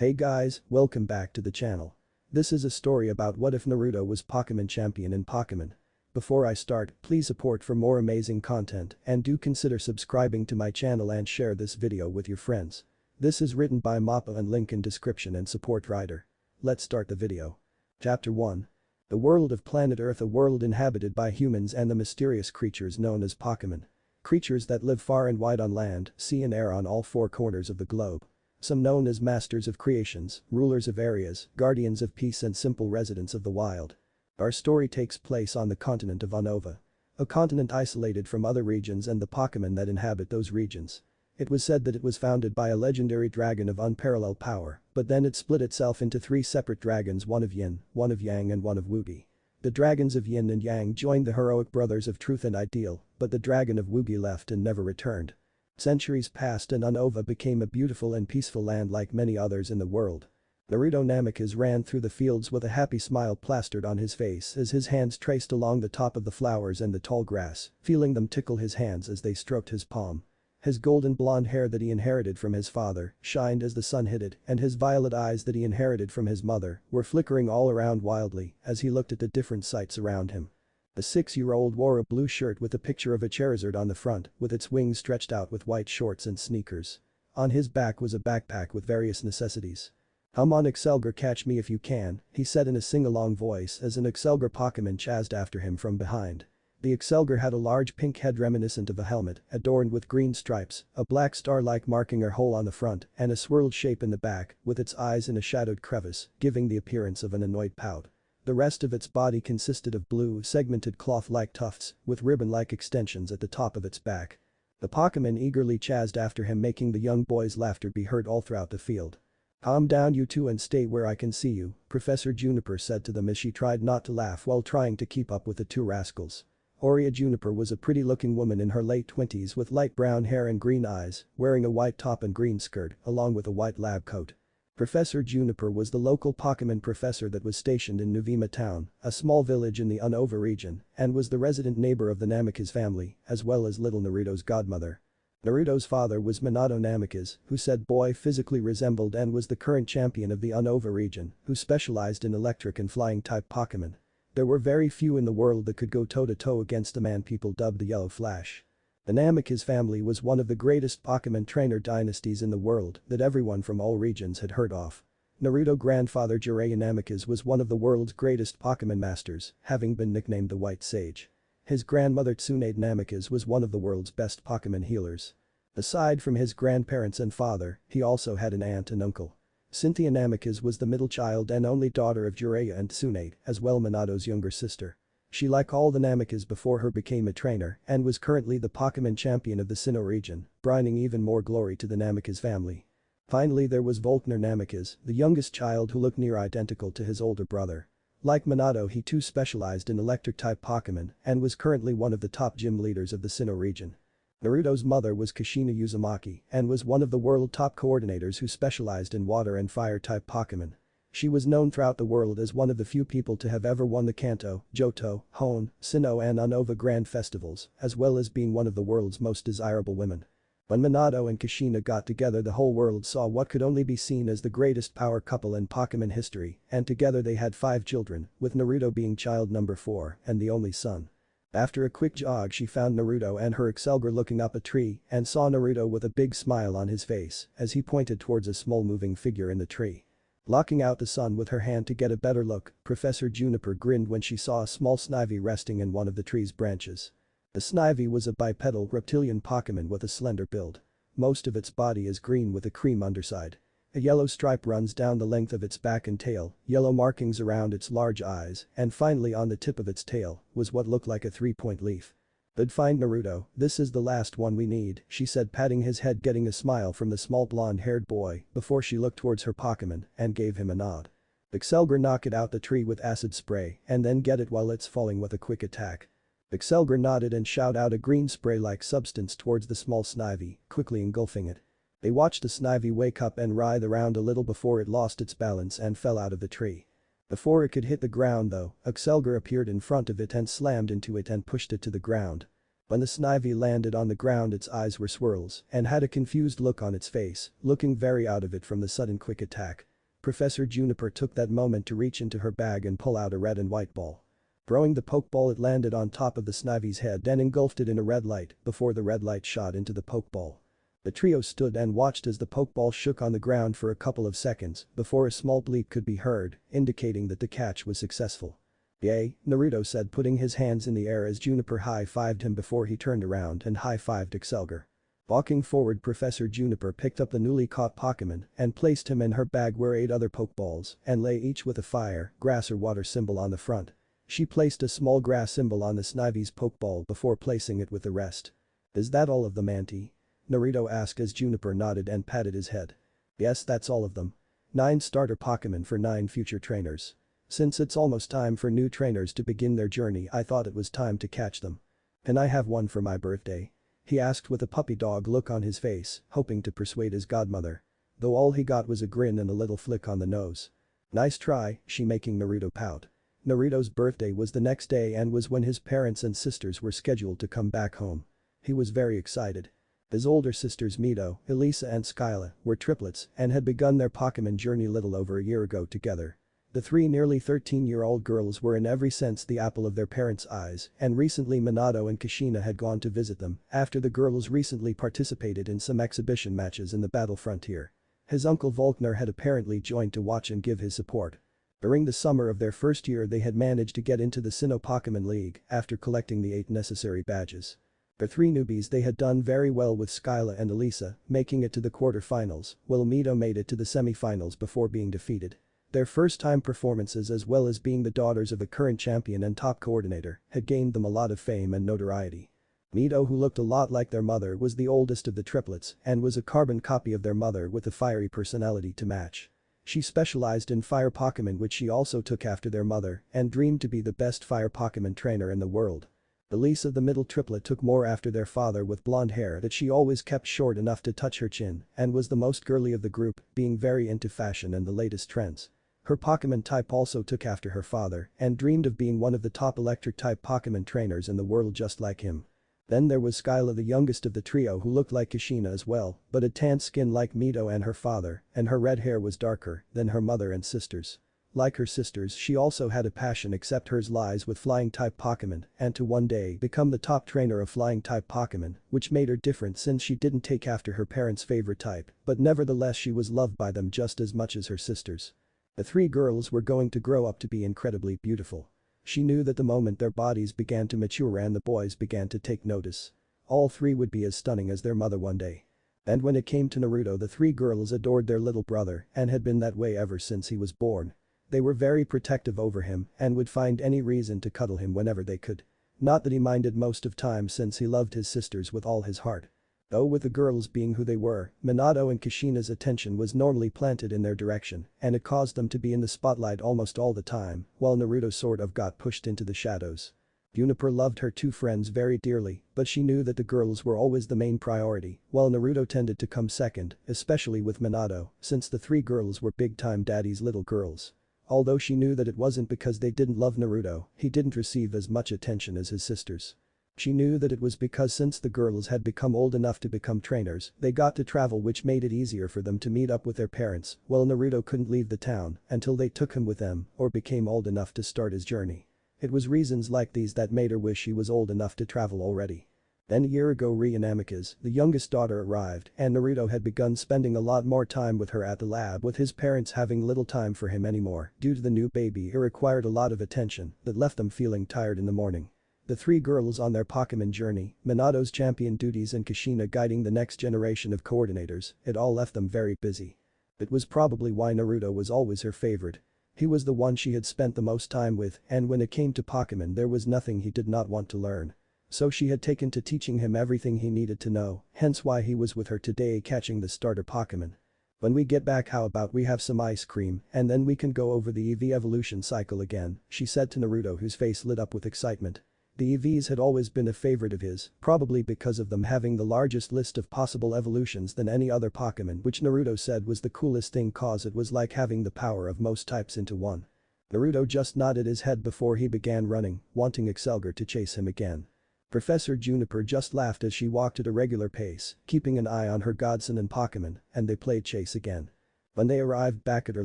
Hey guys, welcome back to the channel. This is a story about what if Naruto was Pokemon champion in Pokemon. Before I start, please support for more amazing content and do consider subscribing to my channel and share this video with your friends. This is written by mahpa and link in description and support writer. Let's start the video. Chapter 1. The world of planet Earth, a world inhabited by humans and the mysterious creatures known as Pokemon. Creatures that live far and wide on land, sea and air on all four corners of the globe. Some known as masters of creations, rulers of areas, guardians of peace and simple residents of the wild. Our story takes place on the continent of Anova. A continent isolated from other regions and the Pokemon that inhabit those regions. It was said that it was founded by a legendary dragon of unparalleled power, but then it split itself into three separate dragons, one of Yin, one of Yang and one of Wugi. The dragons of Yin and Yang joined the heroic brothers of Truth and Ideal, but the dragon of Wugi left and never returned. Centuries passed and Anova became a beautiful and peaceful land like many others in the world. Naruto Namikaze ran through the fields with a happy smile plastered on his face as his hands traced along the top of the flowers and the tall grass, feeling them tickle his hands as they stroked his palm. His golden blonde hair that he inherited from his father shined as the sun hit it, and his violet eyes that he inherited from his mother were flickering all around wildly as he looked at the different sights around him. The 6-year-old wore a blue shirt with a picture of a Charizard on the front, with its wings stretched out with white shorts and sneakers. On his back was a backpack with various necessities. "Come on Excelgar, catch me if you can," he said in a sing-along voice as an Excelgar Pokemon chased after him from behind. The Excelgar had a large pink head reminiscent of a helmet, adorned with green stripes, a black star-like marking or hole on the front, and a swirled shape in the back, with its eyes in a shadowed crevice, giving the appearance of an annoyed pout. The rest of its body consisted of blue, segmented cloth-like tufts, with ribbon-like extensions at the top of its back. The Pokemon eagerly chased after him, making the young boy's laughter be heard all throughout the field. "Calm down you two and stay where I can see you," Professor Juniper said to them as she tried not to laugh while trying to keep up with the two rascals. Aurea Juniper was a pretty-looking woman in her late 20s with light brown hair and green eyes, wearing a white top and green skirt, along with a white lab coat. Professor Juniper was the local Pokemon professor that was stationed in Nuvema Town, a small village in the Anova region, and was the resident neighbor of the Namikaze family, as well as little Naruto's godmother. Naruto's father was Minato Namikaze, who said boy physically resembled and was the current champion of the Anova region, who specialized in electric and flying-type Pokemon. There were very few in the world that could go toe-to-toe against the man people dubbed the Yellow Flash. The Namikaze family was one of the greatest Pokemon trainer dynasties in the world that everyone from all regions had heard of. Naruto grandfather Jiraiya Namikaze was one of the world's greatest Pokemon masters, having been nicknamed the White Sage. His grandmother Tsunade Namikaze was one of the world's best Pokemon healers. Aside from his grandparents and father, he also had an aunt and uncle. Cynthia Namikaze was the middle child and only daughter of Jiraiya and Tsunade, as well Minato's younger sister. She, like all the Namikaze before her, became a trainer and was currently the Pokemon champion of the Sinnoh region, bringing even more glory to the Namikaze family. Finally there was Volkner Namikaze, the youngest child who looked near identical to his older brother. Like Minato, he too specialized in electric-type Pokemon and was currently one of the top gym leaders of the Sinnoh region. Naruto's mother was Kushina Uzumaki and was one of the world top coordinators who specialized in water and fire-type Pokemon. She was known throughout the world as one of the few people to have ever won the Kanto, Johto, Hone, Sinnoh and Anova Grand Festivals, as well as being one of the world's most desirable women. When Minato and Kushina got together, the whole world saw what could only be seen as the greatest power couple in Pokemon history, and together they had 5 children, with Naruto being child number 4 and the only son. After a quick jog, she found Naruto and her Excelgar looking up a tree and saw Naruto with a big smile on his face as he pointed towards a small moving figure in the tree. Blocking out the sun with her hand to get a better look, Professor Juniper grinned when she saw a small Snivy resting in one of the tree's branches. The Snivy was a bipedal reptilian Pokemon with a slender build. Most of its body is green with a cream underside. A yellow stripe runs down the length of its back and tail, yellow markings around its large eyes, and finally on the tip of its tail was what looked like a 3-point leaf. "But find Naruto, this is the last one we need," she said, patting his head, getting a smile from the small blonde-haired boy before she looked towards her Pokemon and gave him a nod. Excelgar, knock it out the tree with acid spray and then get it while it's falling with a quick attack. Excelgar nodded and shot out a green spray-like substance towards the small Snivy, quickly engulfing it. They watched the Snivy wake up and writhe around a little before it lost its balance and fell out of the tree. Before it could hit the ground though, Excelgar appeared in front of it and slammed into it and pushed it to the ground. When the Snivy landed on the ground, its eyes were swirls and had a confused look on its face, looking very out of it from the sudden quick attack. Professor Juniper took that moment to reach into her bag and pull out a red and white ball. Throwing the pokeball, it landed on top of the Snivy's head and engulfed it in a red light before the red light shot into the pokeball. The trio stood and watched as the pokeball shook on the ground for a couple of seconds before a small bleep could be heard, indicating that the catch was successful. "Yay," Naruto said, putting his hands in the air as Juniper high-fived him before he turned around and high-fived Excelgar. Walking forward, Professor Juniper picked up the newly caught Pokemon and placed him in her bag where 8 other Pokeballs and lay each with a fire, grass or water symbol on the front. She placed a small grass symbol on the Snivy's Pokeball before placing it with the rest. "Is that all of them, Auntie?" Naruto asked as Juniper nodded and patted his head. "Yes, that's all of them. 9 starter Pokemon for 9 future trainers. Since it's almost time for new trainers to begin their journey, I thought it was time to catch them. Can I have one for my birthday?" He asked with a puppy dog look on his face, hoping to persuade his godmother. Though all he got was a grin and a little flick on the nose. "Nice try," she making Naruto pout. Naruto's birthday was the next day and was when his parents and sisters were scheduled to come back home. He was very excited. His older sisters Mito, Elisa and Skyla were triplets and had begun their Pokemon journey little over a year ago together. The 3 nearly 13-year-old girls were in every sense the apple of their parents' eyes, and recently Minato and Kushina had gone to visit them after the girls recently participated in some exhibition matches in the battle frontier. His uncle Volkner had apparently joined to watch and give his support. During the summer of their first year, they had managed to get into the Sinnoh Pokemon League after collecting the 8 necessary badges. The 3 newbies, they had done very well with Skyla and Elisa, making it to the quarterfinals, while Mito made it to the semifinals before being defeated. Their first-time performances, as well as being the daughters of a current champion and top coordinator, had gained them a lot of fame and notoriety. Mito, who looked a lot like their mother, was the oldest of the triplets and was a carbon copy of their mother with a fiery personality to match. She specialized in fire Pokemon, which she also took after their mother and dreamed to be the best fire Pokemon trainer in the world. Elisa, the middle triplet, took more after their father with blonde hair that she always kept short enough to touch her chin and was the most girly of the group, being very into fashion and the latest trends. Her Pokemon type also took after her father and dreamed of being one of the top electric-type Pokemon trainers in the world just like him. Then there was Skyla, the youngest of the trio, who looked like Kushina as well, but had tanned skin like Mito and her father, and her red hair was darker than her mother and sisters. Like her sisters, she also had a passion, except hers lies with flying-type Pokemon and to one day become the top trainer of flying-type Pokemon, which made her different since she didn't take after her parents' favorite type, but nevertheless she was loved by them just as much as her sisters. The 3 girls were going to grow up to be incredibly beautiful. She knew that the moment their bodies began to mature and the boys began to take notice, all 3 would be as stunning as their mother one day. And when it came to Naruto, the 3 girls adored their little brother and had been that way ever since he was born. They were very protective over him and would find any reason to cuddle him whenever they could. Not that he minded most of time, since he loved his sisters with all his heart. Though with the girls being who they were, Minato and Kushina's attention was normally planted in their direction and it caused them to be in the spotlight almost all the time, while Naruto sort of got pushed into the shadows. Juniper loved her 2 friends very dearly, but she knew that the girls were always the main priority, while Naruto tended to come second, especially with Minato, since the 3 girls were big-time daddy's little girls. Although she knew that it wasn't because they didn't love Naruto, he didn't receive as much attention as his sisters. She knew that it was because since the girls had become old enough to become trainers, they got to travel, which made it easier for them to meet up with their parents, while Naruto couldn't leave the town until they took him with them or became old enough to start his journey. It was reasons like these that made her wish he was old enough to travel already. Then a year ago, Rie Namikaze, the youngest daughter, arrived and Naruto had begun spending a lot more time with her at the lab, with his parents having little time for him anymore due to the new baby. It required a lot of attention that left them feeling tired in the morning. The 3 girls on their Pokemon journey, Minato's champion duties and Kushina guiding the next generation of coordinators, it all left them very busy. It was probably why Naruto was always her favorite. He was the one she had spent the most time with, and when it came to Pokemon there was nothing he did not want to learn. So she had taken to teaching him everything he needed to know, hence why he was with her today catching the starter Pokemon. When we get back, how about we have some ice cream and then we can go over the EV evolution cycle again, she said to Naruto, whose face lit up with excitement. The EVs had always been a favorite of his, probably because of them having the largest list of possible evolutions than any other Pokemon, which Naruto said was the coolest thing cause it was like having the power of most types into one. Naruto just nodded his head before he began running, wanting Excelgar to chase him again. Professor Juniper just laughed as she walked at a regular pace, keeping an eye on her godson and Pokemon, and they played chase again. When they arrived back at her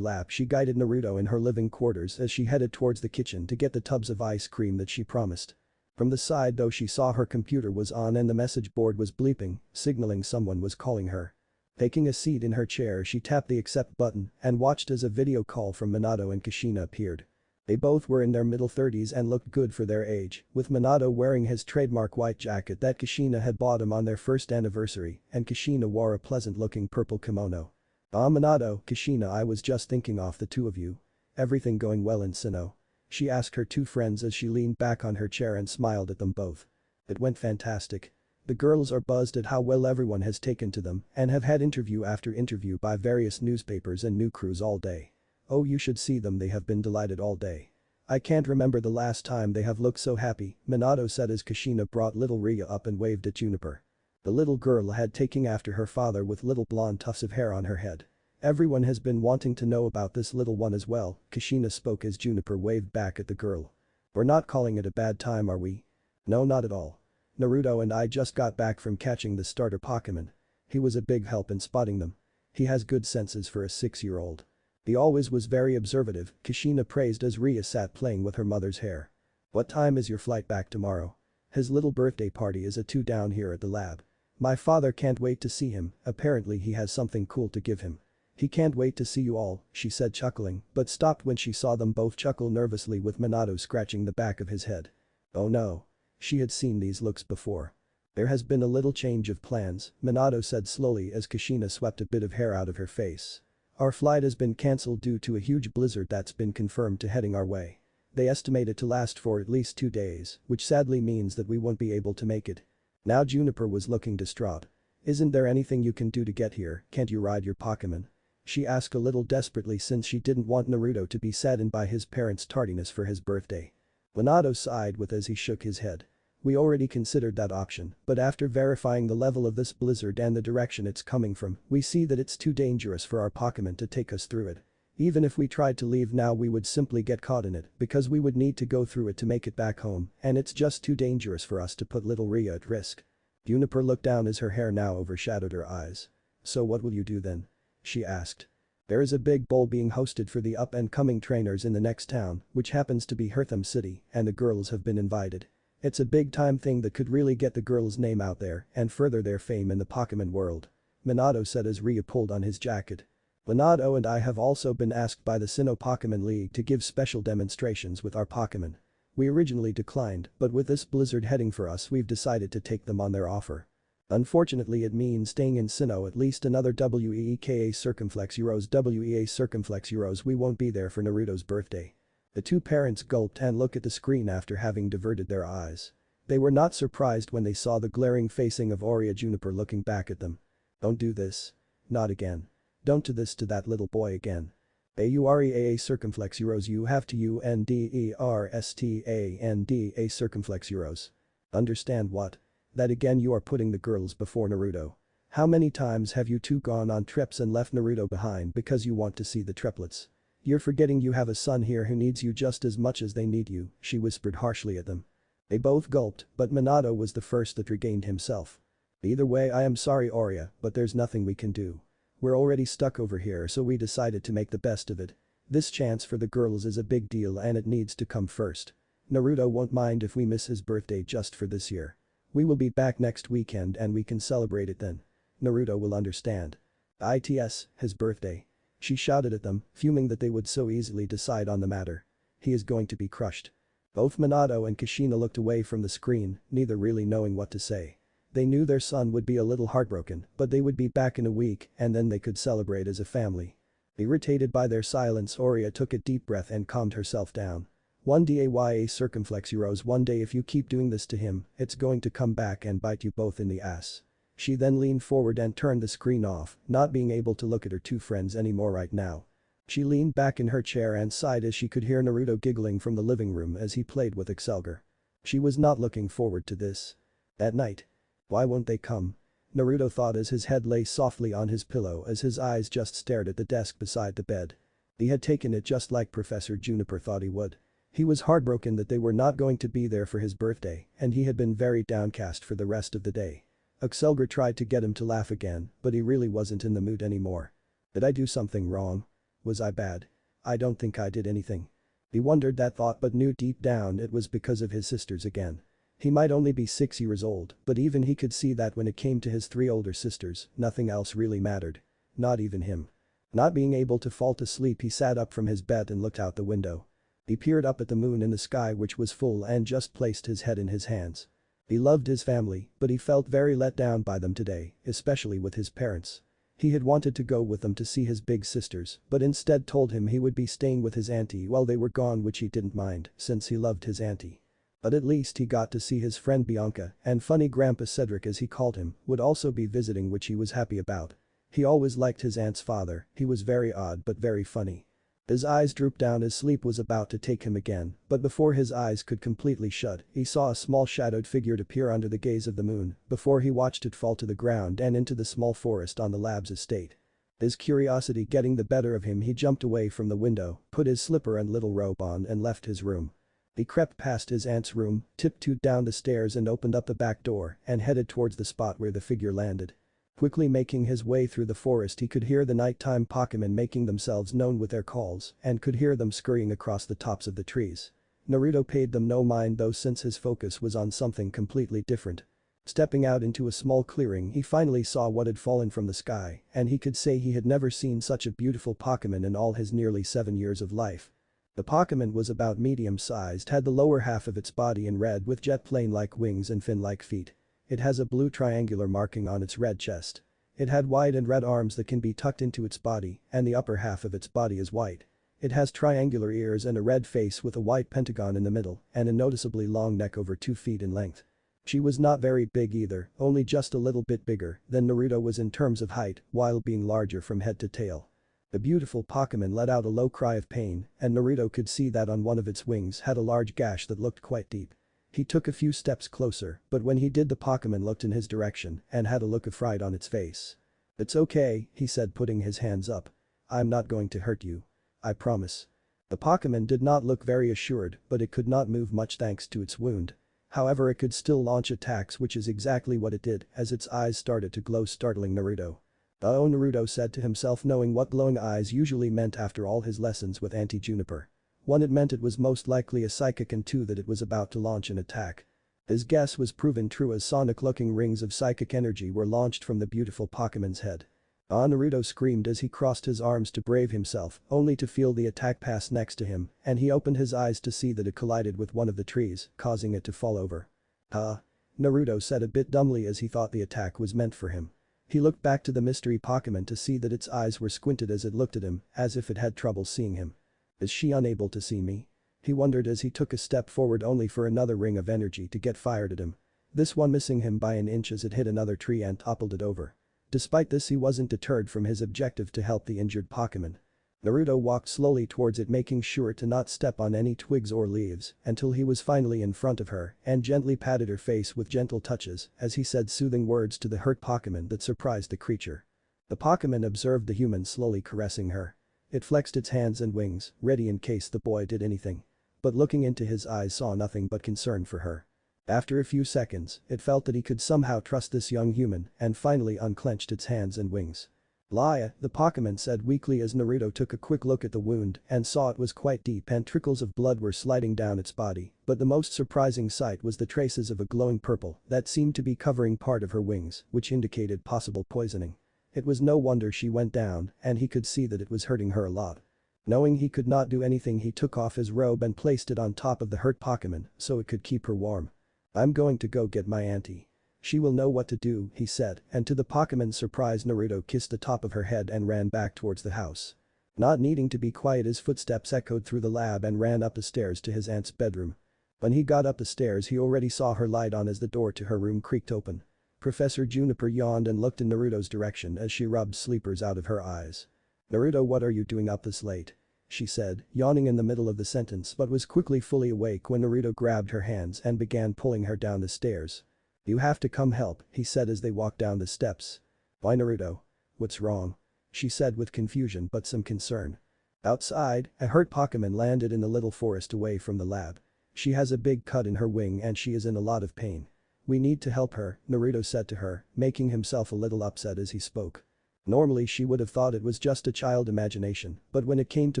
lap, she guided Naruto in her living quarters as she headed towards the kitchen to get the tubs of ice cream that she promised. From the side though, she saw her computer was on and the message board was bleeping, signaling someone was calling her. Taking a seat in her chair, she tapped the accept button and watched as a video call from Minato and Kushina appeared. They both were in their middle 30s and looked good for their age, with Minato wearing his trademark white jacket that Kushina had bought him on their first anniversary, and Kushina wore a pleasant-looking purple kimono. "Ah, Minato, Kushina, I was just thinking of the two of you. Everything going well in Sinnoh?" She asked her two friends as she leaned back on her chair and smiled at them both. "It went fantastic. The girls are buzzed at how well everyone has taken to them and have had interview after interview by various newspapers and new crews all day. Oh, you should see them, they have been delighted all day. I can't remember the last time they have looked so happy," Minato said as Kushina brought little Ria up and waved at Juniper. The little girl had taken after her father with little blonde tufts of hair on her head. "Everyone has been wanting to know about this little one as well," Kushina spoke as Juniper waved back at the girl. "We're not calling it a bad time, are we?" "No, not at all. Naruto and I just got back from catching the starter Pokemon. He was a big help in spotting them. He has good senses for a 6-year-old. He always was very observative," Kushina praised as Ria sat playing with her mother's hair. "What time is your flight back tomorrow?" "His little birthday party is at 2 down here at the lab. My father can't wait to see him, apparently he has something cool to give him. He can't wait to see you all," she said chuckling, but stopped when she saw them both chuckle nervously with Minato scratching the back of his head. Oh no. She had seen these looks before. "There has been a little change of plans," Minato said slowly as Kushina swept a bit of hair out of her face. "Our flight has been cancelled due to a huge blizzard that's been confirmed to heading our way. They estimate it to last for at least 2 days, which sadly means that we won't be able to make it." Now Juniper was looking distraught. "Isn't there anything you can do to get here, can't you ride your Pokemon?" She asked a little desperately since she didn't want Naruto to be saddened by his parents' tardiness for his birthday. Minato sighed with as he shook his head. "We already considered that option, but after verifying the level of this blizzard and the direction it's coming from, we see that it's too dangerous for our Pokemon to take us through it. Even if we tried to leave now, we would simply get caught in it because we would need to go through it to make it back home, and it's just too dangerous for us to put little Ria at risk." Juniper looked down as her hair now overshadowed her eyes. "So what will you do then?" she asked. "There is a big bowl being hosted for the up-and-coming trainers in the next town, which happens to be Hertham City, and the girls have been invited. It's a big-time thing that could really get the girls' name out there and further their fame in the Pokemon world," Minato said as Ria pulled on his jacket. "Minato and I have also been asked by the Sinnoh Pokemon League to give special demonstrations with our Pokemon. We originally declined, but with this blizzard heading for us, we've decided to take them on their offer. Unfortunately, it means staying in Sinnoh at least another WEEKA circumflex euros. We won't be there for Naruto's birthday." The two parents gulped and looked at the screen after having diverted their eyes. They were not surprised when they saw the glaring facing of Aurea Juniper looking back at them. "Don't do this. Not again. Don't do this to that little boy again. AUREAA circumflex euros, you have to UNDERSTANDA circumflex euros. Understand what? That again, you are putting the girls before Naruto. How many times have you two gone on trips and left Naruto behind because you want to see the triplets? You're forgetting you have a son here who needs you just as much as they need you," she whispered harshly at them. They both gulped, but Minato was the first that regained himself. "Either way, I am sorry, Aurea, but there's nothing we can do. We're already stuck over here, so we decided to make the best of it. This chance for the girls is a big deal and it needs to come first. Naruto won't mind if we miss his birthday just for this year. We will be back next weekend and we can celebrate it then. Naruto will understand." "Its, his birthday." She shouted at them, fuming that they would so easily decide on the matter. "He is going to be crushed." Both Minato and Kushina looked away from the screen, neither really knowing what to say. They knew their son would be a little heartbroken, but they would be back in a week and then they could celebrate as a family. Irritated by their silence, Aurea took a deep breath and calmed herself down. "One day circumflex euros, one day if you keep doing this to him, it's going to come back and bite you both in the ass." She then leaned forward and turned the screen off, not being able to look at her two friends anymore right now. She leaned back in her chair and sighed as she could hear Naruto giggling from the living room as he played with Excelgar. She was not looking forward to this. At night. Why won't they come? Naruto thought as his head lay softly on his pillow as his eyes just stared at the desk beside the bed. He had taken it just like Professor Juniper thought he would. He was heartbroken that they were not going to be there for his birthday, and he had been very downcast for the rest of the day. Excelgar tried to get him to laugh again, but he really wasn't in the mood anymore. Did I do something wrong? Was I bad? I don't think I did anything. He wondered that thought but knew deep down it was because of his sisters again. He might only be 6 years old, but even he could see that when it came to his 3 older sisters, nothing else really mattered. Not even him. Not being able to fall to sleep, he sat up from his bed and looked out the window. He peered up at the moon in the sky, which was full, and just placed his head in his hands. He loved his family, but he felt very let down by them today, especially with his parents. He had wanted to go with them to see his big sisters, but instead told him he would be staying with his auntie while they were gone, which he didn't mind since he loved his auntie. But at least he got to see his friend Bianca, and funny Grandpa Cedric, as he called him, would also be visiting, which he was happy about. He always liked his aunt's father. He was very odd but very funny. His eyes drooped down as sleep was about to take him again, but before his eyes could completely shut, he saw a small shadowed figure appear under the gaze of the moon before he watched it fall to the ground and into the small forest on the lab's estate. His curiosity getting the better of him, he jumped away from the window, put his slipper and little robe on and left his room. He crept past his aunt's room, tiptoed down the stairs and opened up the back door and headed towards the spot where the figure landed. Quickly making his way through the forest, he could hear the nighttime Pokemon making themselves known with their calls and could hear them scurrying across the tops of the trees. Naruto paid them no mind though, since his focus was on something completely different. Stepping out into a small clearing, he finally saw what had fallen from the sky, and he could say he had never seen such a beautiful Pokemon in all his nearly 7 years of life. The Pokemon was about medium-sized, had the lower half of its body in red with jet plane-like wings and fin-like feet. It has a blue triangular marking on its red chest. It had wide and red arms that can be tucked into its body, and the upper half of its body is white. It has triangular ears and a red face with a white pentagon in the middle and a noticeably long neck over 2 feet in length. She was not very big either, only just a little bit bigger than Naruto was in terms of height, while being larger from head to tail. The beautiful Pokemon let out a low cry of pain, and Naruto could see that on one of its wings had a large gash that looked quite deep. He took a few steps closer, but when he did, the Pokemon looked in his direction and had a look of fright on its face. "It's okay," he said, putting his hands up. "I'm not going to hurt you. I promise." The Pokemon did not look very assured, but it could not move much thanks to its wound. However, it could still launch attacks, which is exactly what it did as its eyes started to glow, startling Naruto. "Oh," Naruto said to himself, knowing what glowing eyes usually meant after all his lessons with Auntie Juniper. 1, it meant it was most likely a psychic, and 2, that it was about to launch an attack. His guess was proven true as sonic-looking rings of psychic energy were launched from the beautiful Pokemon's head. "Ah!" Naruto screamed as he crossed his arms to brave himself, only to feel the attack pass next to him, and he opened his eyes to see that it collided with one of the trees, causing it to fall over. "Huh?" Naruto said a bit dumbly as he thought the attack was meant for him. He looked back to the mystery Pokemon to see that its eyes were squinted as it looked at him, as if it had trouble seeing him. "Is she unable to see me?" He wondered as he took a step forward, only for another ring of energy to get fired at him. This one missing him by an inch as it hit another tree and toppled it over. Despite this, he wasn't deterred from his objective to help the injured Pokemon. Naruto walked slowly towards it, making sure to not step on any twigs or leaves until he was finally in front of her and gently patted her face with gentle touches as he said soothing words to the hurt Pokemon that surprised the creature. The Pokemon observed the human slowly caressing her. It flexed its hands and wings, ready in case the boy did anything. But looking into his eyes saw nothing but concern for her. After a few seconds, it felt that he could somehow trust this young human and finally unclenched its hands and wings. "Laya," the Pokemon said weakly as Naruto took a quick look at the wound and saw it was quite deep and trickles of blood were sliding down its body, but the most surprising sight was the traces of a glowing purple that seemed to be covering part of her wings, which indicated possible poisoning. It was no wonder she went down, and he could see that it was hurting her a lot. Knowing he could not do anything, he took off his robe and placed it on top of the hurt Pokemon so it could keep her warm. "I'm going to go get my auntie. She will know what to do," he said, and to the Pokemon's surprise, Naruto kissed the top of her head and ran back towards the house. Not needing to be quiet, his footsteps echoed through the lab and ran up the stairs to his aunt's bedroom. When he got up the stairs, he already saw her light on as the door to her room creaked open. Professor Juniper yawned and looked in Naruto's direction as she rubbed sleepers out of her eyes. "Naruto, what are you doing up this late?" she said, yawning in the middle of the sentence, but was quickly fully awake when Naruto grabbed her hands and began pulling her down the stairs. "You have to come help," he said as they walked down the steps. "Why, Naruto? What's wrong?" she said with confusion but some concern. Outside, a hurt Pokemon landed in the little forest away from the lab. "She has a big cut in her wing and she is in a lot of pain. We need to help her," Naruto said to her, making himself a little upset as he spoke. Normally she would have thought it was just a child imagination, but when it came to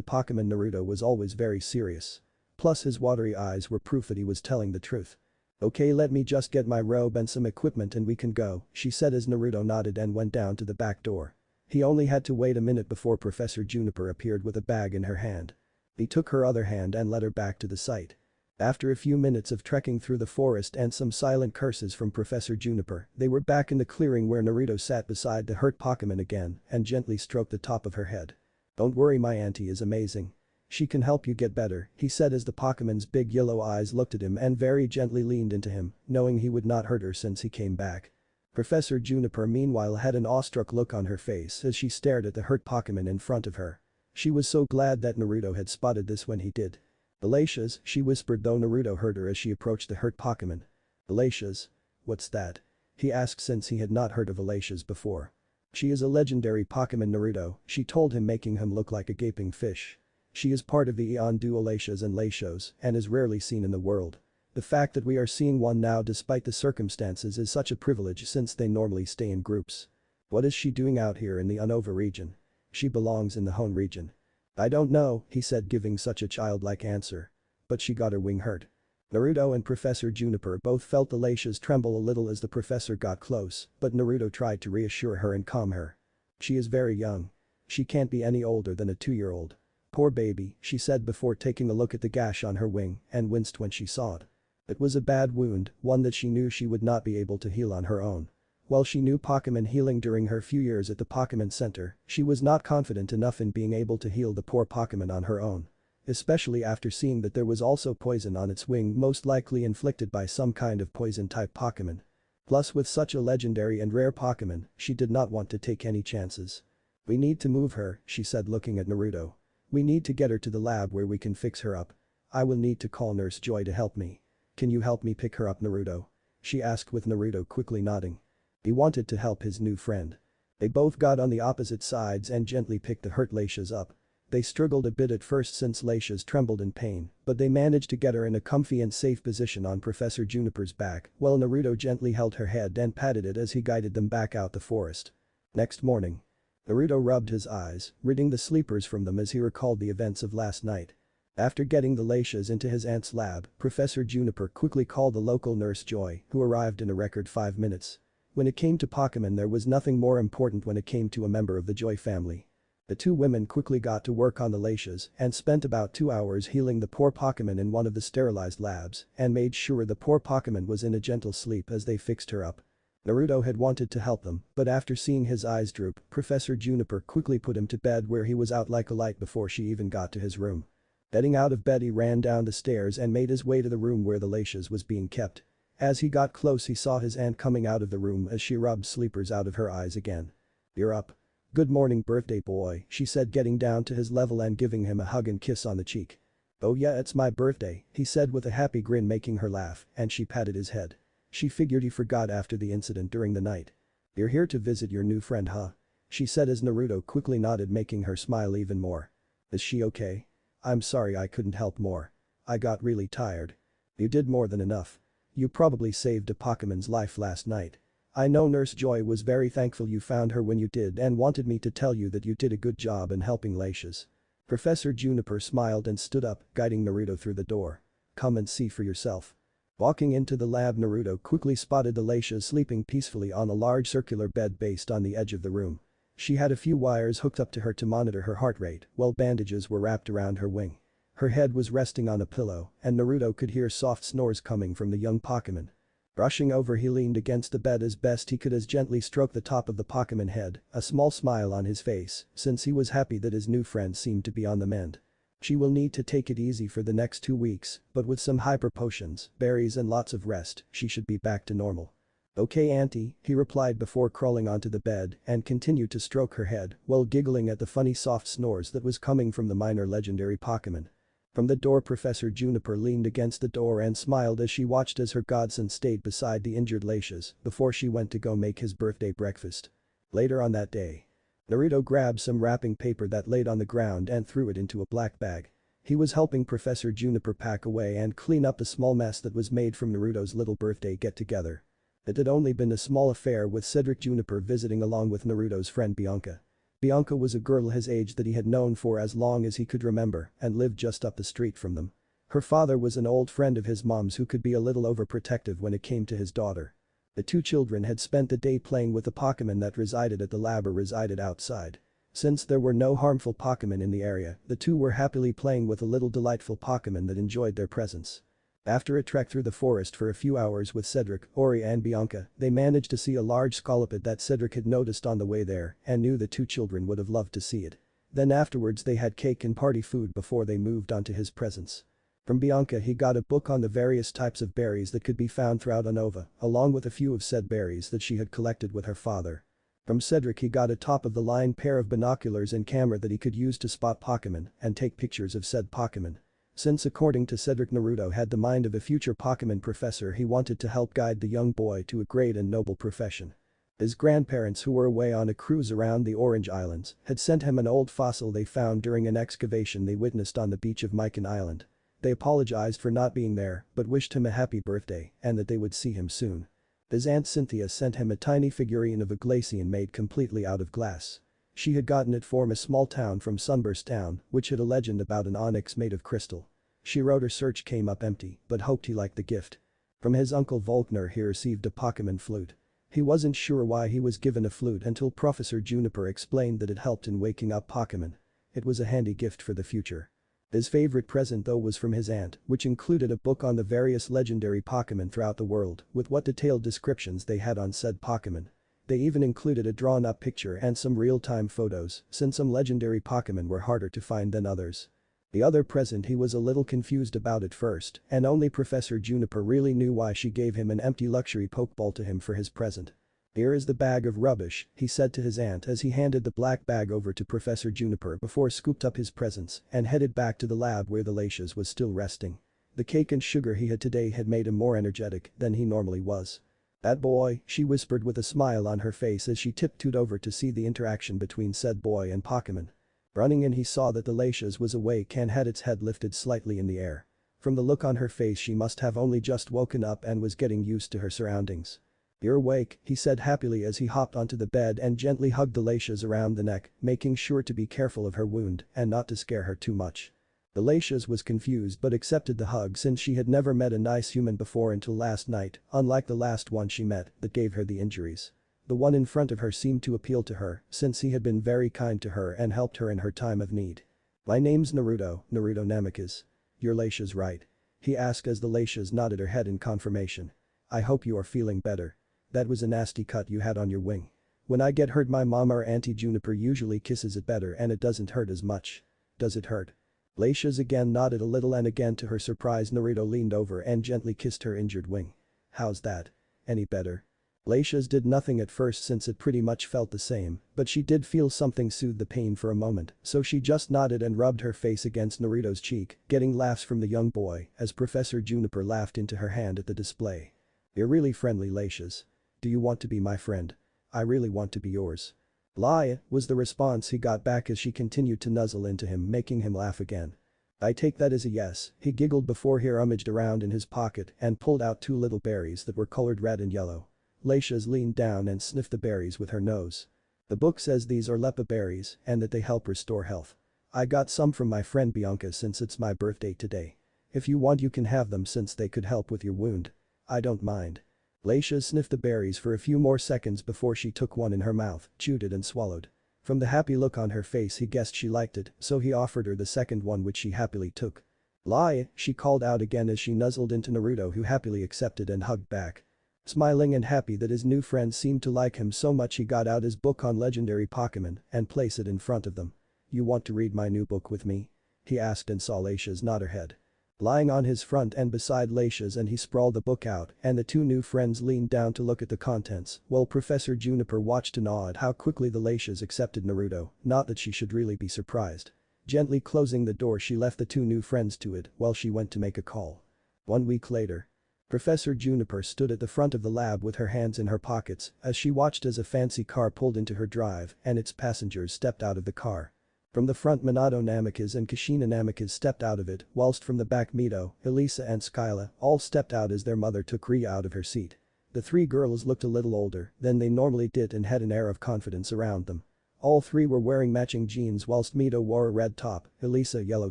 Pokemon Naruto was always very serious. Plus his watery eyes were proof that he was telling the truth. "Okay, let me just get my robe and some equipment and we can go," she said as Naruto nodded and went down to the back door. He only had to wait a minute before Professor Juniper appeared with a bag in her hand. He took her other hand and led her back to the site. After a few minutes of trekking through the forest and some silent curses from Professor Juniper, they were back in the clearing where Naruto sat beside the hurt Pokemon again and gently stroked the top of her head. "Don't worry, my auntie is amazing. She can help you get better," he said as the Pokemon's big yellow eyes looked at him and very gently leaned into him, knowing he would not hurt her since he came back. Professor Juniper meanwhile had an awestruck look on her face as she stared at the hurt Pokemon in front of her. She was so glad that Naruto had spotted this when he did. "Alasias," she whispered though Naruto heard her as she approached the hurt Pokemon. "Alasias? What's that?" he asked since he had not heard of Alasias before. "She is a legendary Pokemon Naruto," she told him making him look like a gaping fish. "She is part of the Eon duo Alasias and Latios and is rarely seen in the world. The fact that we are seeing one now despite the circumstances is such a privilege since they normally stay in groups. What is she doing out here in the Anova region? She belongs in the Hone region." "I don't know," he said giving such a childlike answer. "But she got her wing hurt." Naruto and Professor Juniper both felt the Latias tremble a little as the professor got close, but Naruto tried to reassure her and calm her. "She is very young. She can't be any older than a 2-year-old. Poor baby," she said before taking a look at the gash on her wing and winced when she saw it. It was a bad wound, one that she knew she would not be able to heal on her own. While she knew Pokemon healing during her few years at the Pokemon Center, she was not confident enough in being able to heal the poor Pokemon on her own. Especially after seeing that there was also poison on its wing most likely inflicted by some kind of poison-type Pokemon. Plus with such a legendary and rare Pokemon, she did not want to take any chances. "We need to move her," she said looking at Naruto. "We need to get her to the lab where we can fix her up. I will need to call Nurse Joy to help me. Can you help me pick her up, Naruto?" she asked with Naruto quickly nodding. He wanted to help his new friend. They both got on the opposite sides and gently picked the hurt Latias up. They struggled a bit at first since Latias trembled in pain, but they managed to get her in a comfy and safe position on Professor Juniper's back while Naruto gently held her head and patted it as he guided them back out the forest. Next morning. Naruto rubbed his eyes, ridding the sleepers from them as he recalled the events of last night. After getting the Latias into his aunt's lab, Professor Juniper quickly called the local Nurse Joy, who arrived in a record 5 minutes. When it came to Pokemon there was nothing more important when it came to a member of the Joy family. The two women quickly got to work on the Latias and spent about 2 hours healing the poor Pokemon in one of the sterilized labs and made sure the poor Pokemon was in a gentle sleep as they fixed her up. Naruto had wanted to help them, but after seeing his eyes droop, Professor Juniper quickly put him to bed where he was out like a light before she even got to his room. Getting out of bed he ran down the stairs and made his way to the room where the Latias was being kept. As he got close he saw his aunt coming out of the room as she rubbed sleepers out of her eyes again. "You're up. Good morning, birthday boy," she said getting down to his level and giving him a hug and kiss on the cheek. "Oh yeah, it's my birthday," he said with a happy grin making her laugh, and she patted his head. She figured he forgot after the incident during the night. "You're here to visit your new friend, huh?" she said as Naruto quickly nodded making her smile even more. "Is she okay? I'm sorry I couldn't help more. I got really tired." "You did more than enough. You probably saved a Pokemon's life last night. I know Nurse Joy was very thankful you found her when you did and wanted me to tell you that you did a good job in helping Latias." Professor Juniper smiled and stood up, guiding Naruto through the door. "Come and see for yourself." Walking into the lab Naruto quickly spotted the Latias sleeping peacefully on a large circular bed based on the edge of the room. She had a few wires hooked up to her to monitor her heart rate while bandages were wrapped around her wing. Her head was resting on a pillow and Naruto could hear soft snores coming from the young Pokemon. Rushing over he leaned against the bed as best he could as gently stroked the top of the Pokemon head, a small smile on his face since he was happy that his new friend seemed to be on the mend. She will need to take it easy for the next 2 weeks, but with some hyper potions, berries and lots of rest, she should be back to normal. "Okay auntie," he replied before crawling onto the bed and continued to stroke her head while giggling at the funny soft snores that was coming from the minor legendary Pokemon. From the door Professor Juniper leaned against the door and smiled as she watched as her godson stayed beside the injured Latias before she went to go make his birthday breakfast. Later on that day. Naruto grabbed some wrapping paper that laid on the ground and threw it into a black bag. He was helping Professor Juniper pack away and clean up the small mess that was made from Naruto's little birthday get-together. It had only been a small affair with Cedric Juniper visiting along with Naruto's friend Bianca. Bianca was a girl his age that he had known for as long as he could remember and lived just up the street from them. Her father was an old friend of his mom's who could be a little overprotective when it came to his daughter. The two children had spent the day playing with the Pokémon that resided at the lab or resided outside. Since there were no harmful Pokémon in the area, the two were happily playing with a little delightful Pokémon that enjoyed their presence. After a trek through the forest for a few hours with Cedric, Ori and Bianca, they managed to see a large scoloped that Cedric had noticed on the way there and knew the two children would have loved to see it. Then afterwards they had cake and party food before they moved on to his presence. From Bianca he got a book on the various types of berries that could be found throughout Anova, along with a few of said berries that she had collected with her father. From Cedric he got a top-of-the-line pair of binoculars and camera that he could use to spot Pokémon and take pictures of said Pokémon. Since according to Cedric Naruto had the mind of a future Pokémon professor, he wanted to help guide the young boy to a great and noble profession. His grandparents, who were away on a cruise around the Orange Islands, had sent him an old fossil they found during an excavation they witnessed on the beach of Myken Island. They apologized for not being there but wished him a happy birthday and that they would see him soon. His aunt Cynthia sent him a tiny figurine of a Glaceon made completely out of glass. She had gotten it from a small town from Sunburst Town, which had a legend about an onyx made of crystal. She wrote her search came up empty, but hoped he liked the gift. From his uncle Volkner he received a Pokémon flute. He wasn't sure why he was given a flute until Professor Juniper explained that it helped in waking up Pokémon. It was a handy gift for the future. His favorite present though was from his aunt, which included a book on the various legendary Pokémon throughout the world, with what detailed descriptions they had on said Pokémon. They even included a drawn-up picture and some real-time photos, since some legendary Pokémon were harder to find than others. The other present he was a little confused about at first, and only Professor Juniper really knew why she gave him an empty luxury Pokeball to him for his present. "Here is the bag of rubbish," he said to his aunt as he handed the black bag over to Professor Juniper before scooped up his presents and headed back to the lab where the Lacius was still resting. The cake and sugar he had today had made him more energetic than he normally was. "That boy," she whispered with a smile on her face as she tiptoed over to see the interaction between said boy and Pokémon. Running in he saw that the Lacius was awake and had its head lifted slightly in the air. From the look on her face she must have only just woken up and was getting used to her surroundings. "You're awake," he said happily as he hopped onto the bed and gently hugged the Lacius around the neck, making sure to be careful of her wound and not to scare her too much. The Lacius was confused but accepted the hug since she had never met a nice human before until last night, unlike the last one she met that gave her the injuries. The one in front of her seemed to appeal to her since he had been very kind to her and helped her in her time of need. "My name's Naruto Namikaze. Your Lacius right?" he asked as the Lacius nodded her head in confirmation. "I hope you are feeling better. That was a nasty cut you had on your wing. When I get hurt my mom or Auntie Juniper usually kisses it better and it doesn't hurt as much. Does it hurt?" Lacius again nodded a little and again to her surprise Naruto leaned over and gently kissed her injured wing. "How's that? Any better?" Lacius did nothing at first since it pretty much felt the same, but she did feel something soothe the pain for a moment, so she just nodded and rubbed her face against Naruto's cheek, getting laughs from the young boy as Professor Juniper laughed into her hand at the display. "You're really friendly, Lacius. Do you want to be my friend? I really want to be yours." "Lie," was the response he got back as she continued to nuzzle into him, making him laugh again. "I take that as a yes," he giggled before he rummaged around in his pocket and pulled out two little berries that were colored red and yellow. Lacius leaned down and sniffed the berries with her nose. "The book says these are lepa berries and that they help restore health. I got some from my friend Bianca since it's my birthday today. If you want you can have them since they could help with your wound. I don't mind." Lacius sniffed the berries for a few more seconds before she took one in her mouth, chewed it and swallowed. From the happy look on her face he guessed she liked it, so he offered her the second one which she happily took. "Lie," she called out again as she nuzzled into Naruto who happily accepted and hugged back. Smiling and happy that his new friend seemed to like him so much he got out his book on legendary Pokémon and placed it in front of them. "You want to read my new book with me?" he asked and saw Lacius nod her head. Lying on his front and beside Lacius and he sprawled the book out and the two new friends leaned down to look at the contents while Professor Juniper watched in awe at how quickly the Lacius accepted Naruto, not that she should really be surprised. Gently closing the door she left the two new friends to it while she went to make a call. 1 week later. Professor Juniper stood at the front of the lab with her hands in her pockets as she watched as a fancy car pulled into her drive and its passengers stepped out of the car. From the front Minato Namikaze and Kushina Namikaze stepped out of it whilst from the back Mito, Elisa and Skyla all stepped out as their mother took Ria out of her seat. The three girls looked a little older than they normally did and had an air of confidence around them. All three were wearing matching jeans whilst Mito wore a red top, Elisa yellow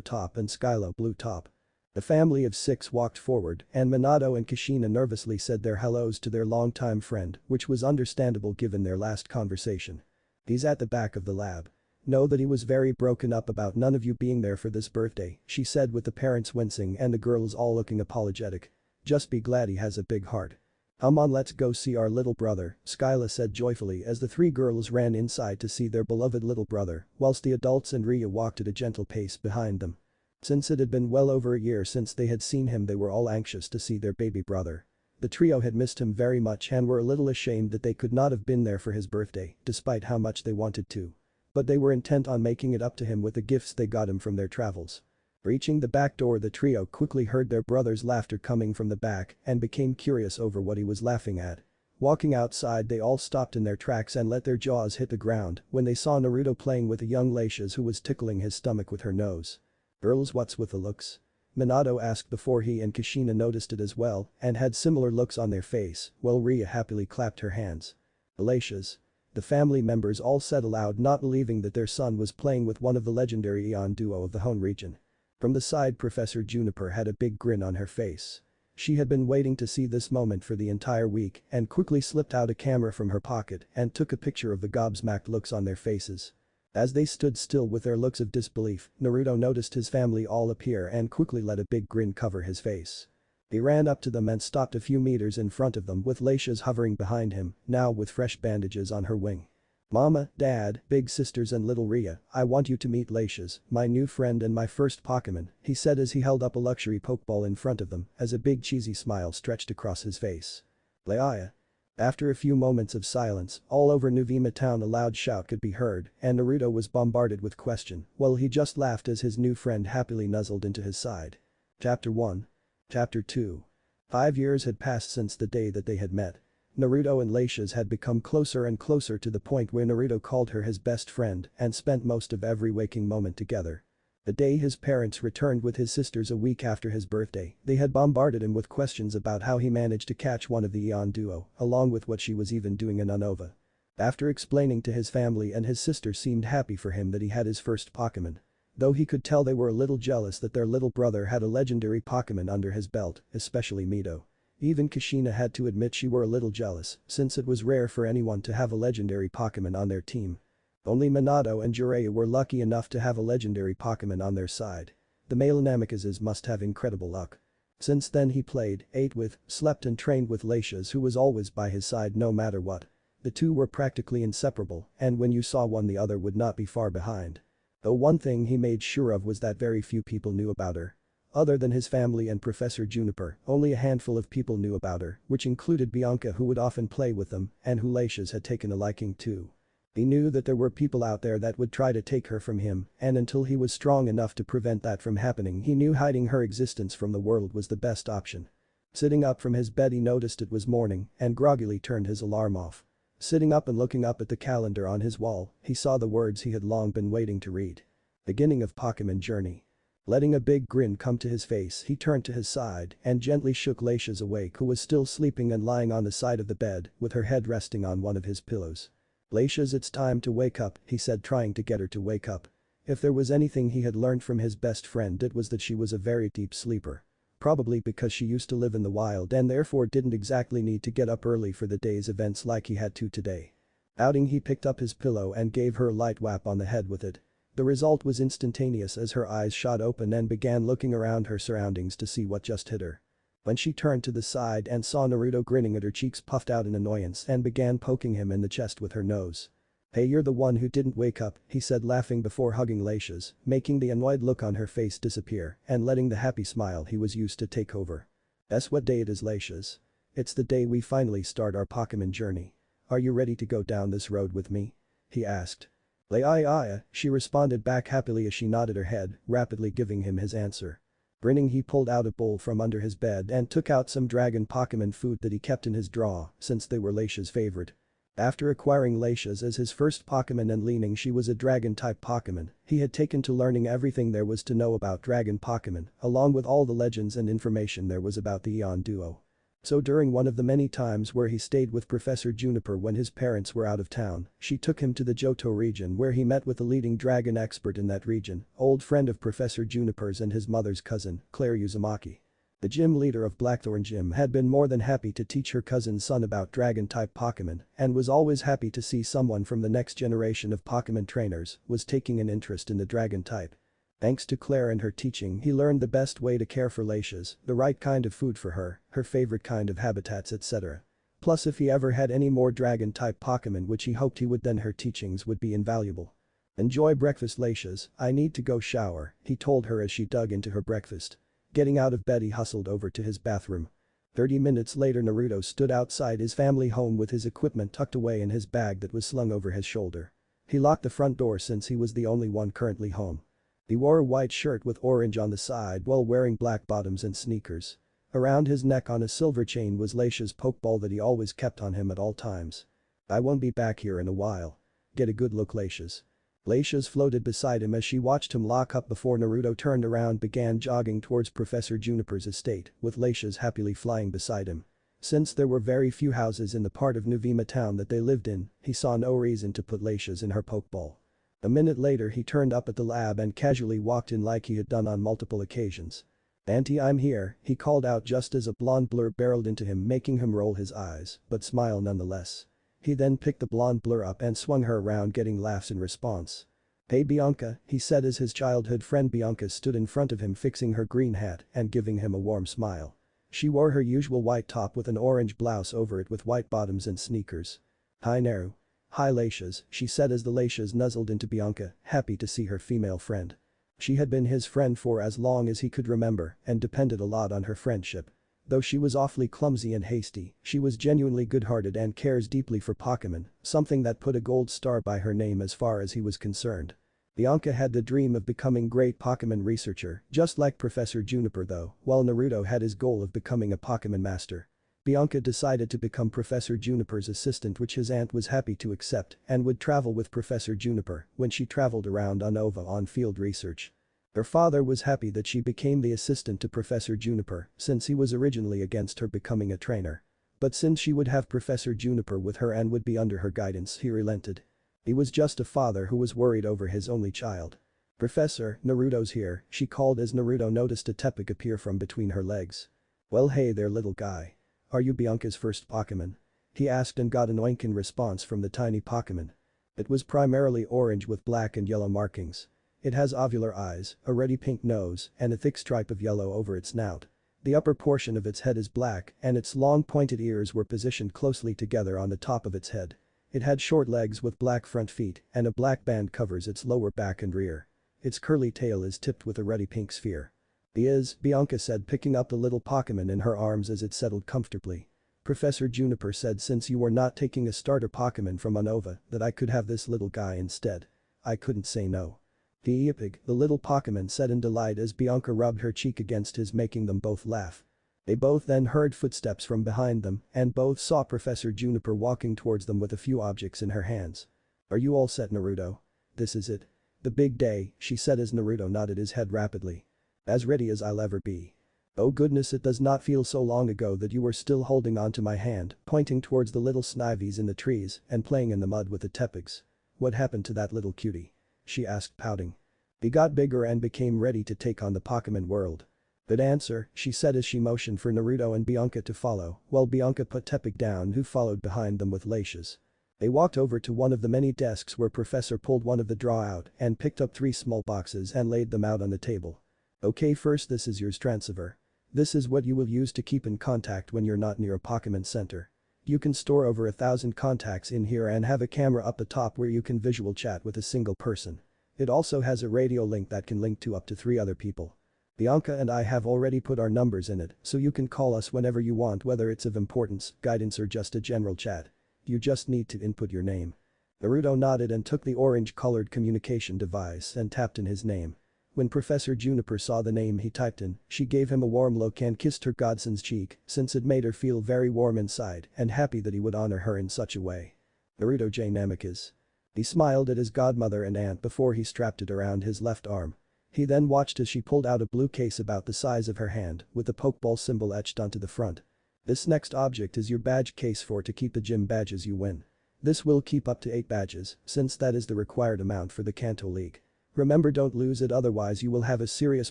top and Skyla blue top. The family of six walked forward and Minato and Kushina nervously said their hellos to their longtime friend, which was understandable given their last conversation. He's at the back of the lab. Know that he was very broken up about none of you being there for this birthday, she said with the parents wincing and the girls all looking apologetic. Just be glad he has a big heart. Come on, let's go see our little brother, Skyla said joyfully as the three girls ran inside to see their beloved little brother, whilst the adults and Rhea walked at a gentle pace behind them. Since it had been well over a year since they had seen him, they were all anxious to see their baby brother. The trio had missed him very much and were a little ashamed that they could not have been there for his birthday, despite how much they wanted to. But they were intent on making it up to him with the gifts they got him from their travels. Reaching the back door, the trio quickly heard their brother's laughter coming from the back and became curious over what he was laughing at. Walking outside, they all stopped in their tracks and let their jaws hit the ground when they saw Naruto playing with a young Laishes who was tickling his stomach with her nose. "Girls, what's with the looks?" Minato asked before he and Kushina noticed it as well and had similar looks on their face, while Rhea happily clapped her hands. "Laishes." The family members all said aloud, not believing that their son was playing with one of the legendary Eon duo of the Hone region. From the side, Professor Juniper had a big grin on her face. She had been waiting to see this moment for the entire week and quickly slipped out a camera from her pocket and took a picture of the gobsmacked looks on their faces. As they stood still with their looks of disbelief, Naruto noticed his family all appear and quickly let a big grin cover his face. He ran up to them and stopped a few meters in front of them with Laishes hovering behind him, now with fresh bandages on her wing. "Mama, Dad, big sisters and little Rhea, I want you to meet Laishes, my new friend and my first Pokemon," he said as he held up a luxury Pokeball in front of them as a big cheesy smile stretched across his face. "Leia." After a few moments of silence, all over Nuvema town a loud shout could be heard and Naruto was bombarded with question, while he just laughed as his new friend happily nuzzled into his side. Chapter 1. Chapter 2. 5 years had passed since the day that they had met. Naruto and Laishes had become closer and closer to the point where Naruto called her his best friend and spent most of every waking moment together. The day his parents returned with his sisters a week after his birthday, they had bombarded him with questions about how he managed to catch one of the Eon duo, along with what she was even doing in Anova. After explaining to his family, and his sister seemed happy for him that he had his first Pokemon. Though he could tell they were a little jealous that their little brother had a legendary Pokemon under his belt, especially Mito. Even Kushina had to admit she were a little jealous, since it was rare for anyone to have a legendary Pokemon on their team. Only Minato and Jiraiya were lucky enough to have a legendary Pokemon on their side. The male Namikazes must have incredible luck. Since then he played, ate with, slept and trained with Laishes, who was always by his side no matter what. The two were practically inseparable, and when you saw one, the other would not be far behind. Though one thing he made sure of was that very few people knew about her. Other than his family and Professor Juniper, only a handful of people knew about her, which included Bianca, who would often play with them and who Laishes had taken a liking to. He knew that there were people out there that would try to take her from him, and until he was strong enough to prevent that from happening, he knew hiding her existence from the world was the best option. Sitting up from his bed, he noticed it was morning and groggily turned his alarm off. Sitting up and looking up at the calendar on his wall, he saw the words he had long been waiting to read. Beginning of Pokemon Journey. Letting a big grin come to his face, he turned to his side and gently shook Laishes awake, who was still sleeping and lying on the side of the bed with her head resting on one of his pillows. "Laishes, it's time to wake up," he said, trying to get her to wake up. If there was anything he had learned from his best friend, it was that she was a very deep sleeper. Probably because she used to live in the wild and therefore didn't exactly need to get up early for the day's events like he had to today. Outing, he picked up his pillow and gave her a light whap on the head with it. The result was instantaneous as her eyes shot open and began looking around her surroundings to see what just hit her. When she turned to the side and saw Naruto grinning at her, cheeks puffed out in annoyance and began poking him in the chest with her nose. "Hey, you're the one who didn't wake up," he said, laughing before hugging Laishes, making the annoyed look on her face disappear and letting the happy smile he was used to take over. "Guess what day it is, Laishes? It's the day we finally start our Pokemon journey. Are you ready to go down this road with me?" he asked. "Leia," she responded back happily as she nodded her head, rapidly giving him his answer. Grinning, he pulled out a bowl from under his bed and took out some dragon Pokemon food that he kept in his drawer since they were Laishes' favorite. After acquiring Laishes as his first Pokemon and learning she was a dragon-type Pokemon, he had taken to learning everything there was to know about dragon Pokemon, along with all the legends and information there was about the Eon duo. So during one of the many times where he stayed with Professor Juniper when his parents were out of town, she took him to the Johto region where he met with the leading dragon expert in that region, old friend of Professor Juniper's and his mother's cousin, Claire Uzumaki. The gym leader of Blackthorn Gym had been more than happy to teach her cousin's son about dragon-type Pokémon and was always happy to see someone from the next generation of Pokémon trainers was taking an interest in the dragon type. Thanks to Claire and her teaching, he learned the best way to care for Lacia's, the right kind of food for her, her favorite kind of habitats etc. Plus if he ever had any more dragon-type Pokémon which he hoped he would, then her teachings would be invaluable. "Enjoy breakfast, Lacia's, I need to go shower," he told her as she dug into her breakfast. Getting out of bed he hustled over to his bathroom. 30 minutes later Naruto stood outside his family home with his equipment tucked away in his bag that was slung over his shoulder. He locked the front door since he was the only one currently home. He wore a white shirt with orange on the side while wearing black bottoms and sneakers. Around his neck on a silver chain was Lacia's Pokeball that he always kept on him at all times. "I won't be back here in a while. Get a good look, Lacia's." Lacia's floated beside him as she watched him lock up before Naruto turned around and began jogging towards Professor Juniper's estate, with Lacia's happily flying beside him. Since there were very few houses in the part of Nuvema town that they lived in, he saw no reason to put Lacia's in her Pokeball. A minute later he turned up at the lab and casually walked in like he had done on multiple occasions. "Auntie, I'm here," he called out just as a blonde blur barreled into him, making him roll his eyes, but smile nonetheless. He then picked the blonde blur up and swung her around, getting laughs in response. "Hey Bianca," he said as his childhood friend Bianca stood in front of him fixing her green hat and giving him a warm smile. She wore her usual white top with an orange blouse over it with white bottoms and sneakers. "Hi Naru." "Hi Lacia's," she said as the Lacia's nuzzled into Bianca, happy to see her female friend. She had been his friend for as long as he could remember and depended a lot on her friendship. Though she was awfully clumsy and hasty, she was genuinely good-hearted and cares deeply for Pokémon, something that put a gold star by her name as far as he was concerned. Bianca had the dream of becoming great Pokémon researcher, just like Professor Juniper though, while Naruto had his goal of becoming a Pokémon master. Bianca decided to become Professor Juniper's assistant, which his aunt was happy to accept and would travel with Professor Juniper when she traveled around Anova on field research. Her father was happy that she became the assistant to Professor Juniper since he was originally against her becoming a trainer. But since she would have Professor Juniper with her and would be under her guidance, he relented. He was just a father who was worried over his only child. "Professor, Naruto's here," she called as Naruto noticed a Tepig appear from between her legs. "Well hey there little guy. Are you Bianca's first Pokémon?" he asked and got an oink in response from the tiny Pokémon. It was primarily orange with black and yellow markings. It has ovular eyes, a ruddy pink nose, and a thick stripe of yellow over its snout. The upper portion of its head is black and its long pointed ears were positioned closely together on the top of its head. It had short legs with black front feet and a black band covers its lower back and rear. Its curly tail is tipped with a ruddy pink sphere. Bianca said, picking up the little Pokémon in her arms as it settled comfortably. "Professor Juniper said since you were not taking a starter Pokémon from Anova that I could have this little guy instead. I couldn't say no." The little Pokémon said in delight as Bianca rubbed her cheek against his, making them both laugh. They both then heard footsteps from behind them and both saw Professor Juniper walking towards them with a few objects in her hands. "Are you all set, Naruto? This is it. The big day," she said as Naruto nodded his head rapidly. "As ready as I'll ever be." "Oh goodness, it does not feel so long ago that you were still holding onto my hand," pointing towards the little Snivies in the trees and playing in the mud with the Tepigs. "What happened to that little cutie?" she asked, pouting. "He got bigger and became ready to take on the Pokémon world." "Good answer," she said as she motioned for Naruto and Bianca to follow, while Bianca put Tepig down, who followed behind them with Lacia's. They walked over to one of the many desks where Professor pulled one of the draw out and picked up 3 small boxes and laid them out on the table. "Okay, first this is yours, transceiver. This is what you will use to keep in contact when you're not near a Pokémon Center. You can store over 1,000 contacts in here and have a camera up the top where you can visual chat with a single person. It also has a radio link that can link to up to 3 other people. Bianca and I have already put our numbers in it, so you can call us whenever you want, whether it's of importance, guidance or just a general chat. You just need to input your name." Naruto nodded and took the orange-colored communication device and tapped in his name. When Professor Juniper saw the name he typed in, she gave him a warm look and kissed her godson's cheek since it made her feel very warm inside and happy that he would honor her in such a way. "Naruto J. Namikaze." He smiled at his godmother and aunt before he strapped it around his left arm. He then watched as she pulled out a blue case about the size of her hand with the Pokeball symbol etched onto the front. This next object is your badge case to keep the gym badges you win. This will keep up to 8 badges, since that is the required amount for the Kanto League. Remember, don't lose it, otherwise you will have a serious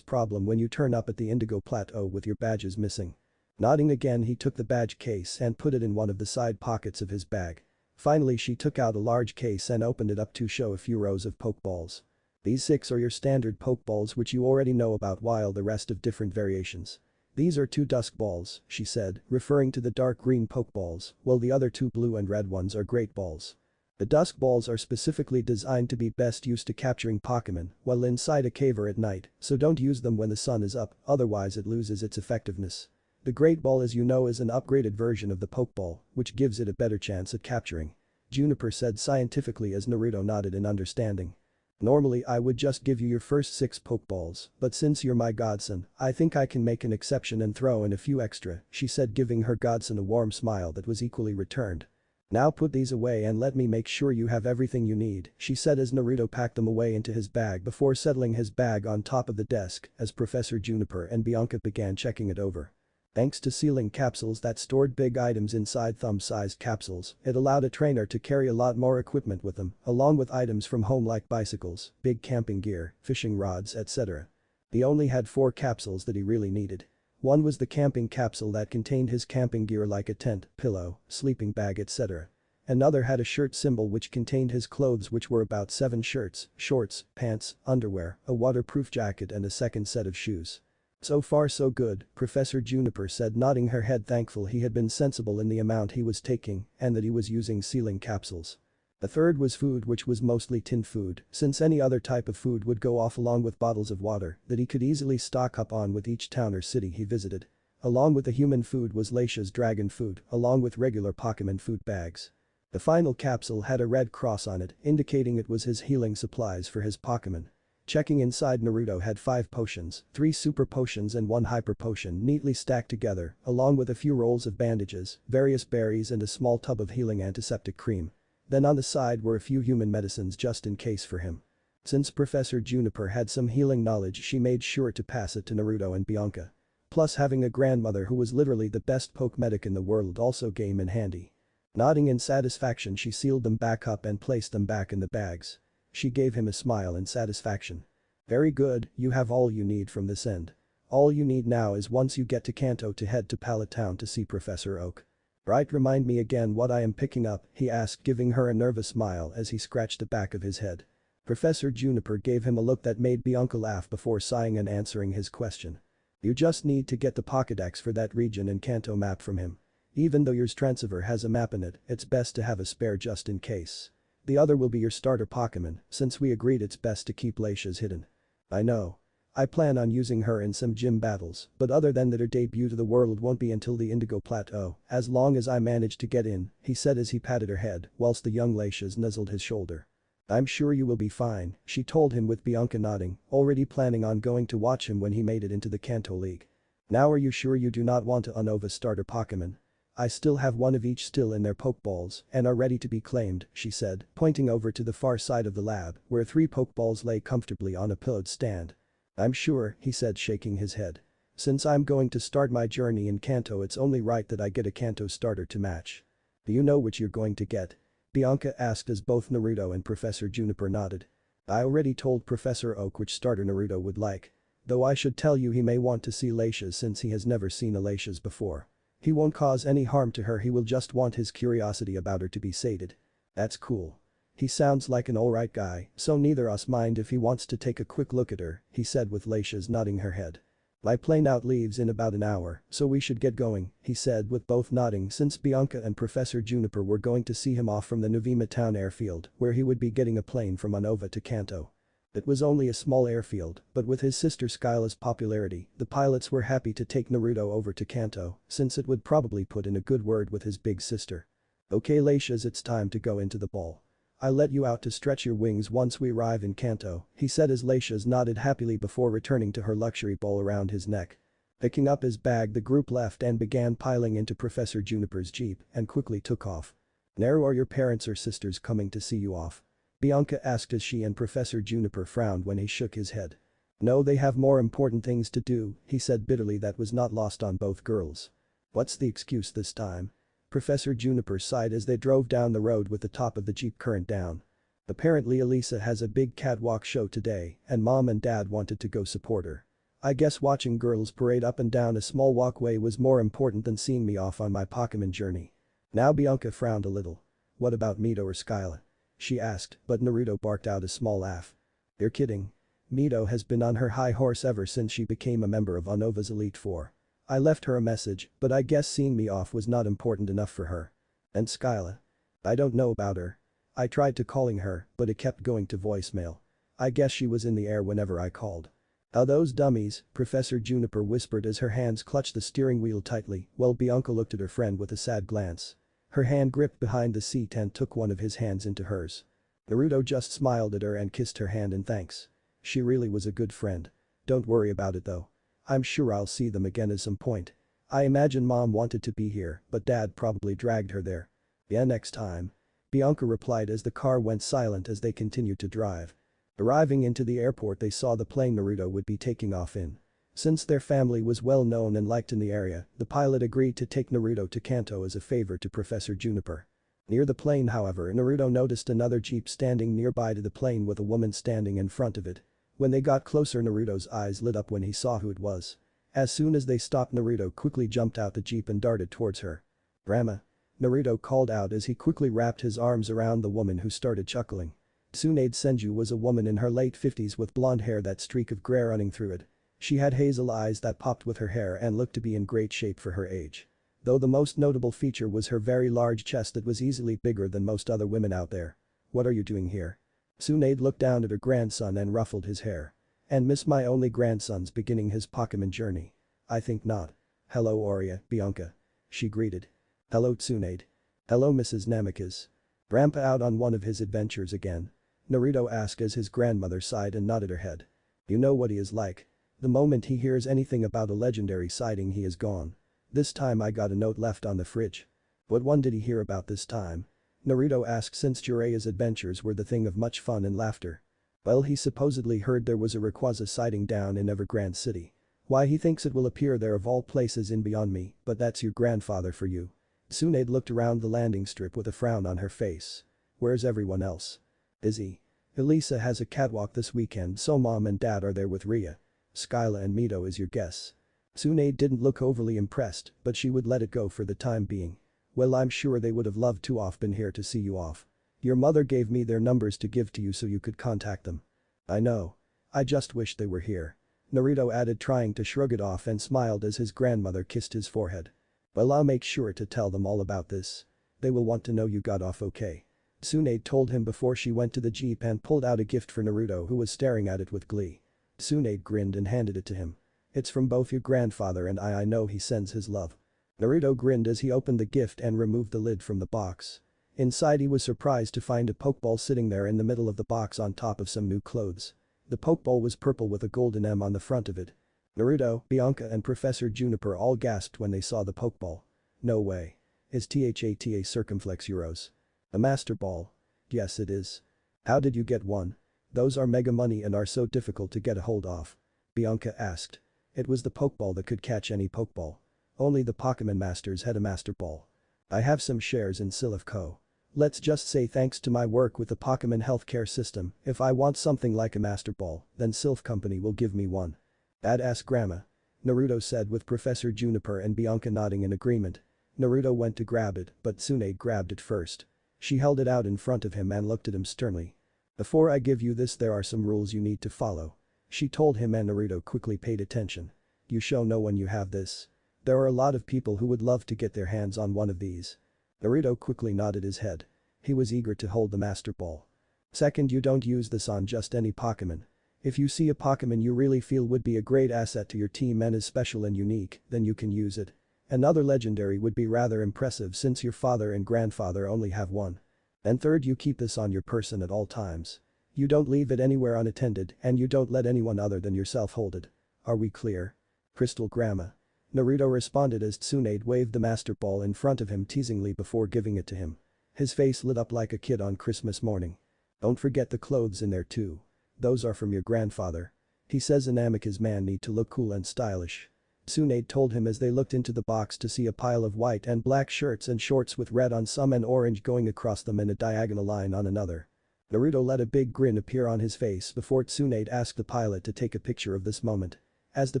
problem when you turn up at the Indigo Plateau with your badges missing. Nodding again, he took the badge case and put it in one of the side pockets of his bag. Finally, she took out a large case and opened it up to show a few rows of Pokeballs. These 6 are your standard Pokeballs, which you already know about, while the rest of different variations. These are 2 Dusk Balls, she said, referring to the dark green Pokeballs, while the other 2 blue and red ones are Great Balls. The Dusk Balls are specifically designed to be best used to capturing Pokémon while inside a cave or at night, so don't use them when the sun is up, otherwise it loses its effectiveness. The Great Ball, as you know, is an upgraded version of the Pokeball, which gives it a better chance at capturing. Juniper said scientifically as Naruto nodded in understanding. Normally I would just give you your first 6 Pokeballs, but since you're my godson, I think I can make an exception and throw in a few extra, she said, giving her godson a warm smile that was equally returned. Now put these away and let me make sure you have everything you need, she said as Naruto packed them away into his bag before settling his bag on top of the desk as Professor Juniper and Bianca began checking it over. Thanks to sealing capsules that stored big items inside thumb-sized capsules, it allowed a trainer to carry a lot more equipment with them, along with items from home like bicycles, big camping gear, fishing rods, etc. He only had 4 capsules that he really needed. One was the camping capsule that contained his camping gear like a tent, pillow, sleeping bag, etc. Another had a shirt symbol which contained his clothes, which were about 7 shirts, shorts, pants, underwear, a waterproof jacket and a second set of shoes. So far so good, Professor Juniper said, nodding her head, thankful he had been sensible in the amount he was taking and that he was using sealing capsules. The third was food, which was mostly tinned food, since any other type of food would go off, along with bottles of water that he could easily stock up on with each town or city he visited. Along with the human food was Leisha's dragon food, along with regular Pokémon food bags. The final capsule had a red cross on it, indicating it was his healing supplies for his Pokémon. Checking inside, Naruto had 5 potions, 3 super potions and 1 hyper potion neatly stacked together, along with a few rolls of bandages, various berries and a small tub of healing antiseptic cream. Then on the side were a few human medicines just in case for him. Since Professor Juniper had some healing knowledge, she made sure to pass it to Naruto and Bianca. Plus, having a grandmother who was literally the best poke medic in the world also came in handy. Nodding in satisfaction, she sealed them back up and placed them back in the bags. She gave him a smile in satisfaction. Very good, you have all you need from this end. All you need now is, once you get to Kanto, to head to Pallet Town to see Professor Oak. Right, remind me again what I am picking up, he asked, giving her a nervous smile as he scratched the back of his head. Professor Juniper gave him a look that made Bianca laugh before sighing and answering his question. You just need to get the Pokédex for that region and Kanto map from him. Even though yours transfer has a map in it, it's best to have a spare just in case. The other will be your starter Pokémon, since we agreed it's best to keep Leisha's hidden. I know. I plan on using her in some gym battles, but other than that, her debut to the world won't be until the Indigo Plateau, as long as I manage to get in, he said as he patted her head, whilst the young Leisha's nuzzled his shoulder. I'm sure you will be fine, she told him, with Bianca nodding, already planning on going to watch him when he made it into the Kanto League. Now, are you sure you do not want to Anova starter Pokémon? I still have one of each still in their Pokeballs and are ready to be claimed, she said, pointing over to the far side of the lab where 3 Pokeballs lay comfortably on a pillowed stand. I'm sure, he said, shaking his head. Since I'm going to start my journey in Kanto, it's only right that I get a Kanto starter to match. Do you know which you're going to get? Bianca asked as both Naruto and Professor Juniper nodded. I already told Professor Oak which starter Naruto would like. Though I should tell you he may want to see Leisha's since he has never seen Leisha's before. He won't cause any harm to her, he will just want his curiosity about her to be sated. That's cool. He sounds like an alright guy, so neither us mind if he wants to take a quick look at her, he said, with Leisha's nodding her head. My plane out leaves in about an hour, so we should get going, he said, with both nodding, since Bianca and Professor Juniper were going to see him off from the Novima town airfield, where he would be getting a plane from Anova to Kanto. It was only a small airfield, but with his sister Skyla's popularity, the pilots were happy to take Naruto over to Kanto, since it would probably put in a good word with his big sister. Okay Leisha's, it's time to go into the ball. I'll let you out to stretch your wings once we arrive in Kanto, he said as Leisha's nodded happily before returning to her luxury ball around his neck. Picking up his bag, the group left and began piling into Professor Juniper's jeep and quickly took off. Naru, are your parents or sisters coming to see you off? Bianca asked as she and Professor Juniper frowned when he shook his head. No, they have more important things to do, he said bitterly. That was not lost on both girls. What's the excuse this time? Professor Juniper sighed as they drove down the road with the top of the Jeep current down. Apparently Elisa has a big catwalk show today and mom and dad wanted to go support her. I guess watching girls parade up and down a small walkway was more important than seeing me off on my Pokemon journey. Now Bianca frowned a little. What about Mito or Skyla? She asked, but Naruto barked out a small laugh. You're kidding. Mito has been on her high horse ever since she became a member of Anova's Elite Four. I left her a message, but I guess seeing me off was not important enough for her. And Skyla? I don't know about her. I tried to calling her, but it kept going to voicemail. I guess she was in the air whenever I called. Oh those dummies, Professor Juniper whispered as her hands clutched the steering wheel tightly while Bianca looked at her friend with a sad glance. Her hand gripped behind the seat and took one of his hands into hers. Naruto just smiled at her and kissed her hand in thanks. She really was a good friend. Don't worry about it though. I'm sure I'll see them again at some point. I imagine mom wanted to be here, but dad probably dragged her there. Yeah, next time. Bianca replied as the car went silent as they continued to drive. Arriving into the airport they saw the plane Naruto would be taking off in. Since their family was well known and liked in the area, the pilot agreed to take Naruto to Kanto as a favor to Professor Juniper. Near the plane however Naruto noticed another jeep standing nearby to the plane with a woman standing in front of it. When they got closer Naruto's eyes lit up when he saw who it was. As soon as they stopped Naruto quickly jumped out the jeep and darted towards her. Grandma. Naruto called out as he quickly wrapped his arms around the woman who started chuckling. Tsunade Senju was a woman in her late 50s with blonde hair that streak of gray running through it. She had hazel eyes that popped with her hair and looked to be in great shape for her age. Though the most notable feature was her very large chest that was easily bigger than most other women out there. What are you doing here? Tsunade looked down at her grandson and ruffled his hair. And miss my only grandson's beginning his Pokemon journey. I think not. Hello Aurea, Bianca. She greeted. Hello Tsunade. Hello Mrs. Namikaze. Grandpa out on one of his adventures again? Naruto asked as his grandmother sighed and nodded her head. You know what he is like. The moment he hears anything about a legendary sighting he is gone. This time I got a note left on the fridge. What one did he hear about this time? Naruto asked since Jiraiya's adventures were the thing of much fun and laughter. Well he supposedly heard there was a Rayquaza sighting down in Evergrande City. Why he thinks it will appear there of all places in Beyond Me, but that's your grandfather for you. Tsunade looked around the landing strip with a frown on her face. Where's everyone else? Busy. Elisa has a catwalk this weekend so mom and dad are there with Ria. Skyla and Mito is your guess. Tsunade didn't look overly impressed, but she would let it go for the time being. Well I'm sure they would have loved to have been here to see you off. Your mother gave me their numbers to give to you so you could contact them. I know. I just wish they were here. Naruto added trying to shrug it off and smiled as his grandmother kissed his forehead. Well I'll make sure to tell them all about this. They will want to know you got off okay. Tsunade told him before she went to the jeep and pulled out a gift for Naruto who was staring at it with glee. Tsunade grinned and handed it to him. It's from both your grandfather and I know he sends his love. Naruto grinned as he opened the gift and removed the lid from the box. Inside he was surprised to find a Pokeball sitting there in the middle of the box on top of some new clothes. The Pokeball was purple with a golden M on the front of it. Naruto, Bianca and Professor Juniper all gasped when they saw the Pokeball. No way. Is THATA Circumflex Euros? A Master Ball? Yes it is. How did you get one? Those are mega money and are so difficult to get a hold of. Bianca asked. It was the Pokeball that could catch any Pokeball. Only the Pokemon Masters had a Master Ball. I have some shares in Silph Co. Let's just say thanks to my work with the Pokemon healthcare system, if I want something like a Master Ball, then Silph Company will give me one. Badass grandma. Naruto said with Professor Juniper and Bianca nodding in agreement. Naruto went to grab it, but Tsunade grabbed it first. She held it out in front of him and looked at him sternly. Before I give you this there are some rules you need to follow. She told him and Naruto quickly paid attention. You show no one you have this. There are a lot of people who would love to get their hands on one of these. Naruto quickly nodded his head. He was eager to hold the Master Ball. Second, you don't use this on just any Pokemon. If you see a Pokemon you really feel would be a great asset to your team and is special and unique, then you can use it. Another legendary would be rather impressive since your father and grandfather only have one. And third, you keep this on your person at all times. You don't leave it anywhere unattended and you don't let anyone other than yourself hold it. Are we clear? Crystal Grandma. Naruto responded as Tsunade waved the Master Ball in front of him teasingly before giving it to him. His face lit up like a kid on Christmas morning. Don't forget the clothes in there too. Those are from your grandfather. He says a Namikaze man need to look cool and stylish. Tsunade told him as they looked into the box to see a pile of white and black shirts and shorts with red on some and orange going across them in a diagonal line on another. Naruto let a big grin appear on his face before Tsunade asked the pilot to take a picture of this moment. As the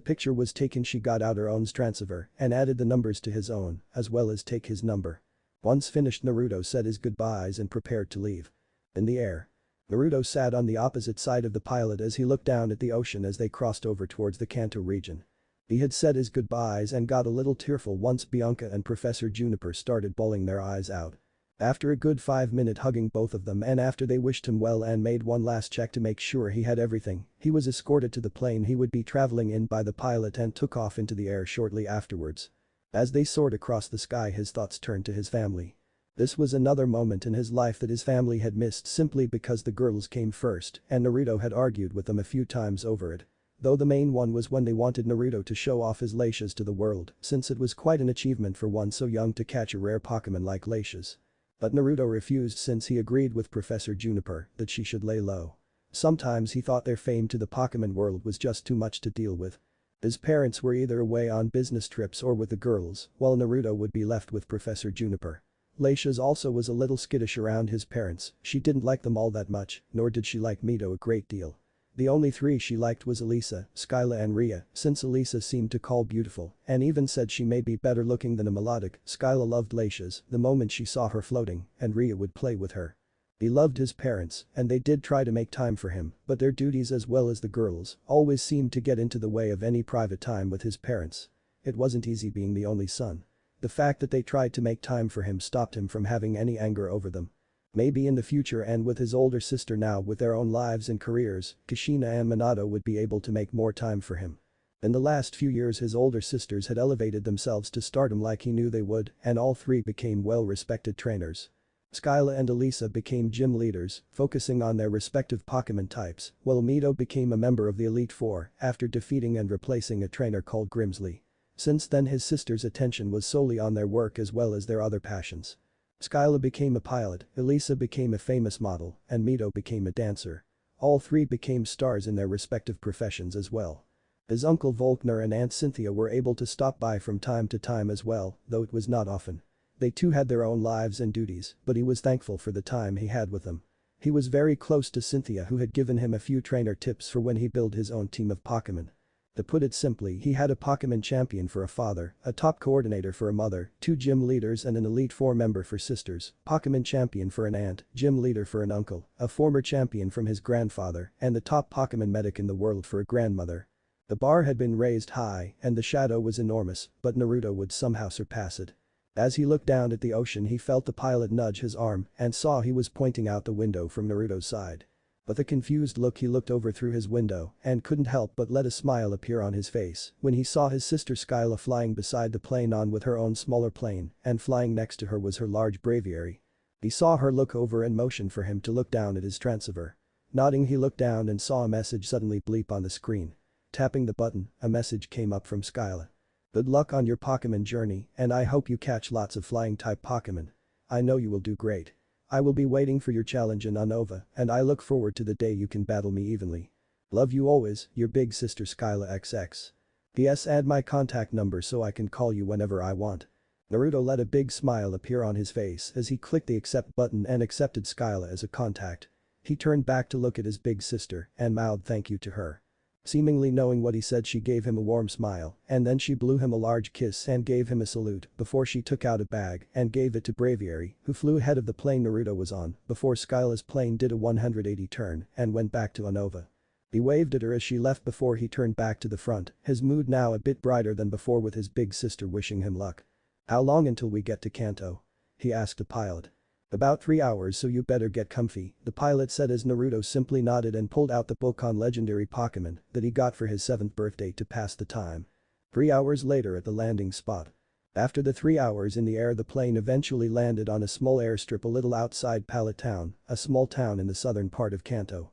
picture was taken, she got out her own transceiver and added the numbers to his own, as well as take his number. Once finished, Naruto said his goodbyes and prepared to leave. In the air. Naruto sat on the opposite side of the pilot as he looked down at the ocean as they crossed over towards the Kanto region. He had said his goodbyes and got a little tearful once Bianca and Professor Juniper started bawling their eyes out. After a good 5-minute hugging both of them and after they wished him well and made one last check to make sure he had everything, he was escorted to the plane he would be traveling in by the pilot and took off into the air shortly afterwards. As they soared across the sky, his thoughts turned to his family. This was another moment in his life that his family had missed simply because the girls came first and Naruto had argued with them a few times over it. Though the main one was when they wanted Naruto to show off his Leishes to the world, since it was quite an achievement for one so young to catch a rare Pokemon like Leishes. But Naruto refused since he agreed with Professor Juniper that she should lay low. Sometimes he thought their fame to the Pokemon world was just too much to deal with. His parents were either away on business trips or with the girls, while Naruto would be left with Professor Juniper. Leishes also was a little skittish around his parents, she didn't like them all that much, nor did she like Mito a great deal. The only three she liked was Elisa, Skyla and Rhea, since Elisa seemed to call beautiful and even said she may be better looking than a melodic. Skyla loved Leishes the moment she saw her floating and Rhea would play with her. He loved his parents and they did try to make time for him, but their duties as well as the girls always seemed to get into the way of any private time with his parents. It wasn't easy being the only son. The fact that they tried to make time for him stopped him from having any anger over them. Maybe in the future and with his older sister now with their own lives and careers, Kushina and Minato would be able to make more time for him. In the last few years his older sisters had elevated themselves to stardom like he knew they would and all three became well-respected trainers. Skyla and Elisa became gym leaders, focusing on their respective Pokemon types, while Mito became a member of the Elite Four after defeating and replacing a trainer called Grimsley. Since then his sisters' attention was solely on their work as well as their other passions. Skyla became a pilot, Elisa became a famous model, and Mito became a dancer. All three became stars in their respective professions as well. His uncle Volkner and Aunt Cynthia were able to stop by from time to time as well, though it was not often. They too had their own lives and duties, but he was thankful for the time he had with them. He was very close to Cynthia who had given him a few trainer tips for when he built his own team of Pokemon. To put it simply, he had a Pokemon champion for a father, a top coordinator for a mother, 2 gym leaders and an Elite Four member for sisters, Pokemon champion for an aunt, gym leader for an uncle, a former champion from his grandfather, and the top Pokemon medic in the world for a grandmother. The bar had been raised high and the shadow was enormous, but Naruto would somehow surpass it. As he looked down at the ocean he felt the pilot nudge his arm and saw he was pointing out the window from Naruto's side. With a confused look he looked over through his window and couldn't help but let a smile appear on his face when he saw his sister Skyla flying beside the plane on with her own smaller plane and flying next to her was her large braviary. He saw her look over and motioned for him to look down at his transceiver. Nodding he looked down and saw a message suddenly bleep on the screen. Tapping the button, a message came up from Skyla. Good luck on your Pokemon journey and I hope you catch lots of flying type Pokemon. I know you will do great. I will be waiting for your challenge in Anova and I look forward to the day you can battle me evenly. Love you always, your big sister Skyla XX. P.S. Add my contact number so I can call you whenever I want. Naruto let a big smile appear on his face as he clicked the accept button and accepted Skyla as a contact. He turned back to look at his big sister and mouthed thank you to her. Seemingly knowing what he said she gave him a warm smile and then she blew him a large kiss and gave him a salute before she took out a bag and gave it to Braviary who flew ahead of the plane Naruto was on before Skyla's plane did a 180 turn and went back to Anova. He waved at her as she left before he turned back to the front, his mood now a bit brighter than before with his big sister wishing him luck. How long until we get to Kanto? He asked the pilot. About 3 hours so you better get comfy, the pilot said as Naruto simply nodded and pulled out the book on legendary Pokemon that he got for his 7th birthday to pass the time. 3 hours later at the landing spot. After the 3 hours in the air the plane eventually landed on a small airstrip a little outside Pallet town, a small town in the southern part of Kanto.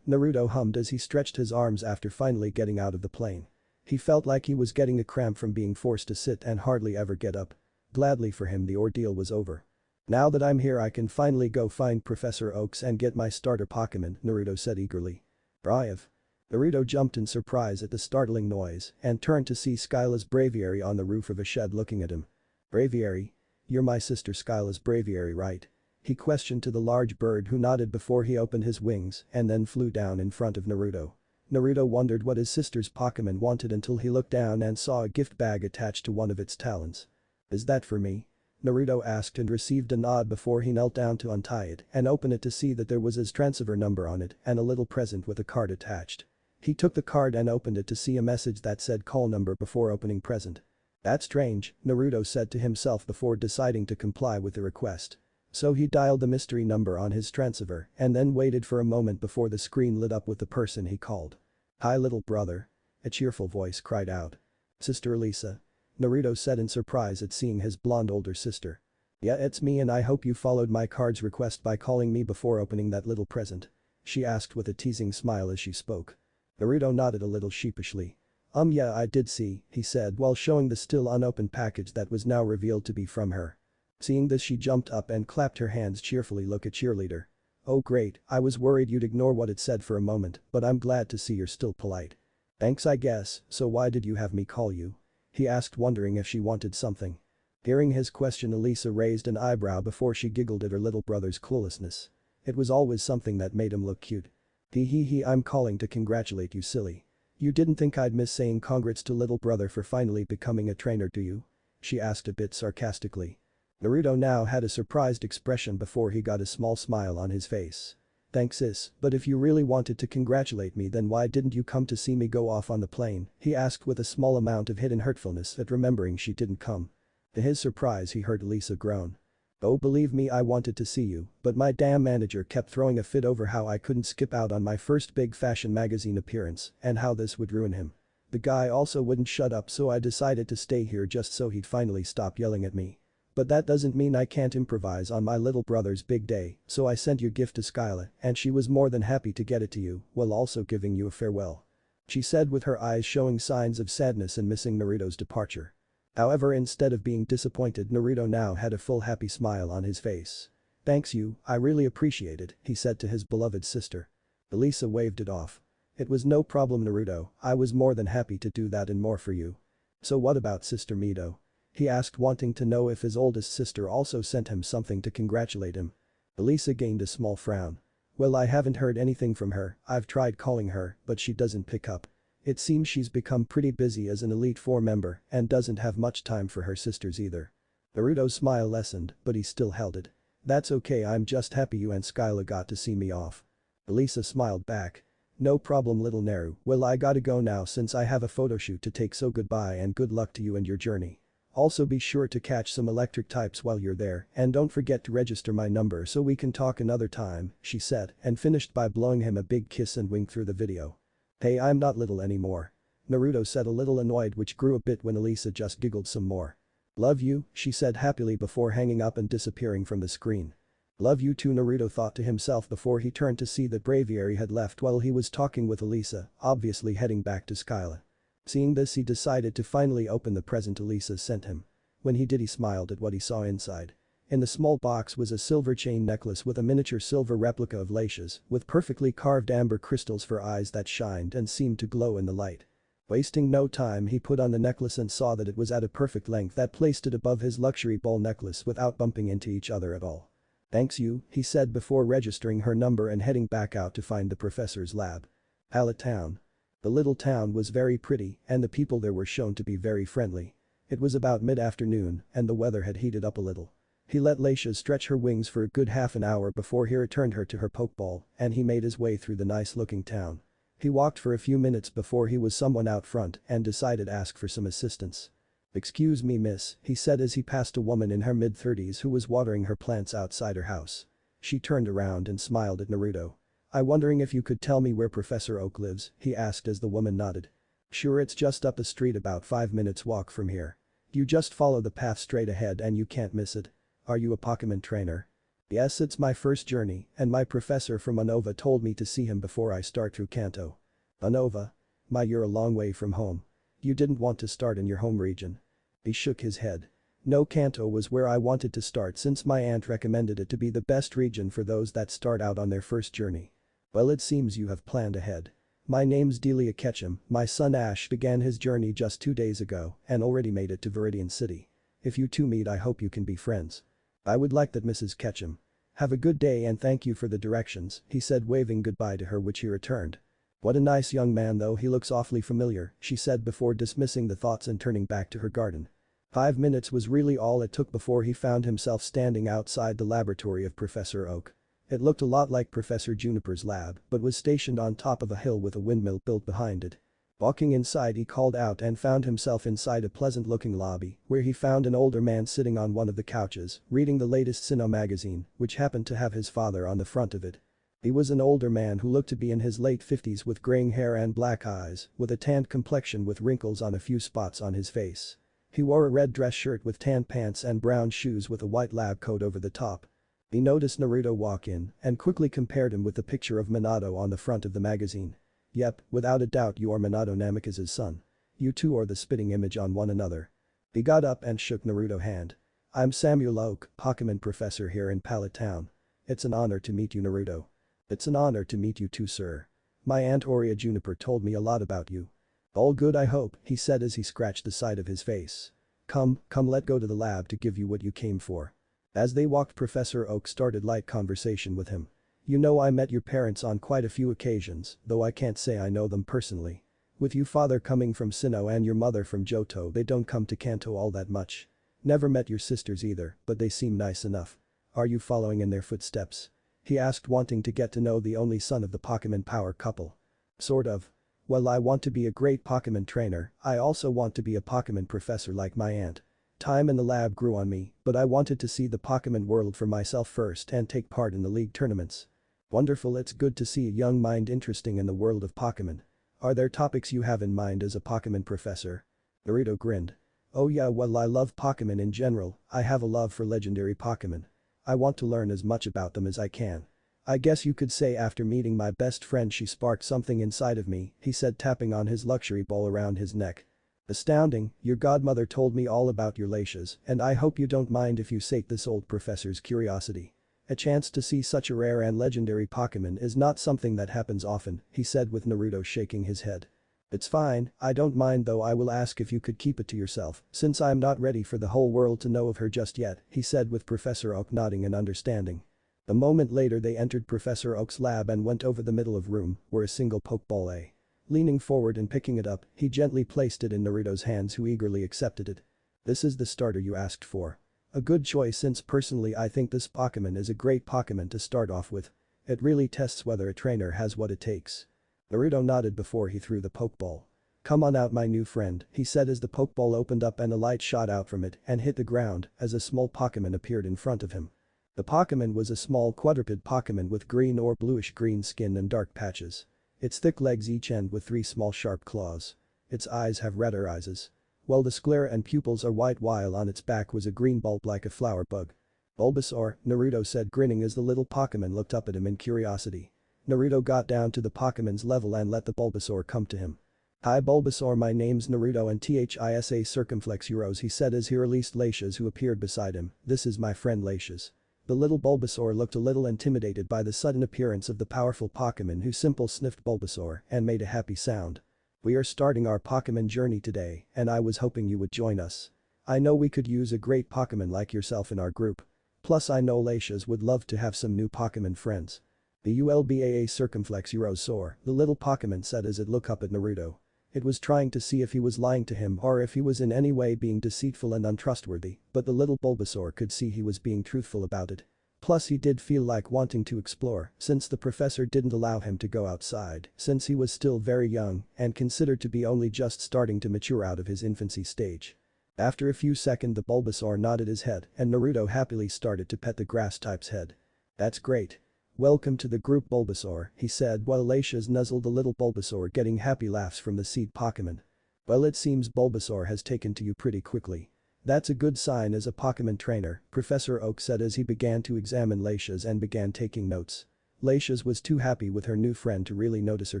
Naruto hummed as he stretched his arms after finally getting out of the plane. He felt like he was getting a cramp from being forced to sit and hardly ever get up. Gladly for him the ordeal was over. Now that I'm here I can finally go find Professor Oaks and get my starter Pokemon, Naruto said eagerly. Brave. Naruto jumped in surprise at the startling noise and turned to see Skyla's braviary on the roof of a shed looking at him. "Braviary? You're my sister Skyla's braviary, right?" He questioned to the large bird who nodded before he opened his wings and then flew down in front of Naruto. Naruto wondered what his sister's Pokemon wanted until he looked down and saw a gift bag attached to one of its talons. "Is that for me?" Naruto asked and received a nod before he knelt down to untie it and open it to see that there was his transfer number on it and a little present with a card attached. He took the card and opened it to see a message that said call number before opening present. "That's strange," Naruto said to himself before deciding to comply with the request. So he dialed the mystery number on his transceiver and then waited for a moment before the screen lit up with the person he called. "Hi little brother." A cheerful voice cried out. "Sister Elisa." Naruto said in surprise at seeing his blonde older sister. "Yeah, it's me and I hope you followed my card's request by calling me before opening that little present," she asked with a teasing smile as she spoke. Naruto nodded a little sheepishly. Yeah, I did see," he said while showing the still unopened package that was now revealed to be from her. Seeing this she jumped up and clapped her hands cheerfully like a cheerleader. "Oh great, I was worried you'd ignore what it said for a moment, but I'm glad to see you're still polite." "Thanks I guess, so why did you have me call you?" he asked wondering if she wanted something. Hearing his question Elisa raised an eyebrow before she giggled at her little brother's cluelessness. It was always something that made him look cute. Hee, I'm calling to congratulate you silly. You didn't think I'd miss saying congrats to little brother for finally becoming a trainer do you?" she asked a bit sarcastically. Naruto now had a surprised expression before he got a small smile on his face. "Thanks sis, but if you really wanted to congratulate me then why didn't you come to see me go off on the plane?" he asked with a small amount of hidden hurtfulness at remembering she didn't come. To his surprise he heard Elisa groan. "Oh believe me I wanted to see you, but my damn manager kept throwing a fit over how I couldn't skip out on my first big fashion magazine appearance and how this would ruin him. The guy also wouldn't shut up so I decided to stay here just so he'd finally stop yelling at me. But that doesn't mean I can't improvise on my little brother's big day, so I sent your gift to Skyla and she was more than happy to get it to you while also giving you a farewell," she said with her eyes showing signs of sadness and missing Naruto's departure. However, instead of being disappointed Naruto now had a full happy smile on his face. "Thanks you, I really appreciate it," he said to his beloved sister. Elisa waved it off. "It was no problem Naruto, I was more than happy to do that and more for you." "So what about Sister Mido?" he asked wanting to know if his oldest sister also sent him something to congratulate him. Elisa gained a small frown. "Well I haven't heard anything from her, I've tried calling her but she doesn't pick up. It seems she's become pretty busy as an Elite Four member and doesn't have much time for her sisters either." Naruto's smile lessened but he still held it. "That's okay I'm just happy you and Skyla got to see me off." Elisa smiled back. "No problem little Naru, well I gotta go now since I have a photoshoot to take so goodbye and good luck to you and your journey. Also be sure to catch some electric types while you're there and don't forget to register my number so we can talk another time," she said and finished by blowing him a big kiss and wink through the video. "Hey I'm not little anymore," Naruto said a little annoyed which grew a bit when Elisa just giggled some more. "Love you," she said happily before hanging up and disappearing from the screen. "Love you too," Naruto thought to himself before he turned to see that Braviary had left while he was talking with Elisa, obviously heading back to Skyla. Seeing this he decided to finally open the present Elisa sent him. When he did he smiled at what he saw inside. In the small box was a silver chain necklace with a miniature silver replica of Laisha's with perfectly carved amber crystals for eyes that shined and seemed to glow in the light. Wasting no time he put on the necklace and saw that it was at a perfect length that placed it above his luxury ball necklace without bumping into each other at all. "Thanks you," he said before registering her number and heading back out to find the professor's lab. Pallet Town. The little town was very pretty and the people there were shown to be very friendly. It was about mid-afternoon and the weather had heated up a little. He let Laisha stretch her wings for a good half an hour before he returned her to her pokeball and he made his way through the nice-looking town. He walked for a few minutes before he was someone out front and decided to ask for some assistance. "Excuse me miss," he said as he passed a woman in her mid-30s who was watering her plants outside her house. She turned around and smiled at Naruto. "I'm wondering if you could tell me where Professor Oak lives," he asked as the woman nodded. "Sure it's just up the street about 5 minutes walk from here. You just follow the path straight ahead and you can't miss it. Are you a Pokemon trainer?" "Yes it's my first journey and my professor from Anova told me to see him before I start through Kanto." "Anova? You're a long way from home. You didn't want to start in your home region?" He shook his head. "No Kanto was where I wanted to start since my aunt recommended it to be the best region for those that start out on their first journey." "Well it seems you have planned ahead." My name's Delia Ketchum, my son Ash began his journey just 2 days ago and already made it to Vidian City. If you two meet I hope you can be friends. I would like that, Mrs. Ketchum. Have a good day and thank you for the directions, he said, waving goodbye to her, which he returned. What a nice young man, though he looks awfully familiar, she said before dismissing the thoughts and turning back to her garden. 5 minutes was really all it took before he found himself standing outside the laboratory of Professor Oak. It looked a lot like Professor Juniper's lab but was stationed on top of a hill with a windmill built behind it. Walking inside, he called out and found himself inside a pleasant-looking lobby where he found an older man sitting on one of the couches reading the latest Sinnoh magazine, which happened to have his father on the front of it. He was an older man who looked to be in his late 50s with graying hair and black eyes, with a tanned complexion with wrinkles on a few spots on his face. He wore a red dress shirt with tan pants and brown shoes with a white lab coat over the top. He noticed Naruto walk in and quickly compared him with the picture of Minato on the front of the magazine. Yep, without a doubt you are Minato Namikaze's son. You two are the spitting image on one another. He got up and shook Naruto's hand. I'm Samuel Oak, Pokemon professor here in Pallet Town. It's an honor to meet you, Naruto. It's an honor to meet you too, sir. My Aunt Aurea Juniper told me a lot about you. All good, I hope, he said as he scratched the side of his face. Come, let's go to the lab to give you what you came for. As they walked, Professor Oak started light conversation with him. You know, I met your parents on quite a few occasions, though I can't say I know them personally. With you father coming from Sinnoh and your mother from Johto, they don't come to Kanto all that much. Never met your sisters either, but they seem nice enough. Are you following in their footsteps? He asked, wanting to get to know the only son of the Pokemon power couple. Sort of. Well, I want to be a great Pokemon trainer, I also want to be a Pokemon professor like my aunt. Time in the lab grew on me, but I wanted to see the Pokemon world for myself first and take part in the league tournaments. Wonderful, it's good to see a young mind interesting in the world of Pokemon. Are there topics you have in mind as a Pokemon professor? Naruto grinned. Oh yeah, well, I love Pokemon in general, I have a love for legendary Pokemon. I want to learn as much about them as I can. I guess you could say after meeting my best friend she sparked something inside of me, he said, tapping on his luxury ball around his neck. Astounding, your godmother told me all about your leashes, and I hope you don't mind if you sate this old professor's curiosity. A chance to see such a rare and legendary Pokemon is not something that happens often, he said with Naruto shaking his head. It's fine, I don't mind, though I will ask if you could keep it to yourself, since I'm not ready for the whole world to know of her just yet, he said with Professor Oak nodding in understanding. A moment later they entered Professor Oak's lab and went over the middle of room, where a single Pokeball lay. Leaning forward and picking it up, he gently placed it in Naruto's hands, who eagerly accepted it. This is the starter you asked for. A good choice, since personally I think this Pokemon is a great Pokemon to start off with. It really tests whether a trainer has what it takes. Naruto nodded before he threw the Pokeball. Come on out, my new friend, he said as the Pokeball opened up and a light shot out from it and hit the ground as a small Pokemon appeared in front of him. The Pokemon was a small quadruped Pokemon with green or bluish-green skin and dark patches. Its thick legs each end with 3 small sharp claws. Its eyes have redder eyes. While the sclera and pupils are white, while on its back was a green bulb like a flower bug. Bulbasaur, Naruto said, grinning as the little Pokemon looked up at him in curiosity. Naruto got down to the Pokemon's level and let the Bulbasaur come to him. Hi Bulbasaur, my name's Naruto and THISA circumflex Euros, he said as he released Lacius, who appeared beside him. This is my friend Lacius. The little Bulbasaur looked a little intimidated by the sudden appearance of the powerful Pokemon, who simply sniffed Bulbasaur and made a happy sound. We are starting our Pokemon journey today, and I was hoping you would join us. I know we could use a great Pokemon like yourself in our group. Plus I know Lacius would love to have some new Pokemon friends. The ULBAA circumflex Eurosaur, the little Pokemon said as it looked up at Naruto. It was trying to see if he was lying to him or if he was in any way being deceitful and untrustworthy, but the little Bulbasaur could see he was being truthful about it. Plus he did feel like wanting to explore, since the professor didn't allow him to go outside, since he was still very young and considered to be only just starting to mature out of his infancy stage. After a few seconds the Bulbasaur nodded his head and Naruto happily started to pet the grass type's head. That's great. Welcome to the group Bulbasaur, he said while Lacius nuzzled the little Bulbasaur, getting happy laughs from the seed Pokemon. Well, it seems Bulbasaur has taken to you pretty quickly. That's a good sign as a Pokemon trainer, Professor Oak said as he began to examine Lacius and began taking notes. Lacius was too happy with her new friend to really notice her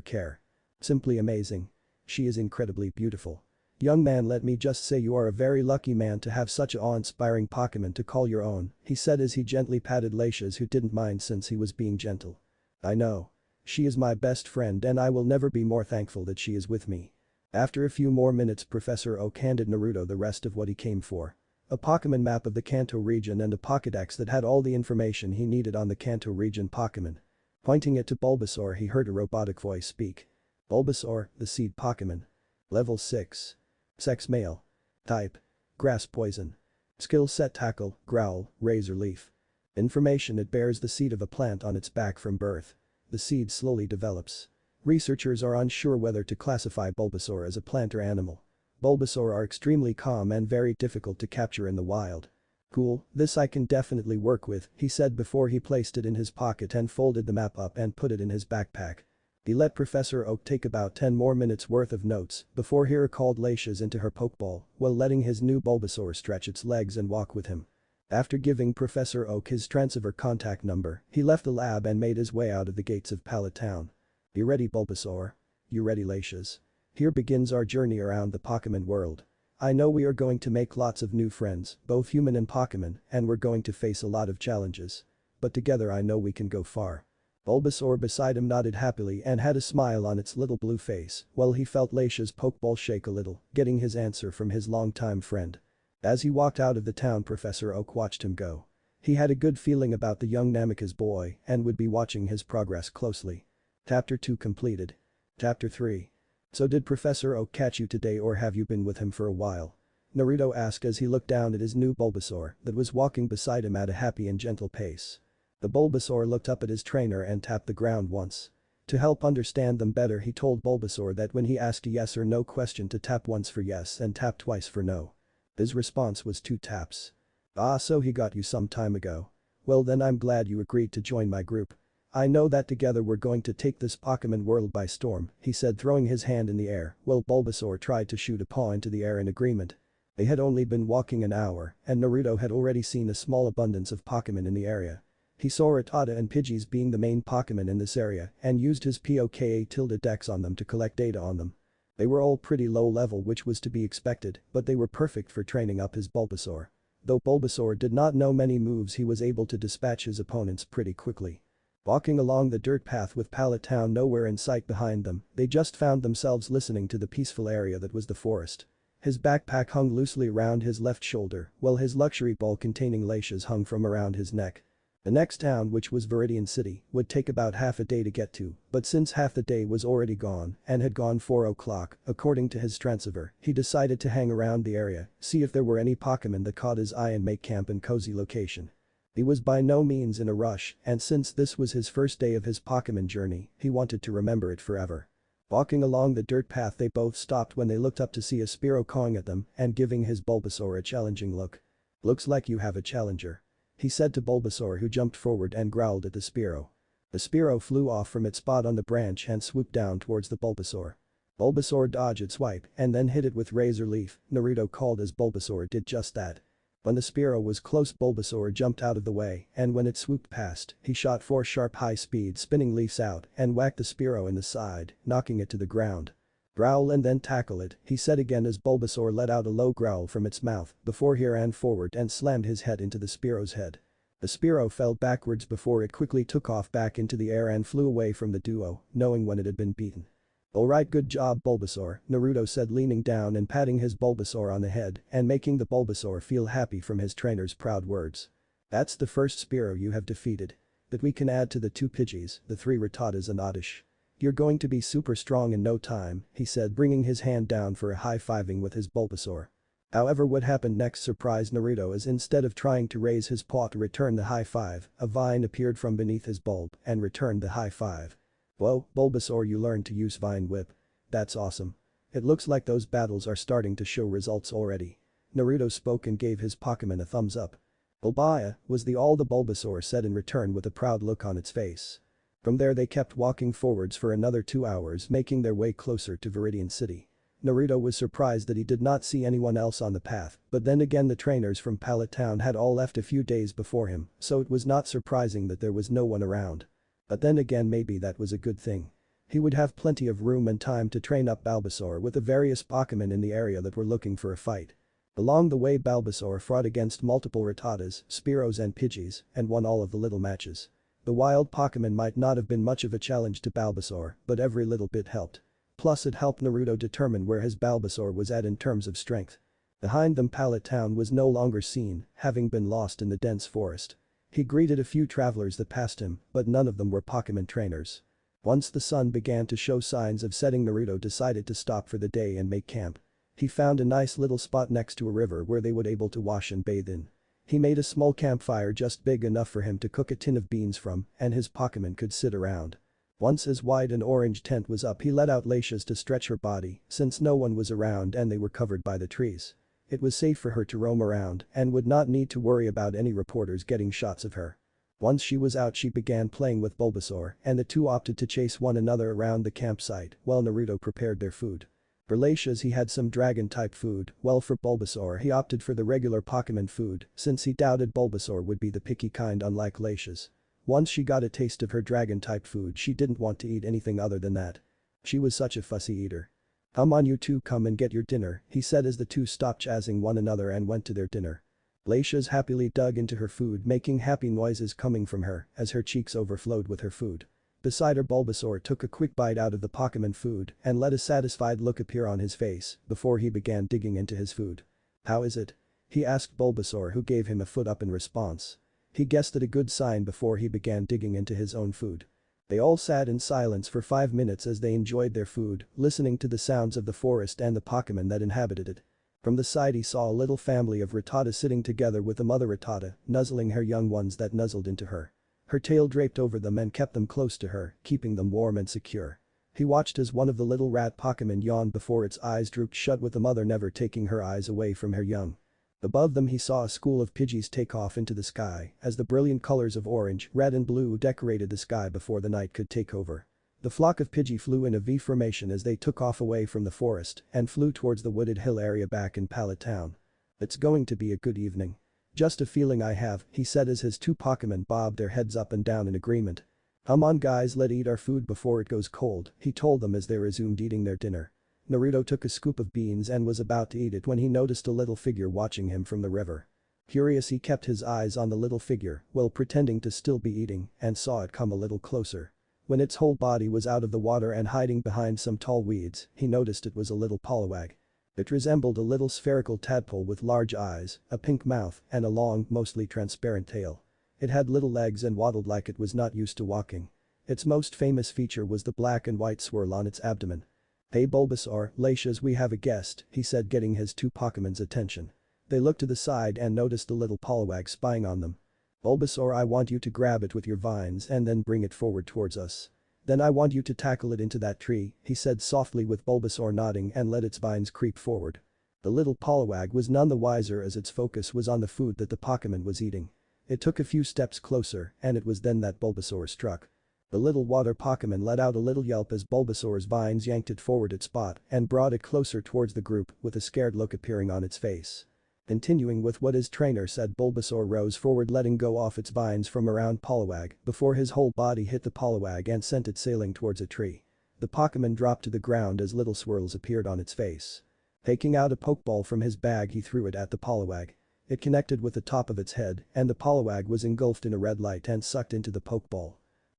care. Simply amazing. She is incredibly beautiful. Young man, let me just say you are a very lucky man to have such an awe-inspiring Pokemon to call your own, he said as he gently patted Lacius, who didn't mind since he was being gentle. I know. She is my best friend and I will never be more thankful that she is with me. After a few more minutes Professor Oak handed Naruto the rest of what he came for. A Pokemon map of the Kanto region and a Pokédex that had all the information he needed on the Kanto region Pokemon. Pointing it to Bulbasaur he heard a robotic voice speak. Bulbasaur, the seed Pokemon. Level 6. Sex male. Type. Grass poison. Skill set tackle, growl, razor leaf. Information: it bears the seed of a plant on its back from birth. The seed slowly develops. Researchers are unsure whether to classify Bulbasaur as a plant or animal. Bulbasaur are extremely calm and very difficult to capture in the wild. Cool, this I can definitely work with, he said before he placed it in his pocket and folded the map up and put it in his backpack. He let Professor Oak take about 10 more minutes worth of notes before he recalled Laisha's into her Pokeball while letting his new Bulbasaur stretch its legs and walk with him. After giving Professor Oak his transfer contact number, he left the lab and made his way out of the gates of Pallet Town. You ready, Bulbasaur? You ready, Laisha's? Here begins our journey around the Pokemon world. I know we are going to make lots of new friends, both human and Pokemon, and we're going to face a lot of challenges. But together I know we can go far. Bulbasaur beside him nodded happily and had a smile on its little blue face while he felt Laisha's Pokeball shake a little, getting his answer from his longtime friend. As he walked out of the town Professor Oak watched him go. He had a good feeling about the young Namika's boy and would be watching his progress closely. Chapter 2 completed. Chapter 3. So did Professor Oak catch you today or have you been with him for a while? Naruto asked as he looked down at his new Bulbasaur that was walking beside him at a happy and gentle pace. The Bulbasaur looked up at his trainer and tapped the ground once. To help understand them better he told Bulbasaur that when he asked a yes or no question to tap once for yes and tap twice for no. His response was 2 taps. Ah, so he got you some time ago. Well then I'm glad you agreed to join my group. I know that together we're going to take this Pokemon world by storm, he said throwing his hand in the air while Bulbasaur tried to shoot a paw into the air in agreement. They had only been walking an hour and Naruto had already seen a small abundance of Pokemon in the area. He saw Rattata and Pidgeys being the main Pokemon in this area and used his Pokédex on them to collect data on them. They were all pretty low level which was to be expected, but they were perfect for training up his Bulbasaur. Though Bulbasaur did not know many moves he was able to dispatch his opponents pretty quickly. Walking along the dirt path with Pallet Town nowhere in sight behind them, they just found themselves listening to the peaceful area that was the forest. His backpack hung loosely around his left shoulder, while his luxury ball containing Laisha's hung from around his neck. The next town, which was Vidian City, would take about half a day to get to, but since half the day was already gone and had gone 4 o'clock, according to his transfer, he decided to hang around the area, see if there were any Pokemon that caught his eye and make camp in cozy location. He was by no means in a rush, and since this was his first day of his Pokemon journey, he wanted to remember it forever. Walking along the dirt path they both stopped when they looked up to see a Spearow cawing at them and giving his Bulbasaur a challenging look. Looks like you have a challenger, he said to Bulbasaur who jumped forward and growled at the Spearow. The Spearow flew off from its spot on the branch and swooped down towards the Bulbasaur. Bulbasaur dodged its swipe and then hit it with Razor Leaf, Naruto called as Bulbasaur did just that. When the Spearow was close Bulbasaur jumped out of the way and when it swooped past, he shot 4 sharp high-speed spinning leaves out and whacked the Spearow in the side, knocking it to the ground. Growl and then tackle it, he said again as Bulbasaur let out a low growl from its mouth before he ran forward and slammed his head into the Spearow's head. The Spearow fell backwards before it quickly took off back into the air and flew away from the duo, knowing when it had been beaten. Alright, good job Bulbasaur, Naruto said leaning down and patting his Bulbasaur on the head and making the Bulbasaur feel happy from his trainer's proud words. That's the first Spearow you have defeated. That we can add to the 2 Pidgeys, the 3 Rattatas and Oddish. You're going to be super strong in no time, he said bringing his hand down for a high-fiving with his Bulbasaur. However, what happened next surprised Naruto as instead of trying to raise his paw to return the high five, a vine appeared from beneath his bulb and returned the high five. Whoa, Bulbasaur, you learned to use Vine Whip. That's awesome. It looks like those battles are starting to show results already. Naruto spoke and gave his Pokemon a thumbs up. Bulbaya, was all the Bulbasaur said in return with a proud look on its face. From there they kept walking forwards for another 2 hours making their way closer to Vidian City. Naruto was surprised that he did not see anyone else on the path, but then again the trainers from Pallet Town had all left a few days before him, so it was not surprising that there was no one around. But then again maybe that was a good thing. He would have plenty of room and time to train up Bulbasaur with the various Pokemon in the area that were looking for a fight. Along the way Bulbasaur fought against multiple Rattatas, Spearows and Pidgeys and won all of the little matches. The wild Pokemon might not have been much of a challenge to Bulbasaur, but every little bit helped. Plus it helped Naruto determine where his Bulbasaur was at in terms of strength. Behind them Pallet town was no longer seen, having been lost in the dense forest. He greeted a few travelers that passed him, but none of them were Pokemon trainers. Once the sun began to show signs of setting, Naruto decided to stop for the day and make camp. He found a nice little spot next to a river where they would able to wash and bathe in. He made a small campfire just big enough for him to cook a tin of beans from, and his Pokemon could sit around. Once his white and orange tent was up, he let out Laisha's to stretch her body since no one was around and they were covered by the trees. It was safe for her to roam around and would not need to worry about any reporters getting shots of her. Once she was out, she began playing with Bulbasaur and the two opted to chase one another around the campsite while Naruto prepared their food. For Laisha's he had some dragon-type food, while for Bulbasaur he opted for the regular Pokemon food since he doubted Bulbasaur would be the picky kind unlike Laisha's. Once she got a taste of her dragon-type food, she didn't want to eat anything other than that. She was such a fussy eater. "Come on, you two, come and get your dinner," he said as the two stopped chasing one another and went to their dinner. Laisha's happily dug into her food, making happy noises coming from her as her cheeks overflowed with her food. Beside her, Bulbasaur took a quick bite out of the Pokemon food and let a satisfied look appear on his face before he began digging into his food. "How is it?" he asked Bulbasaur, who gave him a foot up in response. He guessed it a good sign before he began digging into his own food. They all sat in silence for 5 minutes as they enjoyed their food, listening to the sounds of the forest and the Pokemon that inhabited it. From the side he saw a little family of Rattata sitting together with the mother Rattata, nuzzling her young ones that nuzzled into her. Her tail draped over them and kept them close to her, keeping them warm and secure. He watched as one of the little rat Pokemon yawned before its eyes drooped shut, with the mother never taking her eyes away from her young. Above them he saw a school of Pidgeys take off into the sky as the brilliant colors of orange, red and blue decorated the sky before the night could take over. The flock of Pidgey flew in a V formation as they took off away from the forest and flew towards the wooded hill area back in Pallet town. "It's going to be a good evening. Just a feeling I have," he said as his two Pokemon bobbed their heads up and down in agreement. "Come on guys, let's eat our food before it goes cold," he told them as they resumed eating their dinner. Naruto took a scoop of beans and was about to eat it when he noticed a little figure watching him from the river. Curious, he kept his eyes on the little figure while pretending to still be eating and saw it come a little closer. When its whole body was out of the water and hiding behind some tall weeds, he noticed it was a little Poliwag. It resembled a little spherical tadpole with large eyes, a pink mouth, and a long, mostly transparent tail. It had little legs and waddled like it was not used to walking. Its most famous feature was the black and white swirl on its abdomen. "Hey Bulbasaur, Laisha's, we have a guest," he said, getting his two Pokemon's attention. They looked to the side and noticed the little Poliwag spying on them. "Bulbasaur, I want you to grab it with your vines and then bring it forward towards us. Then I want you to tackle it into that tree," he said softly, with Bulbasaur nodding and let its vines creep forward. The little Poliwag was none the wiser as its focus was on the food that the Pokemon was eating. It took a few steps closer and it was then that Bulbasaur struck. The little water Pokemon let out a little yelp as Bulbasaur's vines yanked it forward its spot and brought it closer towards the group with a scared look appearing on its face. Continuing with what his trainer said, Bulbasaur rose forward, letting go off its vines from around Poliwag before his whole body hit the Poliwag and sent it sailing towards a tree. The Pokemon dropped to the ground as little swirls appeared on its face. Taking out a Pokeball from his bag, he threw it at the Poliwag. It connected with the top of its head and the Poliwag was engulfed in a red light and sucked into the Pokeball.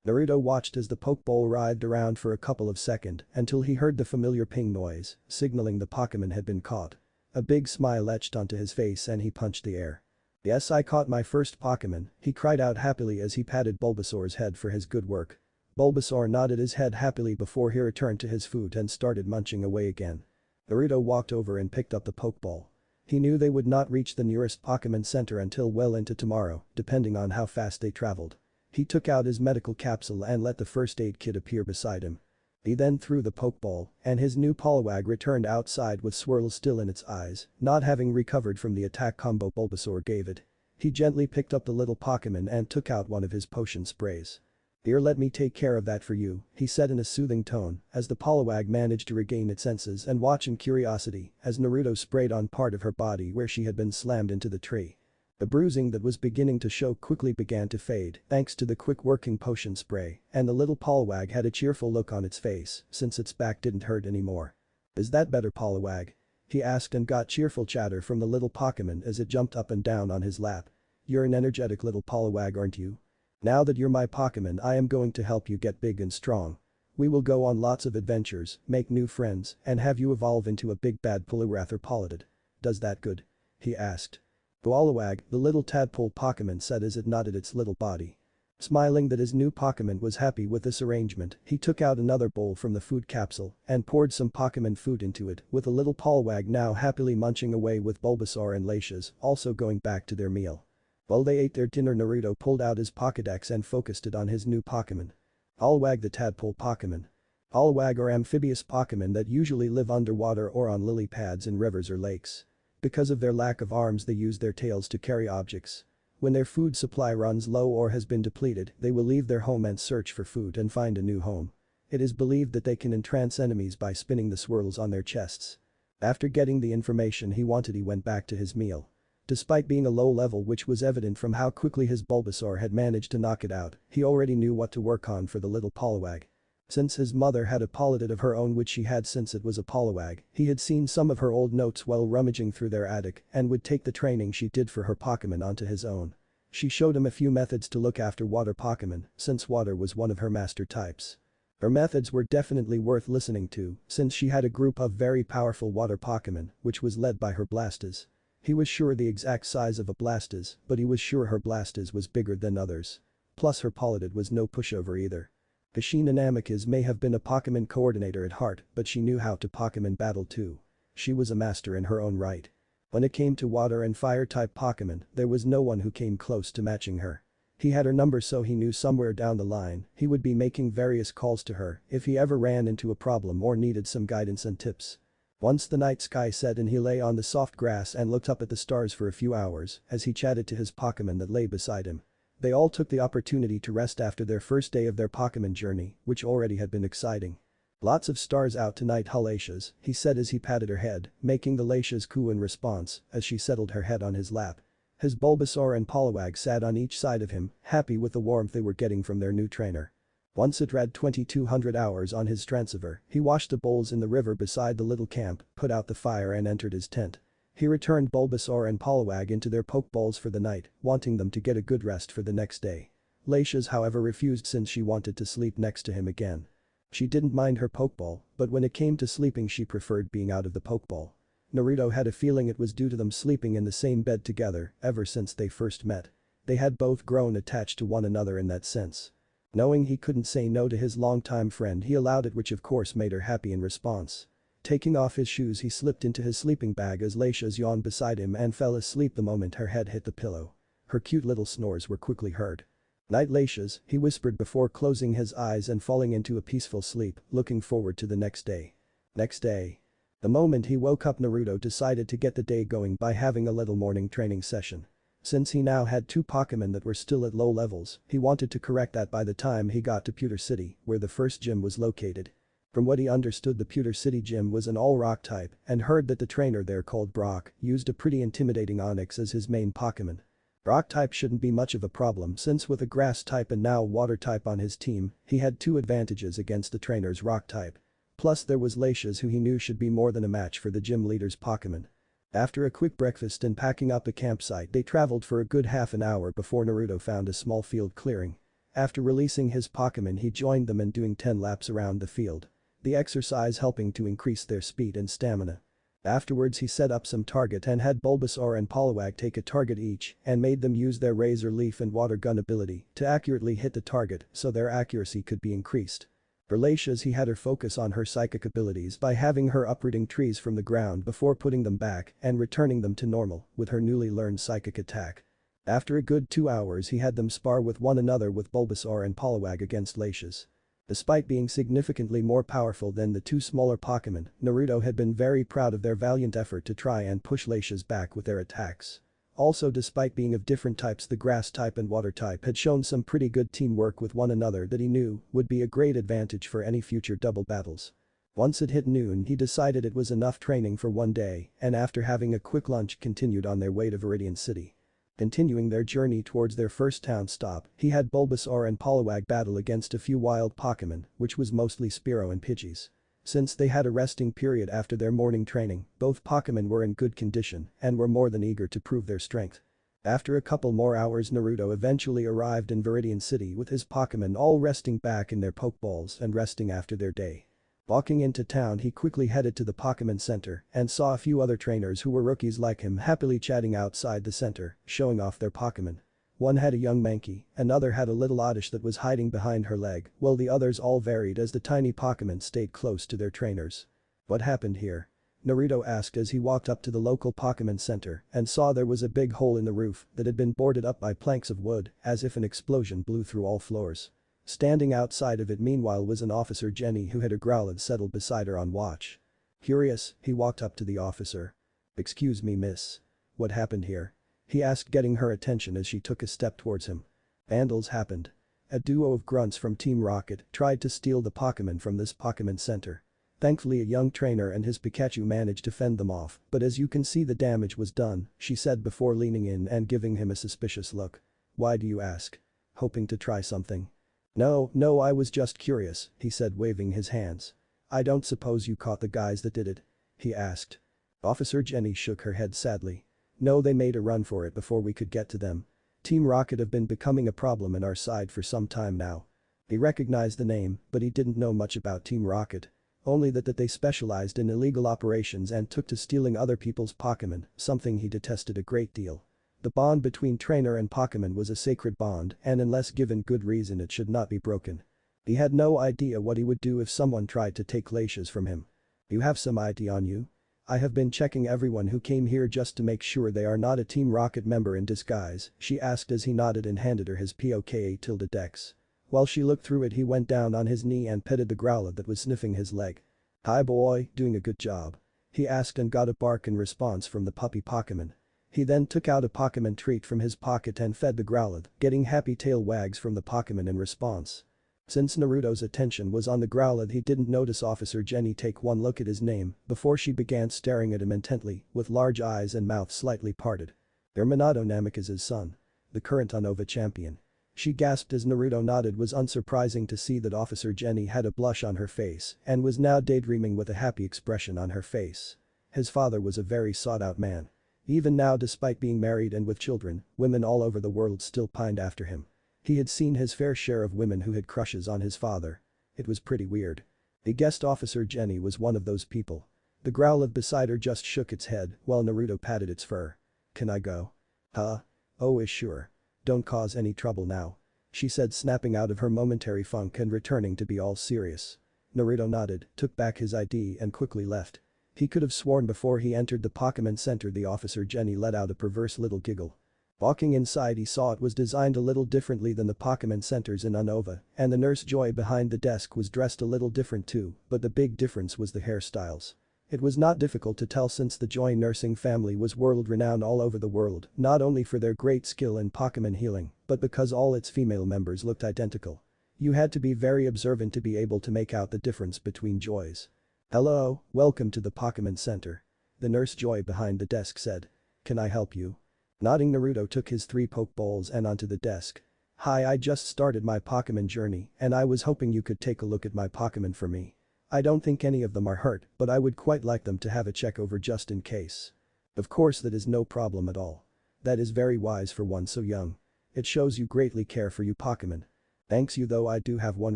Naruto watched as the Pokeball writhed around for a couple of seconds until he heard the familiar ping noise, signaling the Pokemon had been caught. A big smile etched onto his face and he punched the air. "Yes, I caught my first Pokemon," he cried out happily as he patted Bulbasaur's head for his good work. Bulbasaur nodded his head happily before he returned to his food and started munching away again. Naruto walked over and picked up the Pokeball. He knew they would not reach the nearest Pokemon Center until well into tomorrow, depending on how fast they traveled. He took out his medical capsule and let the first aid kit appear beside him. He then threw the Pokeball, and his new Poliwag returned outside with swirls still in its eyes, not having recovered from the attack combo Bulbasaur gave it. He gently picked up the little Pokemon and took out one of his potion sprays. "Here, let me take care of that for you," he said in a soothing tone as the Poliwag managed to regain its senses and watch in curiosity as Naruto sprayed on part of her body where she had been slammed into the tree. The bruising that was beginning to show quickly began to fade thanks to the quick working potion spray, and the little Poliwag had a cheerful look on its face since its back didn't hurt anymore. "Is that better, Poliwag?" he asked and got cheerful chatter from the little Pokemon as it jumped up and down on his lap. "You're an energetic little Poliwag, aren't you?" Now that you're my Pokemon, I am going to help you get big and strong. We will go on lots of adventures, make new friends, and have you evolve into a big bad Poliwrath or Pallet. Does that good?" he asked. Poliwag, the little tadpole Pokemon, said as it nodded its little body. Smiling that his new Pokemon was happy with this arrangement, he took out another bowl from the food capsule and poured some Pokemon food into it, with a little Poliwag now happily munching away with Bulbasaur and Latias also going back to their meal. While they ate their dinner, Naruto pulled out his Pokédex and focused it on his new Pokemon. Poliwag, the tadpole Pokemon. Poliwag are amphibious Pokemon that usually live underwater or on lily pads in rivers or lakes. Because of their lack of arms, they use their tails to carry objects. When their food supply runs low or has been depleted, they will leave their home and search for food and find a new home. It is believed that they can entrance enemies by spinning the swirls on their chests. After getting the information he wanted, he went back to his meal. Despite being a low level, which was evident from how quickly his Bulbasaur had managed to knock it out, he already knew what to work on for the little Poliwag. Since his mother had a Pallet of her own, which she had since it was a Poliwag, he had seen some of her old notes while rummaging through their attic and would take the training she did for her Pokemon onto his own. She showed him a few methods to look after water Pokemon, since water was one of her master types. Her methods were definitely worth listening to, since she had a group of very powerful water Pokemon, which was led by her Blastas. He was sure the exact size of a Blastas, but he was sure her Blastas was bigger than others. Plus her Pallet was no pushover either. Kashina Namikaze may have been a Pokemon coordinator at heart, but she knew how to Pokemon battle too. She was a master in her own right. When it came to water and fire type Pokemon, there was no one who came close to matching her. He had her number, so he knew somewhere down the line he would be making various calls to her if he ever ran into a problem or needed some guidance and tips. Once the night sky set and he lay on the soft grass and looked up at the stars for a few hours as he chatted to his Pokemon that lay beside him. They all took the opportunity to rest after their first day of their Pokemon journey, which already had been exciting. "Lots of stars out tonight, huh, Latias," he said as he patted her head, making the Latias coo in response as she settled her head on his lap. His Bulbasaur and Poliwag sat on each side of him, happy with the warmth they were getting from their new trainer. Once it read 2200 hours on his transceiver, he washed the bowls in the river beside the little camp, put out the fire and entered his tent. He returned Bulbasaur and Poliwag into their Pokeballs for the night, wanting them to get a good rest for the next day. Latias, however, refused since she wanted to sleep next to him again. She didn't mind her Pokeball, but when it came to sleeping she preferred being out of the Pokeball. Naruto had a feeling it was due to them sleeping in the same bed together ever since they first met. They had both grown attached to one another in that sense. Knowing he couldn't say no to his longtime friend, he allowed it, which of course made her happy in response. Taking off his shoes, he slipped into his sleeping bag as Latias yawned beside him and fell asleep the moment her head hit the pillow. Her cute little snores were quickly heard. "Night, Latias," he whispered before closing his eyes and falling into a peaceful sleep, looking forward to the next day. Next day. The moment he woke up, Naruto decided to get the day going by having a little morning training session. Since he now had two Pokemon that were still at low levels, he wanted to correct that by the time he got to Pewter City, where the first gym was located. From what he understood, the Pewter City gym was an all-rock type and heard that the trainer there, called Brock, used a pretty intimidating Onyx as his main Pokemon. Rock type shouldn't be much of a problem since with a grass type and now water type on his team, he had two advantages against the trainer's rock type. Plus there was Latias, who he knew should be more than a match for the gym leader's Pokemon. After a quick breakfast and packing up a campsite, they traveled for a good half an hour before Naruto found a small field clearing. After releasing his Pokemon, he joined them and doing 10 laps around the field. The exercise helping to increase their speed and stamina. Afterwards he set up some target and had Bulbasaur and Poliwag take a target each and made them use their Razor Leaf and Water Gun ability to accurately hit the target so their accuracy could be increased. For Latias, he had her focus on her psychic abilities by having her uprooting trees from the ground before putting them back and returning them to normal with her newly learned psychic attack. After a good 2 hours he had them spar with one another with Bulbasaur and Poliwag against Latias. Despite being significantly more powerful than the two smaller Pokemon, Naruto had been very proud of their valiant effort to try and push Latias back with their attacks. Also, despite being of different types, the grass type and water type had shown some pretty good teamwork with one another that he knew would be a great advantage for any future double battles. Once it hit noon, he decided it was enough training for one day and after having a quick lunch continued on their way to Vidian City. Continuing their journey towards their first town stop, he had Bulbasaur and Poliwag battle against a few wild Pokemon, which was mostly Spearow and Pidgeys. Since they had a resting period after their morning training, both Pokemon were in good condition and were more than eager to prove their strength. After a couple more hours Naruto eventually arrived in Vidian City with his Pokemon all resting back in their Pokeballs and resting after their day. Walking into town he quickly headed to the Pokemon Center and saw a few other trainers who were rookies like him happily chatting outside the center, showing off their Pokemon. One had a young Mankey, another had a little Oddish that was hiding behind her leg, while the others all varied as the tiny Pokemon stayed close to their trainers. What happened here? Naruto asked as he walked up to the local Pokemon Center and saw there was a big hole in the roof that had been boarded up by planks of wood as if an explosion blew through all floors. Standing outside of it meanwhile was an officer Jenny who had a Growlithe settled beside her on watch. Curious, he walked up to the officer. "Excuse me miss. What happened here?" he asked getting her attention as she took a step towards him. "Vandals happened. A duo of grunts from Team Rocket tried to steal the Pokemon from this Pokemon Center. Thankfully a young trainer and his Pikachu managed to fend them off, but as you can see the damage was done," she said before leaning in and giving him a suspicious look. "Why do you ask? Hoping to try something?" No, I was just curious," he said waving his hands. "I don't suppose you caught the guys that did it?" he asked. Officer Jenny shook her head sadly. "No, they made a run for it before we could get to them. Team Rocket have been becoming a problem in our side for some time now." He recognized the name, but he didn't know much about Team Rocket. Only that they specialized in illegal operations and took to stealing other people's Pokemon, something he detested a great deal. The bond between trainer and Pokemon was a sacred bond and unless given good reason it should not be broken. He had no idea what he would do if someone tried to take Glacius from him. "You have some ID on you?" "I have been checking everyone who came here just to make sure they are not a Team Rocket member in disguise," she asked as he nodded and handed her his Poké-Dex. While she looked through it he went down on his knee and petted the Growlithe that was sniffing his leg. "Hi boy, doing a good job?" he asked and got a bark in response from the puppy Pokemon. He then took out a Pokemon treat from his pocket and fed the Growlithe, getting happy tail wags from the Pokemon in response. Since Naruto's attention was on the Growlithe he didn't notice Officer Jenny take one look at his name before she began staring at him intently with large eyes and mouth slightly parted. "You're Minato Namikaze's son. The current Anova champion." She gasped as Naruto nodded. Was unsurprising to see that Officer Jenny had a blush on her face and was now daydreaming with a happy expression on her face. His father was a very sought-out man. Even now despite being married and with children, women all over the world still pined after him. He had seen his fair share of women who had crushes on his father. It was pretty weird. He guessed Officer Jenny was one of those people. The Growlithe beside her just shook its head while Naruto patted its fur. "Can I go?" "Huh? Oh sure. Don't cause any trouble now," she said snapping out of her momentary funk and returning to be all serious. Naruto nodded, took back his ID and quickly left. He could have sworn before he entered the Pokemon Center the Officer Jenny let out a perverse little giggle. Walking inside he saw it was designed a little differently than the Pokemon Centers in Anova, and the Nurse Joy behind the desk was dressed a little different too, but the big difference was the hairstyles. It was not difficult to tell since the Joy nursing family was world-renowned all over the world, not only for their great skill in Pokemon healing, but because all its female members looked identical. You had to be very observant to be able to make out the difference between Joys. "Hello, welcome to the Pokemon Center," the Nurse Joy behind the desk said. "Can I help you?" Nodding Naruto took his 3 Pokeballs and onto the desk. "Hi, I just started my Pokemon journey and I was hoping you could take a look at my Pokemon for me. I don't think any of them are hurt, but I would quite like them to have a check over just in case." "Of course that is no problem at all. That is very wise for one so young. It shows you greatly care for you Pokemon. Thanks you though I do have one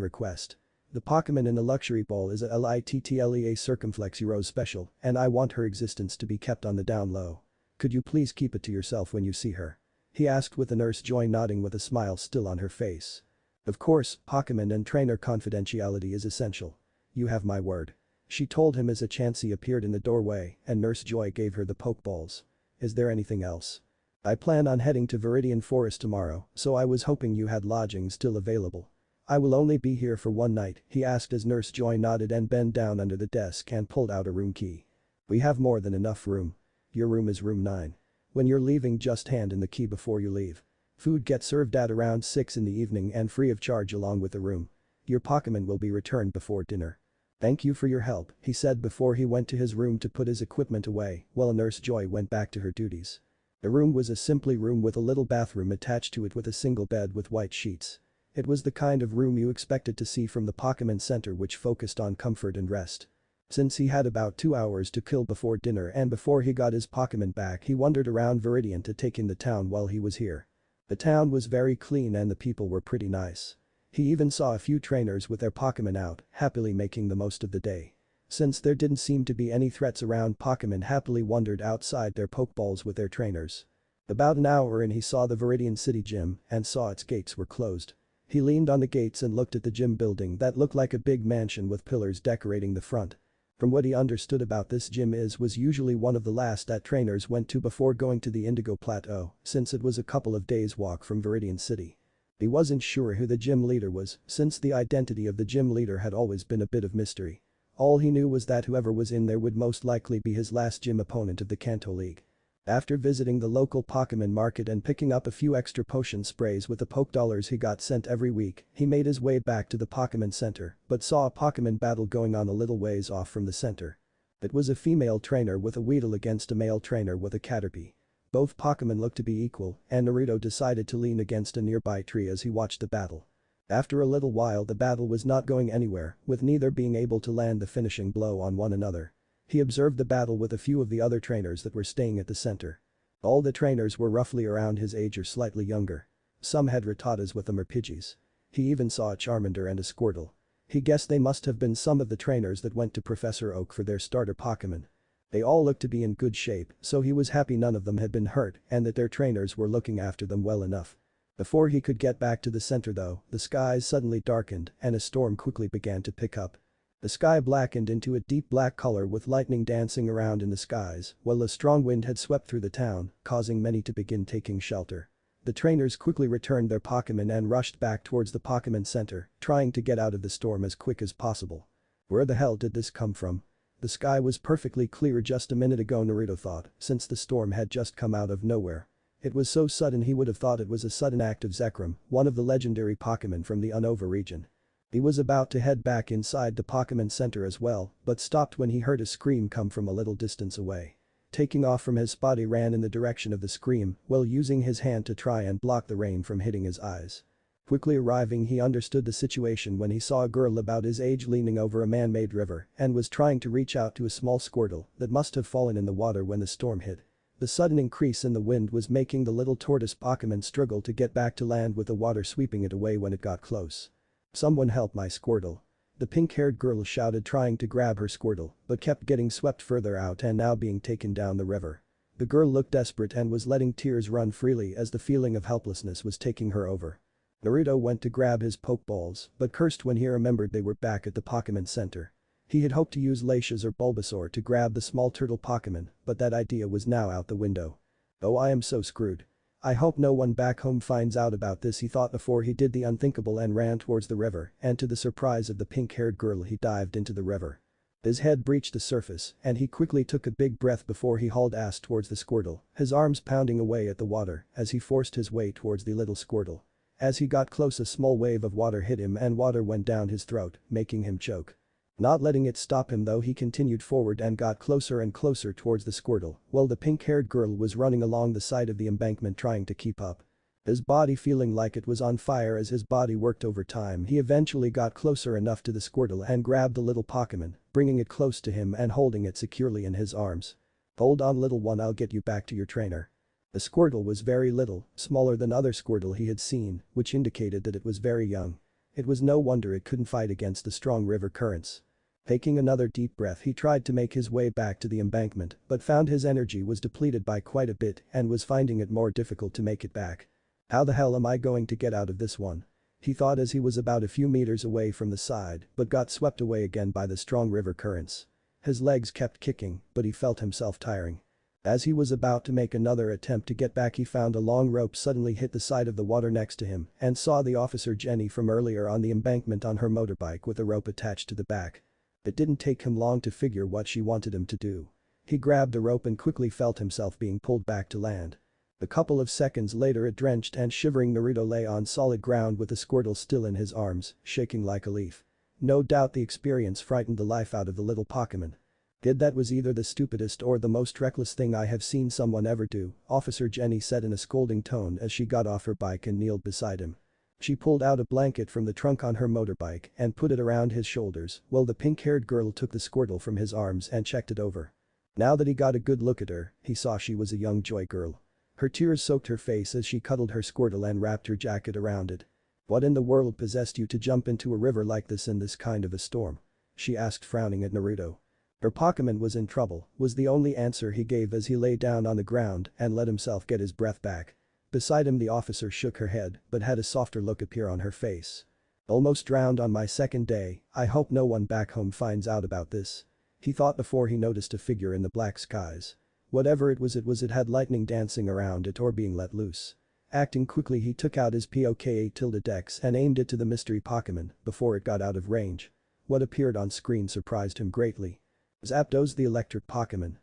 request. The Pokemon in the luxury ball is a Littlea Circumflex Rose special and I want her existence to be kept on the down low. Could you please keep it to yourself when you see her?" he asked with the Nurse Joy nodding with a smile still on her face. Of course, Pokemon and trainer confidentiality is essential. "You have my word," she told him as a Chansey appeared in the doorway and Nurse Joy gave her the Pokeballs. "Is there anything else?" "I plan on heading to Viridian Forest tomorrow, so I was hoping you had lodging still available." "I will only be here for one night," he asked as Nurse Joy nodded and bent down under the desk and pulled out a room key. "We have more than enough room. Your room is room 9. When you're leaving just hand in the key before you leave. Food gets served at around 6 in the evening and free of charge along with the room. Your Pokemon will be returned before dinner." "Thank you for your help," he said before he went to his room to put his equipment away while Nurse Joy went back to her duties. The room was a simply room with a little bathroom attached to it with a single bed with white sheets. It was the kind of room you expected to see from the Pokemon Center which focused on comfort and rest. Since he had about 2 hours to kill before dinner and before he got his Pokemon back he wandered around Vidian to take in the town while he was here. The town was very clean and the people were pretty nice. He even saw a few trainers with their Pokemon out, happily making the most of the day. Since there didn't seem to be any threats around, Pokemon happily wandered outside their Pokeballs with their trainers. About an hour in he saw the Vidian City gym and saw its gates were closed. He leaned on the gates and looked at the gym building that looked like a big mansion with pillars decorating the front. From what he understood about this gym was usually one of the last that trainers went to before going to the Indigo Plateau, since it was a couple of days walk from Vidian City. He wasn't sure who the gym leader was, since the identity of the gym leader had always been a bit of mystery. All he knew was that whoever was in there would most likely be his last gym opponent of the Kanto League. After visiting the local Pokemon market and picking up a few extra potion sprays with the Poke Dollars he got sent every week, he made his way back to the Pokemon Center, but saw a Pokemon battle going on a little ways off from the center. It was a female trainer with a Weedle against a male trainer with a Caterpie. Both Pokemon looked to be equal, and Naruto decided to lean against a nearby tree as he watched the battle. After a little while the battle was not going anywhere, with neither being able to land the finishing blow on one another. He observed the battle with a few of the other trainers that were staying at the center. All the trainers were roughly around his age or slightly younger. Some had Rattatas with them or Pidgeys. He even saw a Charmander and a Squirtle. He guessed they must have been some of the trainers that went to Professor Oak for their starter Pokemon. They all looked to be in good shape, so he was happy none of them had been hurt and that their trainers were looking after them well enough. Before he could get back to the center though, the skies suddenly darkened and a storm quickly began to pick up. The sky blackened into a deep black color with lightning dancing around in the skies, while a strong wind had swept through the town, causing many to begin taking shelter. The trainers quickly returned their Pokemon and rushed back towards the Pokemon Center, trying to get out of the storm as quick as possible. Where the hell did this come from? The sky was perfectly clear just a minute ago, Naruto thought, since the storm had just come out of nowhere. It was so sudden he would have thought it was a sudden act of Zekrom, one of the legendary Pokemon from the Anova region. He was about to head back inside the Pokemon Center as well, but stopped when he heard a scream come from a little distance away. Taking off from his spot he ran in the direction of the scream, while using his hand to try and block the rain from hitting his eyes. Quickly arriving he understood the situation when he saw a girl about his age leaning over a man-made river and was trying to reach out to a small Squirtle that must have fallen in the water when the storm hit. The sudden increase in the wind was making the little tortoise Pokemon struggle to get back to land with the water sweeping it away when it got close. "Someone help my Squirtle." The pink-haired girl shouted, trying to grab her Squirtle, but kept getting swept further out and now being taken down the river. The girl looked desperate and was letting tears run freely as the feeling of helplessness was taking her over. Naruto went to grab his Pokeballs, but cursed when he remembered they were back at the Pokemon Center. He had hoped to use Latias or Bulbasaur to grab the small turtle Pokemon, but that idea was now out the window. "Oh, I am so screwed. I hope no one back home finds out about this," he thought before he did the unthinkable and ran towards the river, and to the surprise of the pink-haired girl he dived into the river. His head breached the surface and he quickly took a big breath before he hauled ass towards the Squirtle, his arms pounding away at the water as he forced his way towards the little Squirtle. As he got close a small wave of water hit him and water went down his throat, making him choke. Not letting it stop him though, he continued forward and got closer and closer towards the Squirtle, while the pink-haired girl was running along the side of the embankment trying to keep up. His body feeling like it was on fire as his body worked over time, he eventually got closer enough to the Squirtle and grabbed the little Pokemon, bringing it close to him and holding it securely in his arms. "Hold on little one, I'll get you back to your trainer." The Squirtle was very little, smaller than other Squirtle he had seen, which indicated that it was very young. It was no wonder it couldn't fight against the strong river currents. Taking another deep breath he tried to make his way back to the embankment but found his energy was depleted by quite a bit and was finding it more difficult to make it back. "How the hell am I going to get out of this one?" he thought as he was about a few meters away from the side but got swept away again by the strong river currents. His legs kept kicking but he felt himself tiring. As he was about to make another attempt to get back he found a long rope suddenly hit the side of the water next to him and saw the officer Jenny from earlier on the embankment on her motorbike with a rope attached to the back. It didn't take him long to figure what she wanted him to do. He grabbed the rope and quickly felt himself being pulled back to land. A couple of seconds later a drenched and shivering Naruto lay on solid ground with the Squirtle still in his arms, shaking like a leaf. No doubt the experience frightened the life out of the little Pokemon. "That was either the stupidest or the most reckless thing I have seen someone ever do," Officer Jenny said in a scolding tone as she got off her bike and kneeled beside him. She pulled out a blanket from the trunk on her motorbike and put it around his shoulders while the pink-haired girl took the Squirtle from his arms and checked it over. Now that he got a good look at her, he saw she was a young joy girl. Her tears soaked her face as she cuddled her Squirtle and wrapped her jacket around it. "What in the world possessed you to jump into a river like this in this kind of a storm?" she asked, frowning at Naruto. Her Pokemon was in trouble, was the only answer he gave as he lay down on the ground and let himself get his breath back. Beside him the officer shook her head but had a softer look appear on her face. "Almost drowned on my second day, I hope no one back home finds out about this," he thought before he noticed a figure in the black skies. Whatever it was it had lightning dancing around it or being let loose. Acting quickly he took out his Poké-Dex and aimed it to the mystery Pokemon before it got out of range. What appeared on screen surprised him greatly. Zapdos, the electric Pokemon.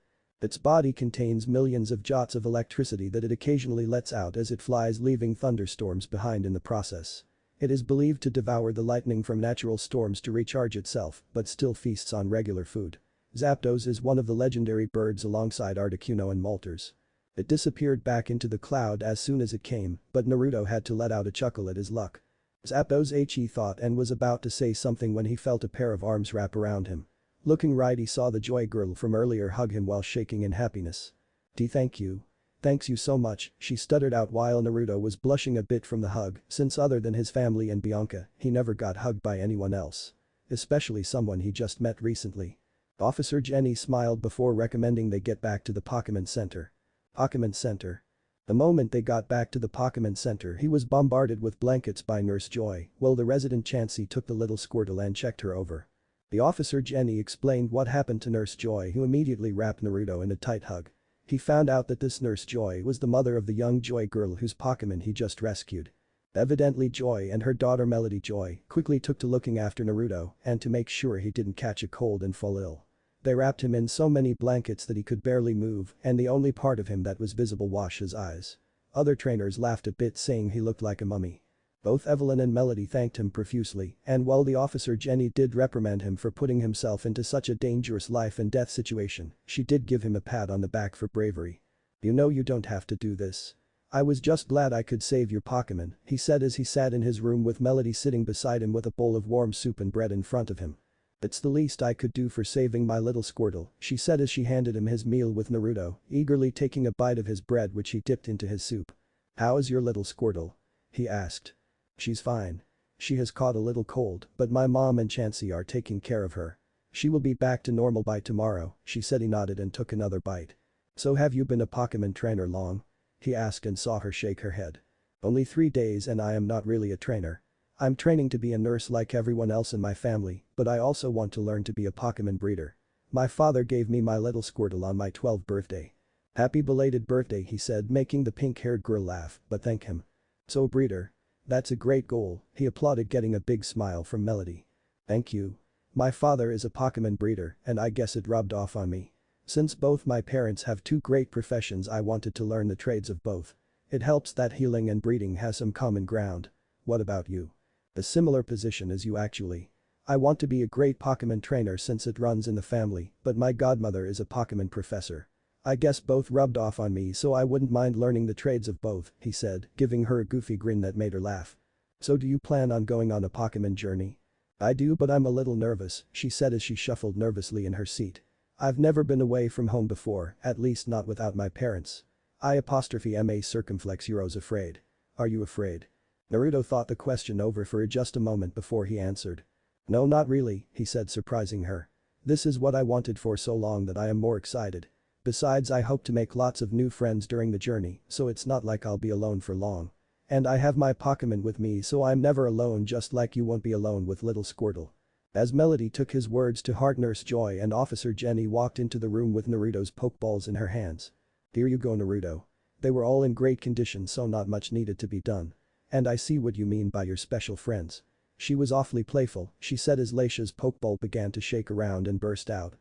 Its body contains millions of joules of electricity that it occasionally lets out as it flies, leaving thunderstorms behind in the process. It is believed to devour the lightning from natural storms to recharge itself but still feasts on regular food. Zapdos is one of the legendary birds alongside Articuno and Moltres. It disappeared back into the cloud as soon as it came, but Naruto had to let out a chuckle at his luck. Zapdos, he thought, and was about to say something when he felt a pair of arms wrap around him. Looking right, he saw the joy girl from earlier hug him while shaking in happiness. Thank you. Thanks you so much," she stuttered out while Naruto was blushing a bit from the hug since other than his family and Bianca, he never got hugged by anyone else. Especially someone he just met recently. Officer Jenny smiled before recommending they get back to the Pokemon Center. Pokemon Center. The moment they got back to the Pokemon Center he was bombarded with blankets by Nurse Joy while the resident Chansey took the little Squirtle and checked her over. The officer Jenny explained what happened to Nurse Joy, who immediately wrapped Naruto in a tight hug. He found out that this Nurse Joy was the mother of the young Joy girl whose Pokemon he just rescued. Evidently Joy and her daughter Melody Joy quickly took to looking after Naruto and to make sure he didn't catch a cold and fall ill. They wrapped him in so many blankets that he could barely move and the only part of him that was visible was his eyes. Other trainers laughed a bit, saying he looked like a mummy. Both Evelyn and Melody thanked him profusely, and while the officer Jenny did reprimand him for putting himself into such a dangerous life and death situation, she did give him a pat on the back for bravery. "You know you don't have to do this. I was just glad I could save your Pokemon," he said as he sat in his room with Melody sitting beside him with a bowl of warm soup and bread in front of him. "It's the least I could do for saving my little Squirtle," she said as she handed him his meal with Naruto, eagerly taking a bite of his bread which he dipped into his soup. "How is your little Squirtle?" he asked. "She's fine. She has caught a little cold, but my mom and Chansey are taking care of her. She will be back to normal by tomorrow," she said. He nodded and took another bite. "So have you been a Pokemon trainer long?" he asked and saw her shake her head. "Only 3 days and I am not really a trainer. I'm training to be a nurse like everyone else in my family, but I also want to learn to be a Pokemon breeder. My father gave me my little Squirtle on my 12th birthday." "Happy belated birthday," he said, making the pink-haired girl laugh, "but thank him. So breeder. That's a great goal," he applauded, getting a big smile from Melody. "Thank you. My father is a Pokemon breeder and I guess it rubbed off on me. Since both my parents have 2 great professions, I wanted to learn the trades of both. It helps that healing and breeding has some common ground. What about you?" "A similar position as you actually. I want to be a great Pokemon trainer since it runs in the family, but my godmother is a Pokemon professor. I guess both rubbed off on me, so I wouldn't mind learning the trades of both," he said, giving her a goofy grin that made her laugh. "So do you plan on going on a Pokemon journey?" "I do, but I'm a little nervous," she said as she shuffled nervously in her seat. "I've never been away from home before, at least not without my parents. I''ma circumflex Euro's afraid." "Are you afraid?" Naruto thought the question over for just a moment before he answered. "No, not really," he said, surprising her. "This is what I wanted for so long that I am more excited. Besides, I hope to make lots of new friends during the journey, so it's not like I'll be alone for long. And I have my Pokemon with me, so I'm never alone, just like you won't be alone with little Squirtle." As Melody took his words to heart, Nurse Joy and Officer Jenny walked into the room with Naruto's Pokeballs in her hands. "Here you go, Naruto. They were all in great condition, so not much needed to be done. And I see what you mean by your special friends." She was awfully playful, she said as Leisha's Pokeball began to shake around and burst out.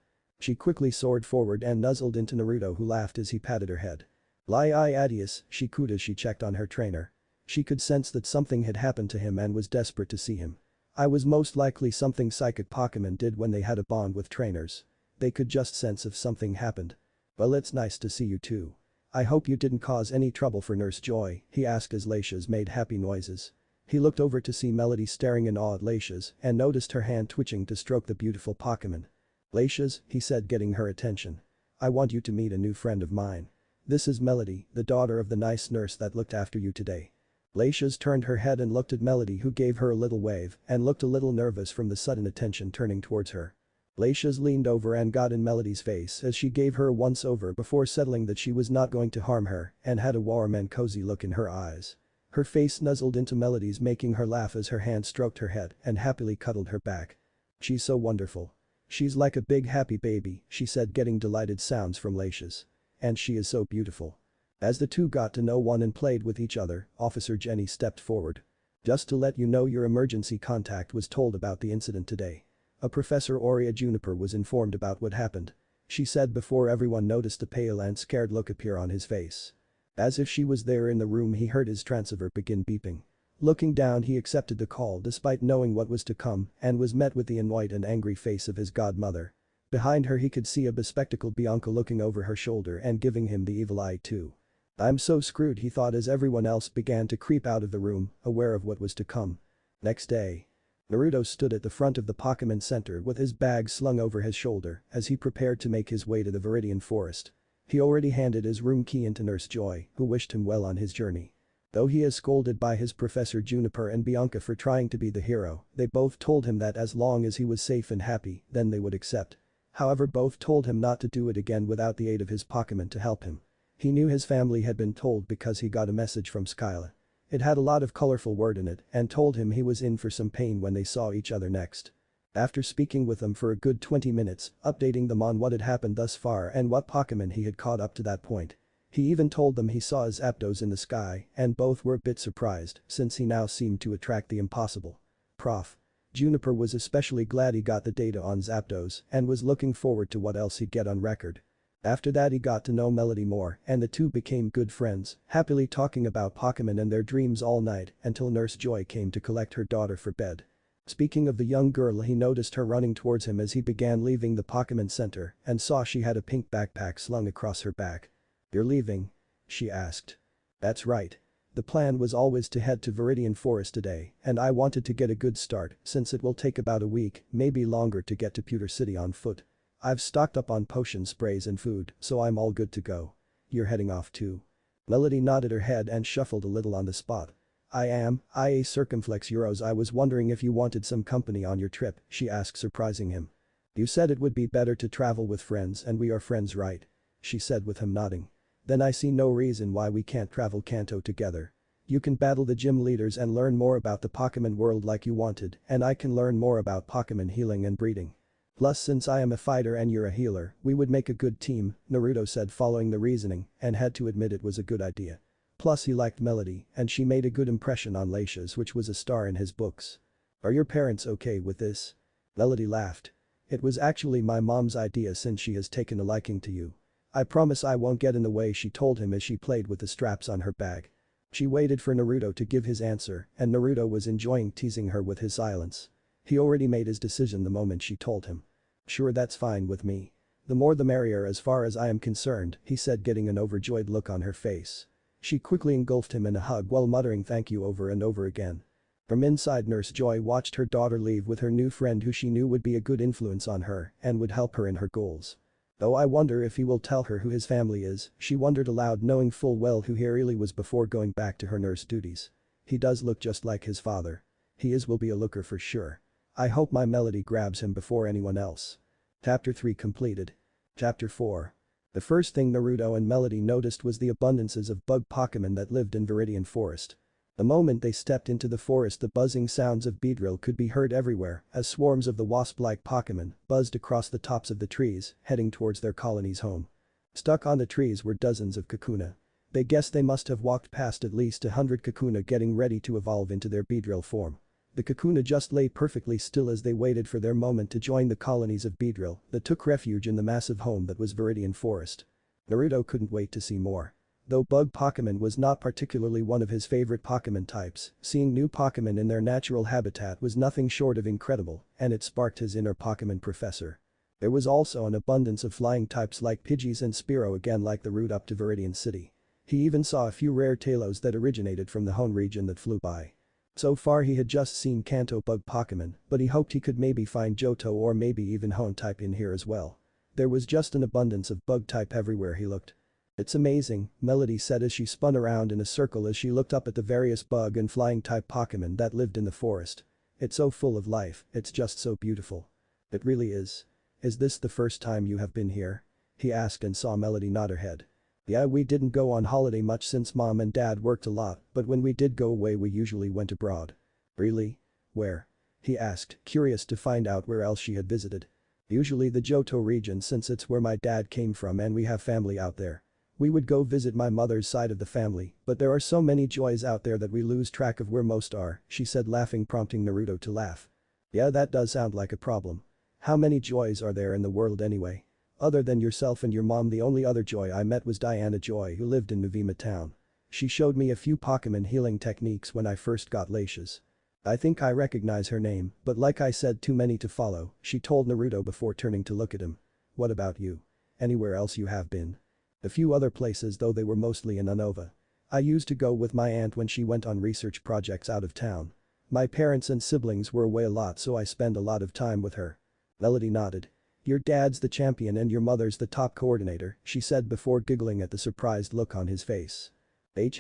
She quickly soared forward and nuzzled into Naruto, who laughed as he patted her head. "Lie adios," she cooed as she checked on her trainer. She could sense that something had happened to him and was desperate to see him. I was most likely something psychic Pokemon did when they had a bond with trainers. They could just sense if something happened. "Well, it's nice to see you too. I hope you didn't cause any trouble for Nurse Joy," he asked as Leisha's made happy noises. He looked over to see Melody staring in awe at Laisha's and noticed her hand twitching to stroke the beautiful Pokemon. Laisha's, he said, getting her attention. I want you to meet a new friend of mine. This is Melody, the daughter of the nice nurse that looked after you today. Laisha's turned her head and looked at Melody, who gave her a little wave and looked a little nervous from the sudden attention turning towards her. Laisha's leaned over and got in Melody's face as she gave her a once-over before settling that she was not going to harm her and had a warm and cozy look in her eyes. Her face nuzzled into Melody's, making her laugh as her hand stroked her head and happily cuddled her back. She's so wonderful. She's like a big happy baby, she said, getting delighted sounds from Laisha's. And she is so beautiful. As the two got to know one and played with each other, Officer Jenny stepped forward. Just to let you know, your emergency contact was told about the incident today. A Professor Aurea Juniper was informed about what happened. She said before everyone noticed a pale and scared look appear on his face. As if she was there in the room, he heard his transceiver begin beeping. Looking down, he accepted the call despite knowing what was to come and was met with the annoyed and angry face of his godmother. Behind her he could see a bespectacled Bianca looking over her shoulder and giving him the evil eye too. I'm so screwed, he thought as everyone else began to creep out of the room, aware of what was to come. Next day. Naruto stood at the front of the Pokemon Center with his bag slung over his shoulder as he prepared to make his way to the Vidian Forest. He already handed his room key into Nurse Joy, who wished him well on his journey. Though he is scolded by his Professor Juniper and Bianca for trying to be the hero, they both told him that as long as he was safe and happy, then they would accept. However, both told him not to do it again without the aid of his Pokemon to help him. He knew his family had been told because he got a message from Skyla. It had a lot of colorful word in it and told him he was in for some pain when they saw each other next. After speaking with them for a good 20 minutes, updating them on what had happened thus far and what Pokemon he had caught up to that point. He even told them he saw his Zapdos in the sky and both were a bit surprised since he now seemed to attract the impossible. Prof. Juniper was especially glad he got the data on Zapdos and was looking forward to what else he'd get on record. After that he got to know Melody more and the two became good friends, happily talking about Pokemon and their dreams all night until Nurse Joy came to collect her daughter for bed. Speaking of the young girl, he noticed her running towards him as he began leaving the Pokemon Center and saw she had a pink backpack slung across her back. You're leaving? She asked. That's right. The plan was always to head to Vidian Forest today and I wanted to get a good start since it will take about a week, maybe longer, to get to Pewter City on foot. I've stocked up on potion sprays and food, so I'm all good to go. You're heading off too? Melody nodded her head and shuffled a little on the spot. I am, IA circumflex euros. I was wondering if you wanted some company on your trip, she asked, surprising him. You said it would be better to travel with friends and we are friends, right? She said with him nodding. Then I see no reason why we can't travel Kanto together. You can battle the gym leaders and learn more about the Pokemon world like you wanted, and I can learn more about Pokemon healing and breeding. Plus, since I am a fighter and you're a healer, we would make a good team, Naruto said, following the reasoning, and had to admit it was a good idea. Plus he liked Melody and she made a good impression on Laisha's, which was a star in his books. Are your parents okay with this? Melody laughed. It was actually my mom's idea since she has taken a liking to you. I promise I won't get in the way, she told him as she played with the straps on her bag. She waited for Naruto to give his answer and Naruto was enjoying teasing her with his silence. He already made his decision the moment she told him. Sure, that's fine with me. The more the merrier as far as I am concerned, he said, getting an overjoyed look on her face. She quickly engulfed him in a hug while muttering thank you over and over again. From inside, Nurse Joy watched her daughter leave with her new friend who she knew would be a good influence on her and would help her in her goals. Though I wonder if he will tell her who his family is, she wondered aloud, knowing full well who he really was before going back to her nurse duties. He does look just like his father. He will be a looker for sure. I hope my Melody grabs him before anyone else. Chapter 3 completed. Chapter 4. The first thing Naruto and Melody noticed was the abundances of bug Pokemon that lived in Vidian Forest. The moment they stepped into the forest, the buzzing sounds of Beedrill could be heard everywhere as swarms of the wasp-like Pokemon buzzed across the tops of the trees, heading towards their colony's home. Stuck on the trees were dozens of Kakuna. They guessed they must have walked past at least 100 Kakuna getting ready to evolve into their Beedrill form. The Kakuna just lay perfectly still as they waited for their moment to join the colonies of Beedrill that took refuge in the massive home that was Vidian Forest. Naruto couldn't wait to see more. Though bug Pokemon was not particularly one of his favorite Pokemon types, seeing new Pokemon in their natural habitat was nothing short of incredible, and it sparked his inner Pokemon professor. There was also an abundance of flying types like Pidgeys and Spearow, again like the route up to Vidian City. He even saw a few rare Talos that originated from the Hone region that flew by. So far he had just seen Kanto bug Pokemon, but he hoped he could maybe find Johto or maybe even Hone type in here as well. There was just an abundance of bug type everywhere he looked. It's amazing, Melody said as she spun around in a circle as she looked up at the various bug and flying type Pokemon that lived in the forest. It's so full of life, it's just so beautiful. It really is. Is this the first time you have been here? He asked and saw Melody nod her head. Yeah, we didn't go on holiday much since mom and dad worked a lot, but when we did go away we usually went abroad. Really? Where? He asked, curious to find out where else she had visited. Usually the Johto region since it's where my dad came from and we have family out there. We would go visit my mother's side of the family, but there are so many joys out there that we lose track of where most are, she said laughing prompting Naruto to laugh. Yeah, that does sound like a problem. How many joys are there in the world anyway? Other than yourself and your mom, the only other Joy I met was Diana Joy who lived in Nuvema town. She showed me a few Pokemon healing techniques when I first got Lacia's. I think I recognize her name, but like I said, too many to follow, she told Naruto before turning to look at him. What about you? Anywhere else you have been? A few other places, though they were mostly in Anova. I used to go with my aunt when she went on research projects out of town. My parents and siblings were away a lot, so I spend a lot of time with her. Melody nodded. Your dad's the champion and your mother's the top coordinator, she said before giggling at the surprised look on his face.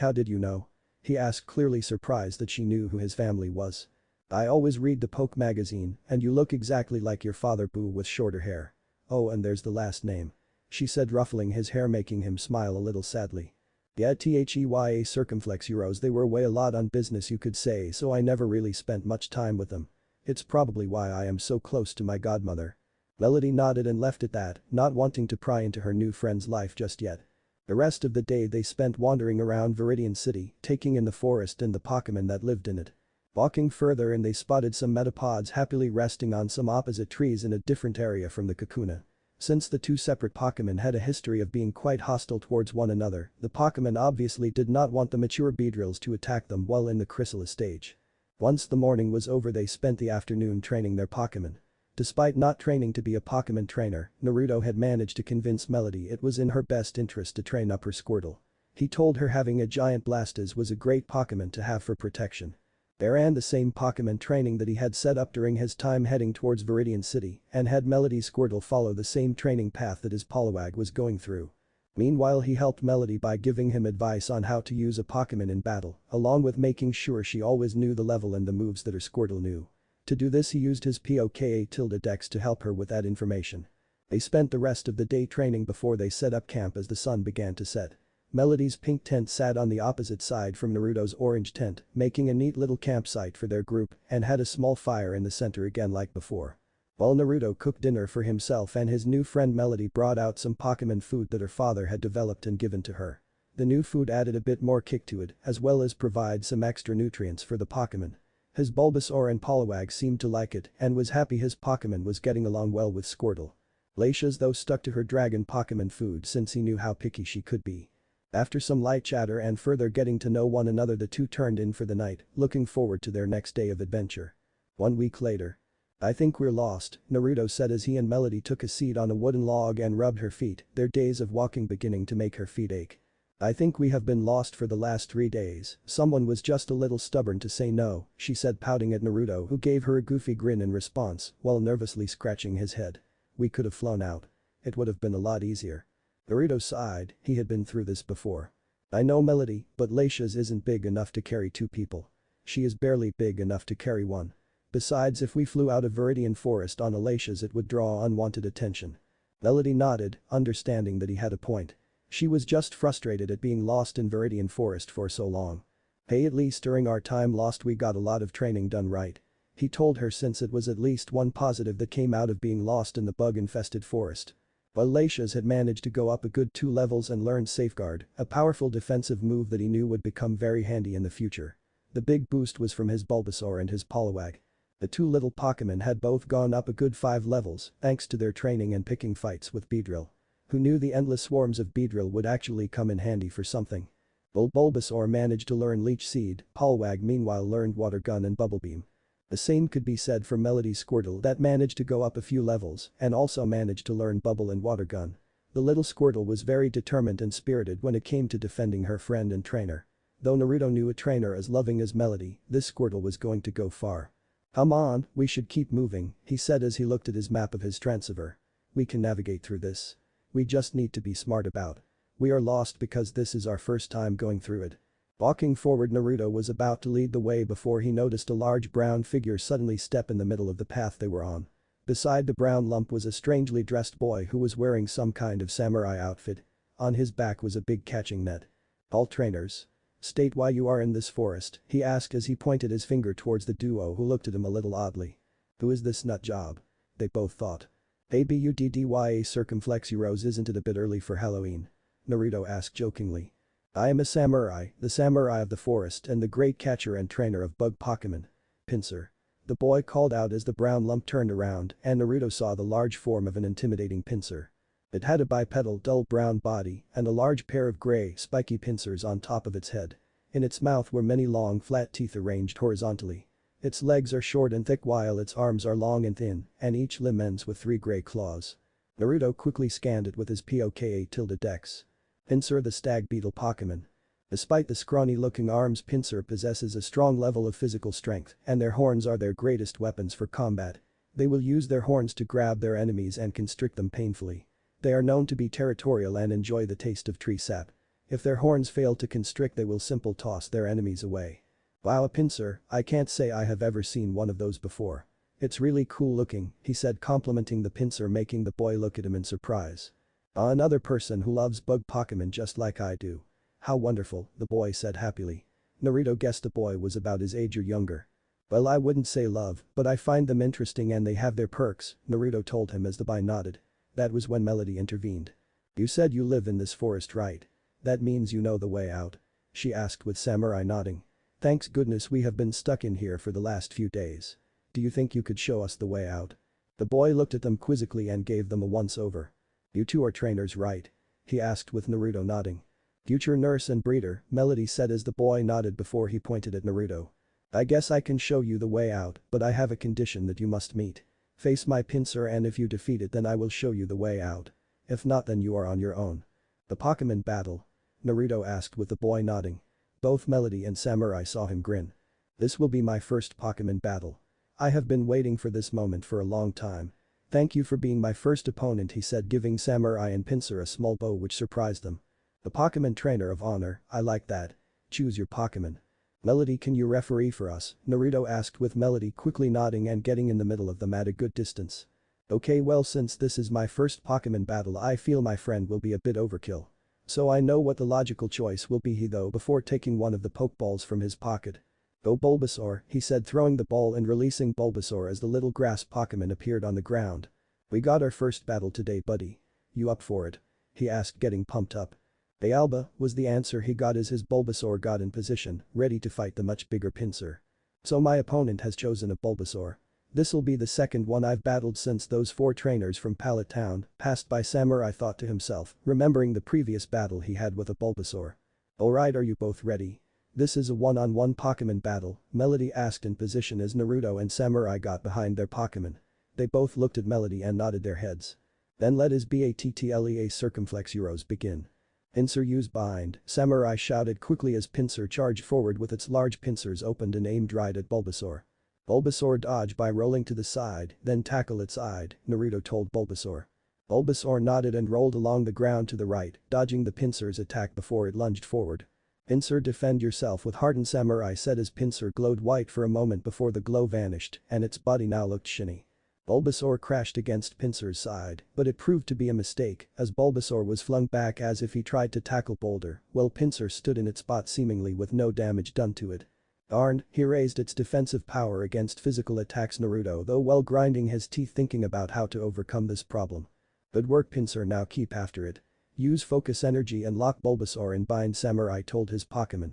How did you know? He asked, clearly surprised that she knew who his family was. I always read the Poke magazine, and you look exactly like your father, Boo, with shorter hair. Oh, and there's the last name. She said, ruffling his hair making him smile a little sadly. Yeah, THEYA circumflex Euros, they were away a lot on business you could say, so I never really spent much time with them. It's probably why I am so close to my godmother. Melody nodded and left it that, not wanting to pry into her new friend's life just yet. The rest of the day they spent wandering around Vidian City, taking in the forest and the Pokemon that lived in it. Walking further and they spotted some metapods happily resting on some opposite trees in a different area from the Kakuna. Since the two separate Pokemon had a history of being quite hostile towards one another, the Pokemon obviously did not want the mature Beedrills to attack them while in the chrysalis stage. Once the morning was over, they spent the afternoon training their Pokemon. Despite not training to be a Pokemon trainer, Naruto had managed to convince Melody it was in her best interest to train up her Squirtle. He told her having a giant Blastoise was a great Pokemon to have for protection. They ran the same Pokemon training that he had set up during his time heading towards Vidian City and had Melody's Squirtle follow the same training path that his Poliwag was going through. Meanwhile, he helped Melody by giving him advice on how to use a Pokemon in battle, along with making sure she always knew the level and the moves that her Squirtle knew. To do this he used his Poka Dex to help her with that information. They spent the rest of the day training before they set up camp as the sun began to set. Melody's pink tent sat on the opposite side from Naruto's orange tent, making a neat little campsite for their group and had a small fire in the center again like before. While Naruto cooked dinner for himself and his new friend, Melody brought out some Pokemon food that her father had developed and given to her. The new food added a bit more kick to it as well as provide some extra nutrients for the Pokemon. His Bulbasaur and Poliwag seemed to like it and was happy his Pokemon was getting along well with Squirtle. Lacia's though stuck to her dragon Pokemon food since he knew how picky she could be. After some light chatter and further getting to know one another, the two turned in for the night, looking forward to their next day of adventure. 1 week later. I think we're lost, Naruto said as he and Melody took a seat on a wooden log and rubbed her feet, their days of walking beginning to make her feet ache. I think we have been lost for the last 3 days, someone was just a little stubborn to say no, she said, pouting at Naruto, who gave her a goofy grin in response while nervously scratching his head. We could have flown out. It would have been a lot easier. Naruto sighed, he had been through this before. I know, Melody, but Lacia's isn't big enough to carry 2 people. She is barely big enough to carry 1. Besides, if we flew out of Vidian Forest on a Lacia's it would draw unwanted attention. Melody nodded, understanding that he had a point. She was just frustrated at being lost in Vidian Forest for so long. Hey, at least during our time lost we got a lot of training done right. He told her, since it was at least one positive that came out of being lost in the bug-infested forest. While Lacia's had managed to go up a good 2 levels and learned Safeguard, a powerful defensive move that he knew would become very handy in the future. The big boost was from his Bulbasaur and his Poliwag. The 2 little Pokemon had both gone up a good 5 levels thanks to their training and picking fights with Beedrill. Who knew the endless swarms of Beedrill would actually come in handy for something. Bulbasaur managed to learn Leech Seed, Poliwag meanwhile learned Water Gun and Bubble Beam. The same could be said for Melody's Squirtle that managed to go up a few levels and also managed to learn Bubble and Water Gun. The little Squirtle was very determined and spirited when it came to defending her friend and trainer. Though Naruto knew a trainer as loving as Melody, this Squirtle was going to go far. "Come on, we should keep moving," he said as he looked at his map of his transceiver. "We can navigate through this. We just need to be smart about. We are lost because this is our first time going through it." Walking forward, Naruto was about to lead the way before he noticed a large brown figure suddenly step in the middle of the path they were on. Beside the brown lump was a strangely dressed boy who was wearing some kind of samurai outfit. On his back was a big catching net. "All trainers. State why you are in this forest," he asked as he pointed his finger towards the duo who looked at him a little oddly. "Who is this nut job?" they both thought. "Abudya circumflex euros, isn't it a bit early for Halloween?" Naruto asked jokingly. "I am a samurai, the samurai of the forest and the great catcher and trainer of bug Pokemon. Pinsir," the boy called out as the brown lump turned around and Naruto saw the large form of an intimidating Pinsir. It had a bipedal dull brown body and a large pair of gray, spiky pincers on top of its head. In its mouth were many long flat teeth arranged horizontally. Its legs are short and thick while its arms are long and thin, and each limb ends with 3 gray claws. Naruto quickly scanned it with his Poka Dex. Pinsir, the stag beetle Pokemon. Despite the scrawny-looking arms, Pinsir possesses a strong level of physical strength, and their horns are their greatest weapons for combat. They will use their horns to grab their enemies and constrict them painfully. They are known to be territorial and enjoy the taste of tree sap. If their horns fail to constrict, they will simply toss their enemies away. "Wow, a Pinsir, I can't say I have ever seen one of those before. It's really cool looking," he said, complimenting the Pinsir, making the boy look at him in surprise. "Another person who loves bug Pokemon just like I do. How wonderful," the boy said happily. Naruto guessed the boy was about his age or younger. "Well, I wouldn't say love, but I find them interesting and they have their perks," Naruto told him as the boy nodded. That was when Melody intervened. "You said you live in this forest, right? That means you know the way out?" she asked with samurai nodding. "Thanks goodness we have been stuck in here for the last few days. Do you think you could show us the way out?" The boy looked at them quizzically and gave them a once-over. "You two are trainers, right?" he asked with Naruto nodding. "Future nurse and breeder," Melody said as the boy nodded before he pointed at Naruto. "I guess I can show you the way out, but I have a condition that you must meet. Face my Pinsir and if you defeat it then I will show you the way out. If not then you are on your own." "The Pokemon battle?" Naruto asked with the boy nodding. Both Melody and Samurai saw him grin. "This will be my first Pokemon battle. I have been waiting for this moment for a long time. Thank you for being my first opponent," he said, giving Samurai and Pinsir a small bow which surprised them. "The Pokemon trainer of honor, I like that. Choose your Pokemon." "Melody, can you referee for us?" Naruto asked with Melody quickly nodding and getting in the middle of them at a good distance. "Okay, well, since this is my first Pokemon battle I feel my friend will be a bit overkill. So I know what the logical choice will be," he though before taking one of the Pokeballs from his pocket. "Go Bulbasaur," he said, throwing the ball and releasing Bulbasaur as the little grass Pokemon appeared on the ground. "We got our first battle today, buddy. You up for it?" he asked, getting pumped up. "Alba," was the answer he got as his Bulbasaur got in position, ready to fight the much bigger Pinsir. "So my opponent has chosen a Bulbasaur. This'll be the second one I've battled since those 4 trainers from Pallet Town passed by." Samurai thought to himself, remembering the previous battle he had with a Bulbasaur. "Alright, are you both ready? This is a one-on-one Pokemon battle," Melody asked in position as Naruto and Samurai got behind their Pokemon. They both looked at Melody and nodded their heads. "Then let his battle circumflex euros begin." "Pinsir, use bind," Samurai shouted quickly as Pinsir charged forward with its large pincers opened and aimed right at Bulbasaur. "Bulbasaur, dodge by rolling to the side, then tackle its side," Naruto told Bulbasaur. Bulbasaur nodded and rolled along the ground to the right, dodging the Pinsir's attack before it lunged forward. "Pinsir, defend yourself with heart," Samurai said as Pinsir glowed white for a moment before the glow vanished and its body now looked shiny. Bulbasaur crashed against Pinsir's side, but it proved to be a mistake as Bulbasaur was flung back as if he tried to tackle Boulder, while Pinsir stood in its spot seemingly with no damage done to it. Darn, he raised its defensive power against physical attacks. Naruto though well grinding his teeth thinking about how to overcome this problem. "Good work, Pinsir, now keep after it. Use focus energy and lock Bulbasaur in bind," Samurai told his Pokemon.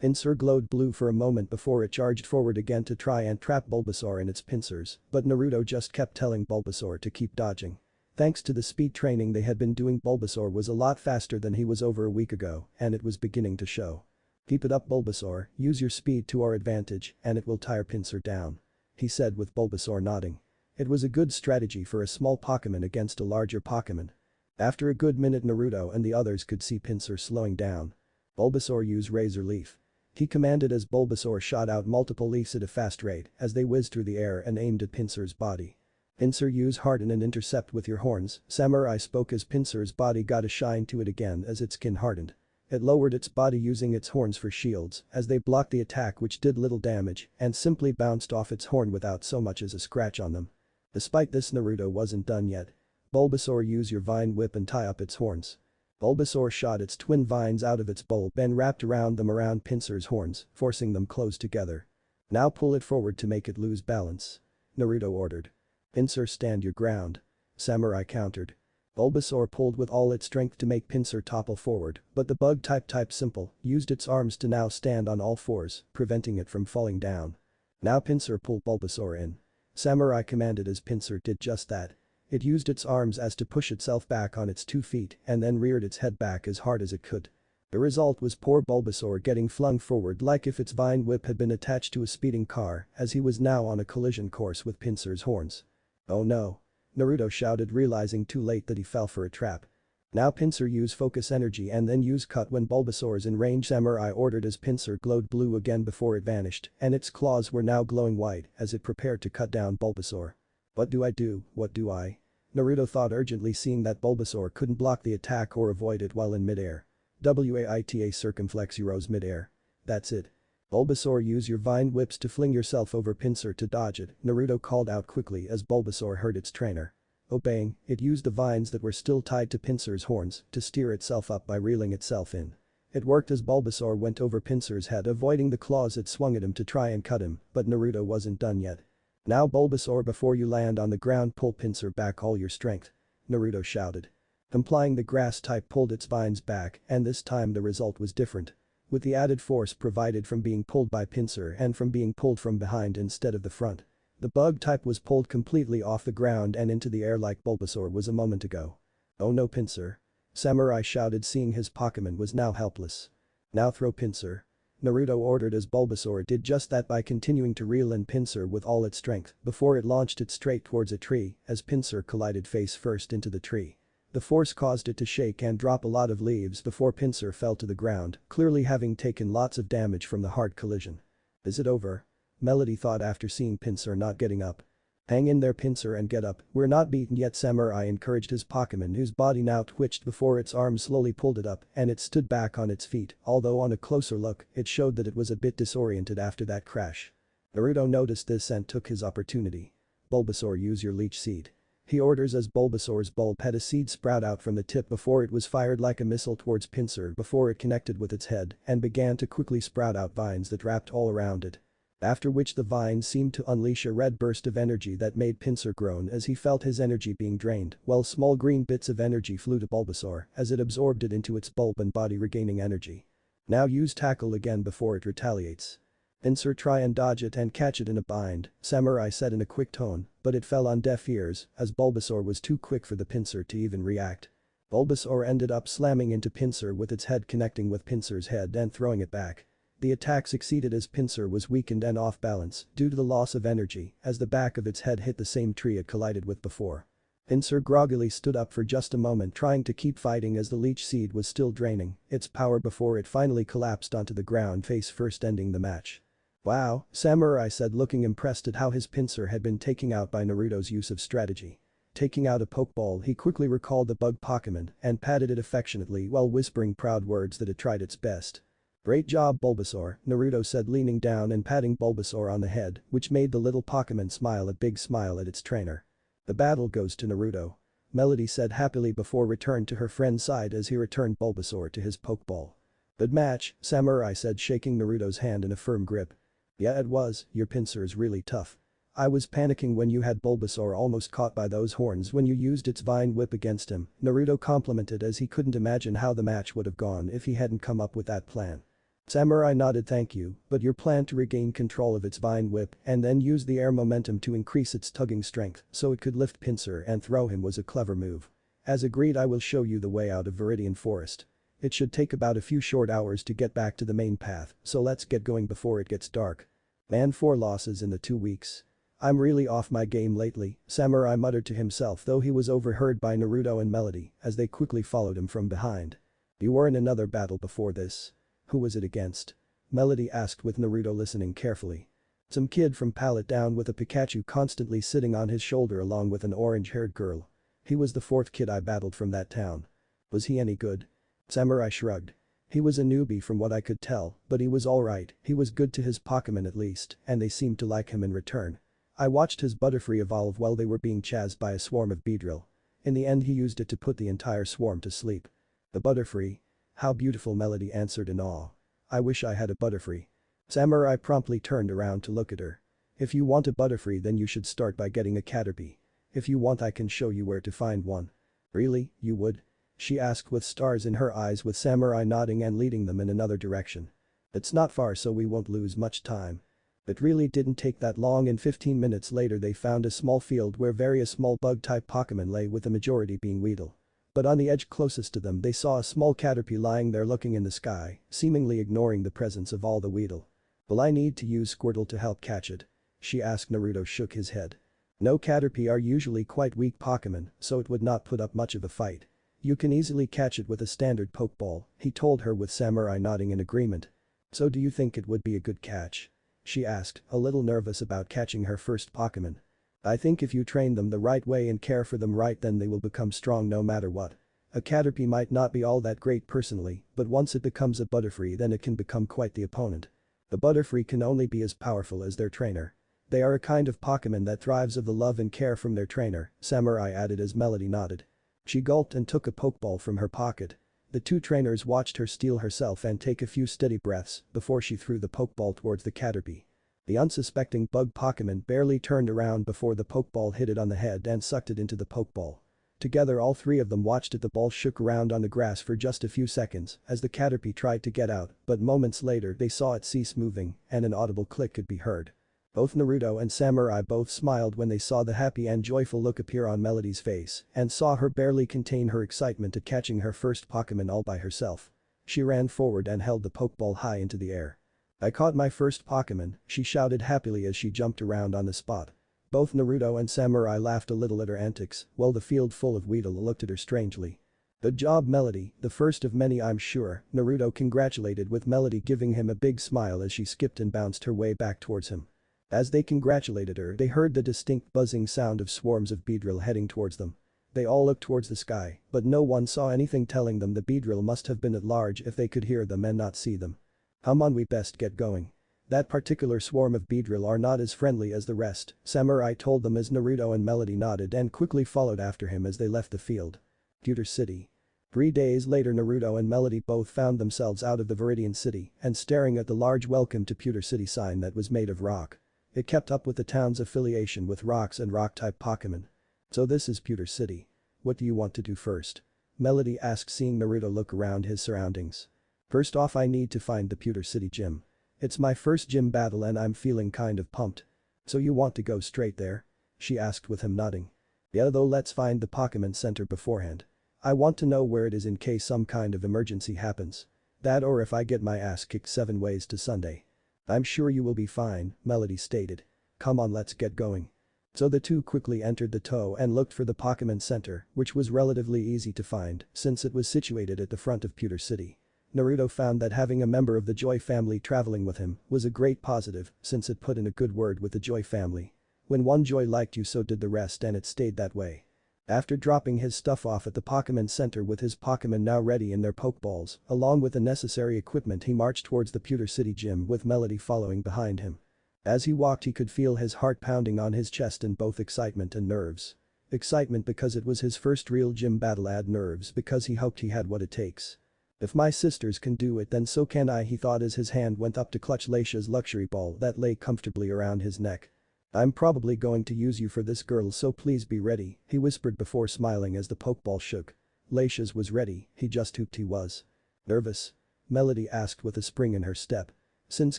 Pinsir glowed blue for a moment before it charged forward again to try and trap Bulbasaur in its pincers, but Naruto just kept telling Bulbasaur to keep dodging. Thanks to the speed training they had been doing, Bulbasaur was a lot faster than he was over a week ago, and it was beginning to show. "Keep it up, Bulbasaur, use your speed to our advantage and it will tire Pinsir down," he said with Bulbasaur nodding. It was a good strategy for a small Pokemon against a larger Pokemon. After a good minute Naruto and the others could see Pinsir slowing down. "Bulbasaur, use Razor Leaf." He commanded as Bulbasaur shot out multiple leaves at a fast rate as they whizzed through the air and aimed at Pinsir's body. "Pinsir, use harden and intercept with your horns," Samurai spoke as Pinsir's body got a shine to it again as its skin hardened. It lowered its body using its horns for shields as they blocked the attack, which did little damage and simply bounced off its horn without so much as a scratch on them. Despite this, Naruto wasn't done yet. "Bulbasaur, use your vine whip and tie up its horns." Bulbasaur shot its twin vines out of its bulb and wrapped around them around Pinsir's horns, forcing them close together. "Now pull it forward to make it lose balance," Naruto ordered. "Pinsir, stand your ground," Samurai countered. Bulbasaur pulled with all its strength to make Pinsir topple forward, but the bug type simple used its arms to now stand on all fours, preventing it from falling down. "Now Pinsir, pull Bulbasaur in," Samurai commanded as Pinsir did just that. It used its arms as to push itself back on its 2 feet and then reared its head back as hard as it could. The result was poor Bulbasaur getting flung forward like if its vine whip had been attached to a speeding car, as he was now on a collision course with Pinsir's horns. "Oh no," Naruto shouted, realizing too late that he fell for a trap. "Now Pinsir, use focus energy and then use cut when Bulbasaur's in range," Samurai ordered as Pinsir glowed blue again before it vanished and its claws were now glowing white as it prepared to cut down Bulbasaur. "What do I do, what do I?" Naruto thought urgently, seeing that Bulbasaur couldn't block the attack or avoid it while in midair. "Waita circumflex, you rose midair. That's it. Bulbasaur, use your vine whips to fling yourself over Pinsir to dodge it," Naruto called out quickly as Bulbasaur heard its trainer. Obeying, it used the vines that were still tied to Pinsir's horns to steer itself up by reeling itself in. It worked as Bulbasaur went over Pinsir's head, avoiding the claws it swung at him to try and cut him, but Naruto wasn't done yet. "Now Bulbasaur, before you land on the ground, pull Pinsir back all your strength," Naruto shouted. Implying the grass type pulled its vines back, and this time the result was different. With the added force provided from being pulled by Pinsir and from being pulled from behind instead of the front, the bug type was pulled completely off the ground and into the air like Bulbasaur was a moment ago. "Oh no, Pinsir," Samurai shouted, seeing his Pokémon was now helpless. "Now throw Pinsir," Naruto ordered as Bulbasaur did just that by continuing to reel in Pinsir with all its strength before it launched it straight towards a tree as Pinsir collided face first into the tree. The force caused it to shake and drop a lot of leaves before Pinsir fell to the ground, clearly having taken lots of damage from the hard collision. "Is it over?" Melody thought after seeing Pinsir not getting up. "Hang in there, Pinsir, and get up, we're not beaten yet," Samurai encouraged his Pokémon, whose body now twitched before its arms slowly pulled it up and it stood back on its feet, although on a closer look it showed that it was a bit disoriented after that crash. Naruto noticed this and took his opportunity. "Bulbasaur, use your leech seed," he orders as Bulbasaur's bulb had a seed sprout out from the tip before it was fired like a missile towards Pinsir before it connected with its head and began to quickly sprout out vines that wrapped all around it. After which the vines seemed to unleash a red burst of energy that made Pinsir groan as he felt his energy being drained, while small green bits of energy flew to Bulbasaur as it absorbed it into its bulb and body, regaining energy. "Now use tackle again before it retaliates. Pinsir, try and dodge it and catch it in a bind," Samurai said in a quick tone, but it fell on deaf ears as Bulbasaur was too quick for the Pinsir to even react. Bulbasaur ended up slamming into Pinsir with its head connecting with Pinsir's head and throwing it back. The attack succeeded as Pinsir was weakened and off balance due to the loss of energy as the back of its head hit the same tree it collided with before. Pinsir groggily stood up for just a moment, trying to keep fighting as the leech seed was still draining its power before it finally collapsed onto the ground face first, ending the match. "Wow," Samurai said, looking impressed at how his Pinsir had been taken out by Naruto's use of strategy. Taking out a Pokeball, he quickly recalled the bug Pokémon and patted it affectionately while whispering proud words that it tried its best. "Great job, Bulbasaur," Naruto said, leaning down and patting Bulbasaur on the head, which made the little Pokémon smile a big smile at its trainer. "The battle goes to Naruto," Melody said happily before returned to her friend's side as he returned Bulbasaur to his Pokeball. "Good match," Samurai said, shaking Naruto's hand in a firm grip. "Yeah, it was, your Pinsir's really tough. I was panicking when you had Bulbasaur almost caught by those horns when you used its vine whip against him," Naruto complimented as he couldn't imagine how the match would have gone if he hadn't come up with that plan. Samurai nodded. "Thank you, but your plan to regain control of its vine whip and then use the air momentum to increase its tugging strength so it could lift Pinsir and throw him was a clever move. As agreed, I will show you the way out of Viridian Forest. It should take about a few short hours to get back to the main path, so let's get going before it gets dark." "Man, 4 losses in the 2 weeks. I'm really off my game lately," Samurai muttered to himself, though he was overheard by Naruto and Melody as they quickly followed him from behind. "You were in another battle before this. Who was it against?" Melody asked with Naruto listening carefully. Some kid from Pallet down with a Pikachu constantly sitting on his shoulder along with an orange-haired girl. He was the fourth kid I battled from that town. Was he any good? Samurai shrugged. He was a newbie from what I could tell, but he was alright, he was good to his Pokémon at least, and they seemed to like him in return. I watched his Butterfree evolve while they were being chased by a swarm of Beedrill. In the end he used it to put the entire swarm to sleep. The Butterfree? How beautiful, Melody answered in awe. I wish I had a Butterfree. Samurai promptly turned around to look at her. If you want a Butterfree then you should start by getting a Caterpie. If you want I can show you where to find one. Really, you would? She asked with stars in her eyes with Samurai nodding and leading them in another direction. It's not far so we won't lose much time. It really didn't take that long and 15 minutes later they found a small field where various small bug-type Pokémon lay with the majority being Weedle. But on the edge closest to them they saw a small Caterpie lying there looking in the sky, seemingly ignoring the presence of all the Weedle. Will I need to use Squirtle to help catch it? She asked. Naruto shook his head. No, Caterpie are usually quite weak Pokémon, so it would not put up much of a fight. You can easily catch it with a standard Pokeball, he told her with Samurai nodding in agreement. So do you think it would be a good catch? She asked, a little nervous about catching her first Pokémon. I think if you train them the right way and care for them right then they will become strong no matter what. A Caterpie might not be all that great personally, but once it becomes a Butterfree then it can become quite the opponent. The Butterfree can only be as powerful as their trainer. They are a kind of Pokémon that thrives of the love and care from their trainer, Samurai added as Melody nodded. She gulped and took a Pokeball from her pocket. The two trainers watched her steel herself and take a few steady breaths before she threw the Pokeball towards the Caterpie. The unsuspecting bug Pokémon barely turned around before the Pokeball hit it on the head and sucked it into the Pokeball. Together all three of them watched it. The ball shook around on the grass for just a few seconds as the Caterpie tried to get out, but moments later they saw it cease moving and an audible click could be heard. Both Naruto and Samurai both smiled when they saw the happy and joyful look appear on Melody's face and saw her barely contain her excitement at catching her first Pokémon all by herself. She ran forward and held the Pokeball high into the air. I caught my first Pokémon, she shouted happily as she jumped around on the spot. Both Naruto and Samurai laughed a little at her antics, while the field full of Weedle looked at her strangely. Good job, Melody, the first of many I'm sure, Naruto congratulated with Melody giving him a big smile as she skipped and bounced her way back towards him. As they congratulated her they heard the distinct buzzing sound of swarms of Beedrill heading towards them. They all looked towards the sky, but no one saw anything telling them the Beedrill must have been at large if they could hear them and not see them. Come on, we best get going. That particular swarm of Beedrill are not as friendly as the rest, Samurai told them as Naruto and Melody nodded and quickly followed after him as they left the field. Pewter City. 3 days later Naruto and Melody both found themselves out of the Vidian City and staring at the large "Welcome to Pewter City" sign that was made of rock. It kept up with the town's affiliation with rocks and rock-type Pokémon. So this is Pewter City. What do you want to do first? Melody asked seeing Naruto look around his surroundings. First off I need to find the Pewter City gym. It's my first gym battle and I'm feeling kind of pumped. So you want to go straight there? She asked with him nodding. Yeah, though let's find the Pokémon Center beforehand. I want to know where it is in case some kind of emergency happens. That or if I get my ass kicked 7 ways to Sunday. I'm sure you will be fine, Melody stated. Come on, let's get going. So the two quickly entered the tow and looked for the Pokémon Center, which was relatively easy to find since it was situated at the front of Pewter City. Naruto found that having a member of the Joy family traveling with him was a great positive since it put in a good word with the Joy family. When one Joy liked you so did the rest and it stayed that way. After dropping his stuff off at the Pokémon Center with his Pokémon now ready in their Pokeballs, along with the necessary equipment he marched towards the Pewter City gym with Melody following behind him. As he walked he could feel his heart pounding on his chest in both excitement and nerves. Excitement because it was his first real gym battle, and nerves because he hoped he had what it takes. If my sisters can do it then so can I, he thought as his hand went up to clutch Leisha's luxury ball that lay comfortably around his neck. I'm probably going to use you for this, girl, so please be ready, he whispered before smiling as the Pokeball shook. Leisha's was ready, he just hoped he was. Nervous? Melody asked with a spring in her step. Since